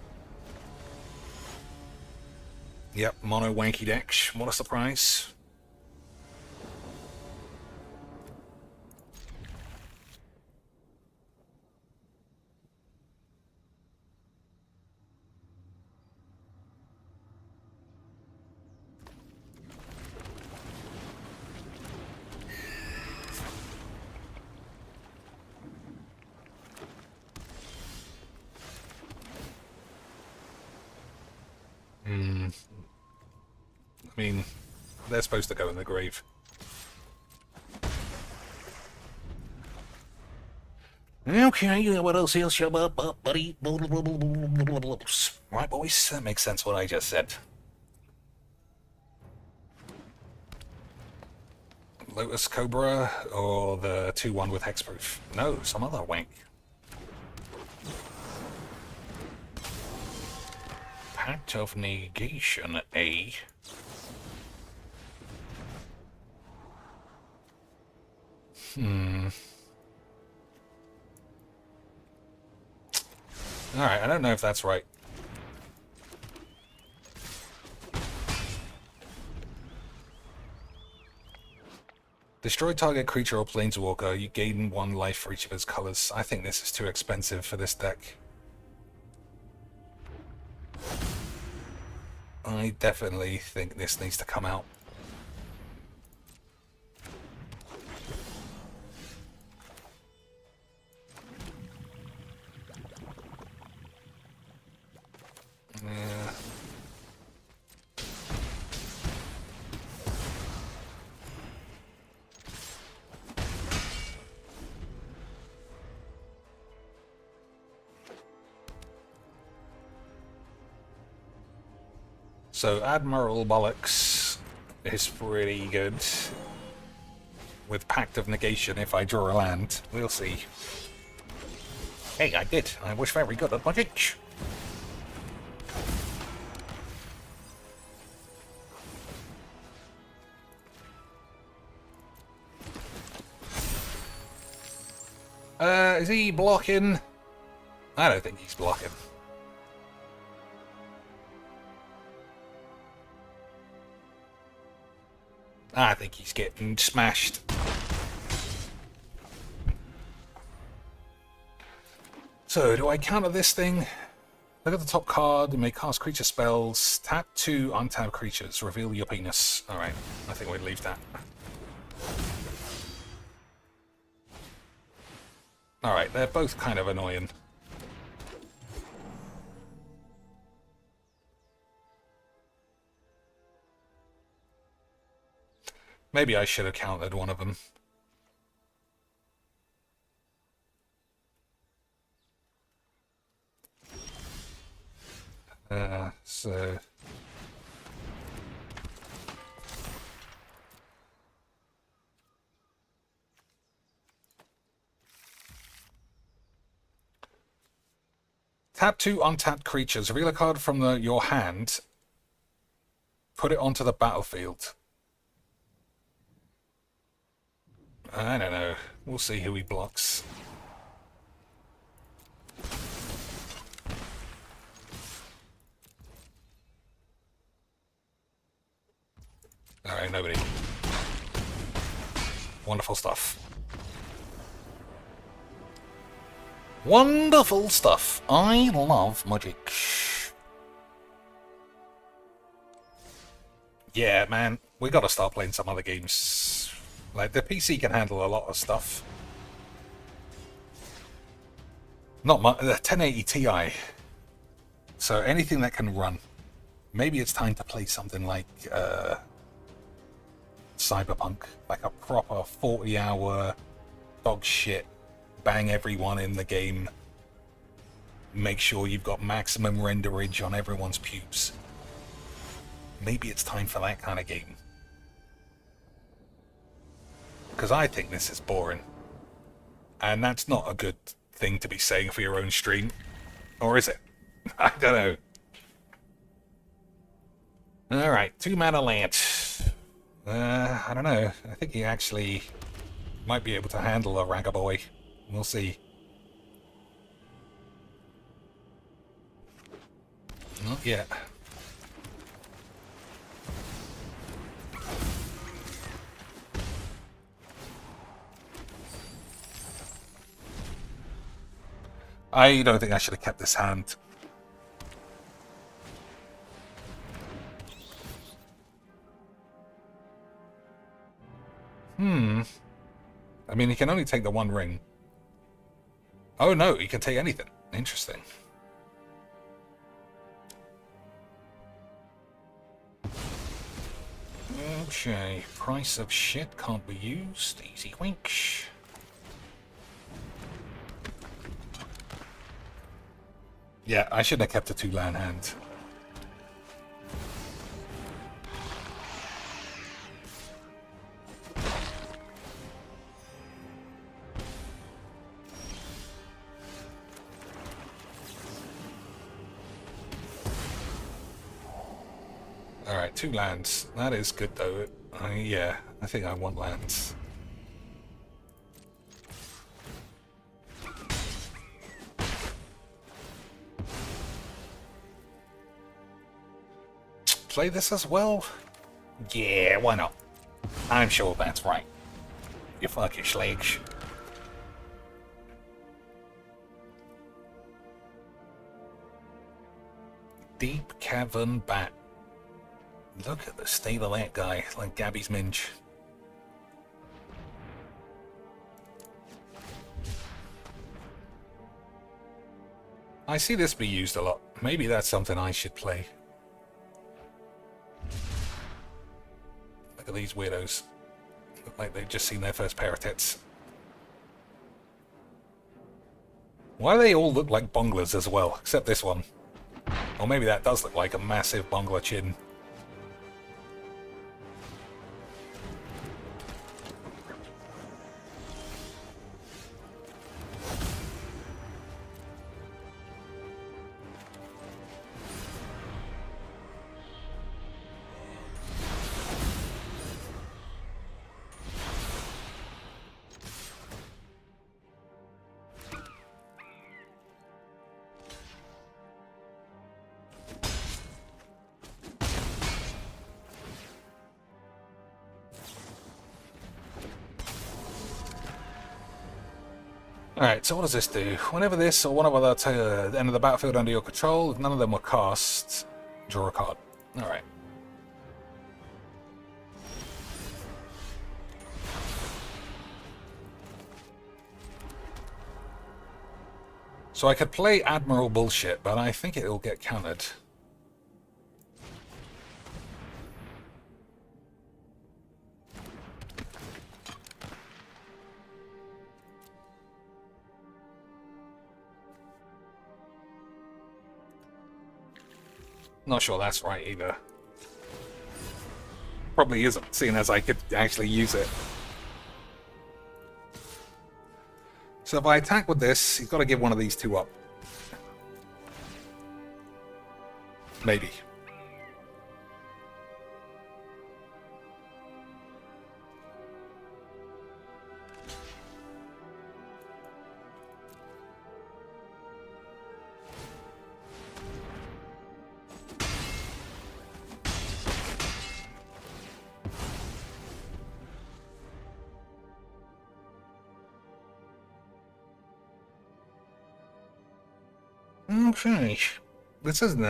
Yep, mono wanky decks. What a surprise. I mean, they're supposed to go in the grave. Okay, what else here? Shut up, buddy. Right, boys, that makes sense what I just said. Lotus Cobra or the 2-1 with Hexproof? No, some other wank. Pact of Negation, A. Alright, I don't know if that's right. Destroy target creature or planeswalker. You gain 1 life for each of his colors. I think this is too expensive for this deck. I definitely think this needs to come out. Yeah. So Admiral Bollocks is pretty good. With Pact of Negation if I draw a land. We'll see. Hey, I did. I was very good at Magic. Is he blocking? I don't think he's blocking. I think he's getting smashed. So, do I counter this thing? Look at the top card, you may cast creature spells, tap 2 untapped creatures, reveal your penis. Alright, I think we'd leave that. Alright, they're both kind of annoying. Maybe I should have counted one of them. So... Tap 2 untapped creatures. Reveal a card from your hand. Put it onto the battlefield. I don't know. We'll see who he blocks. Alright, nobody. Wonderful stuff. Wonderful stuff. I love magic. Yeah, man. We gotta start playing some other games. Like, the PC can handle a lot of stuff. Not much. The 1080 Ti. So anything that can run. Maybe it's time to play something like Cyberpunk. Like a proper 40-hour dog shit. Bang everyone in the game. Make sure you've got maximum renderage on everyone's pubes. Maybe it's time for that kind of game. Because I think this is boring. And that's not a good thing to be saying for your own stream. Or is it? I don't know. Alright, 2-mana Lance. I don't know. I think he actually might be able to handle a Ragaboy. We'll see. Not yet. I don't think I should have kept this hand. I mean, he can only take the one ring. Oh no, he can take anything. Interesting. Okay, price of shit can't be used. Easy wink. Yeah, I should have kept a 2-land hand. Alright, 2 lands. That is good though. Yeah, I think I want lands. Play this as well? Yeah, why not? I'm sure that's right. You fucking slags. Deep Cavern Bat. Look at the state of that guy, like Gabby's Minge. I see this be used a lot. Maybe that's something I should play. Look at these weirdos. Look like they've just seen their first pair of tits. Why do they all look like bonglers as well, except this one? Or maybe that does look like a massive bongler chin. Alright, so what does this do? Whenever this or one of other end of the battlefield under your control, if none of them were cast, draw a card. Alright. So I could play Admiral bullshit, but I think it'll get countered. Not sure that's right either. Probably isn't, seeing as I could actually use it. So if I attack with this, you've got to give one of these 2 up. Maybe. Okay. This isn't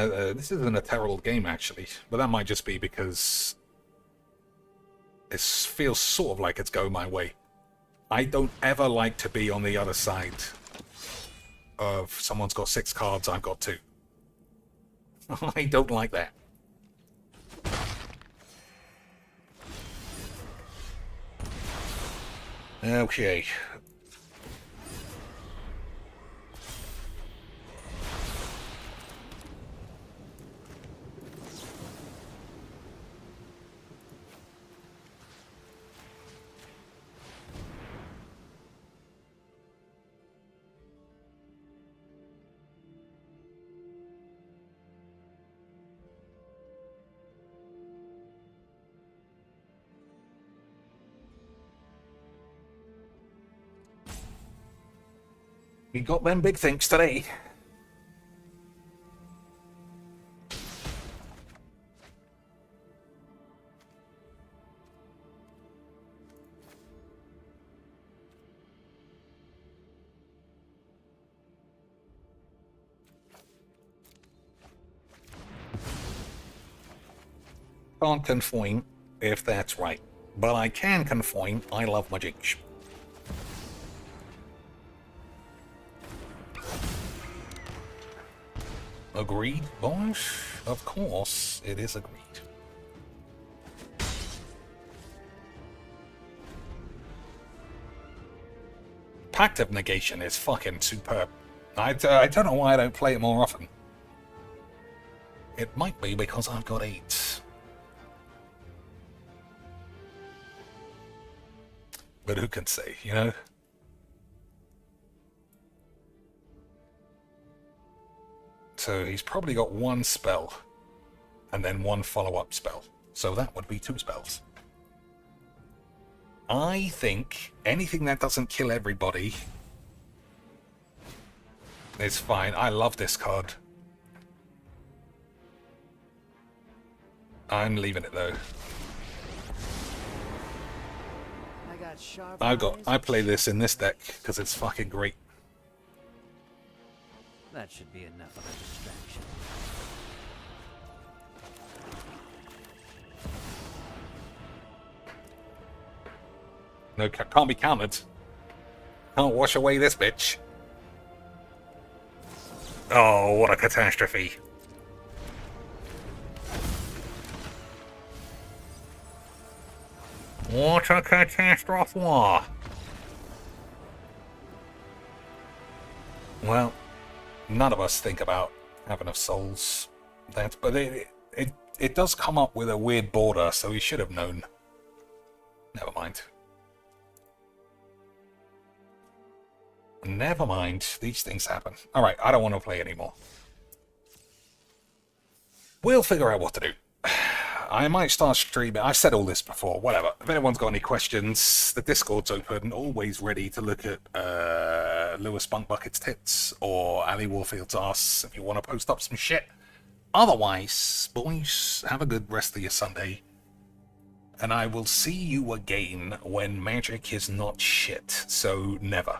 a terrible game actually, but that might just be because it feels sort of like it's going my way. I don't ever like to be on the other side of someone's got 6 cards, I've got 2. I don't like that. Okay. We got them big things today. Can't confirm if that's right, but I can confirm I love my jinx. Agreed, boys? Of course, it is agreed. Pact of Negation is fucking superb. I don't know why I don't play it more often. It might be because I've got 8. But who can say, you know? So he's probably got 1 spell, and then 1 follow-up spell. So that would be 2 spells. I think anything that doesn't kill everybody is fine. I love this card. I'm leaving it though. I play this in this deck because it's fucking great. That should be enough of a distraction. No, can't be countered. Can't wash away this bitch. Oh, what a catastrophe. What a catastrophe. Well, none of us think about having enough souls. But it does come up with a weird border, so we should have known. Never mind. Never mind. These things happen. Alright, I don't want to play anymore. We'll figure out what to do. I might start streaming. I've said all this before. Whatever. If anyone's got any questions, the Discord's open. Always ready to look at Lewis Bunkbucket's tits or Ali Warfield's ass if you want to post up some shit. Otherwise, boys, have a good rest of your Sunday. And I will see you again when magic is not shit. So never.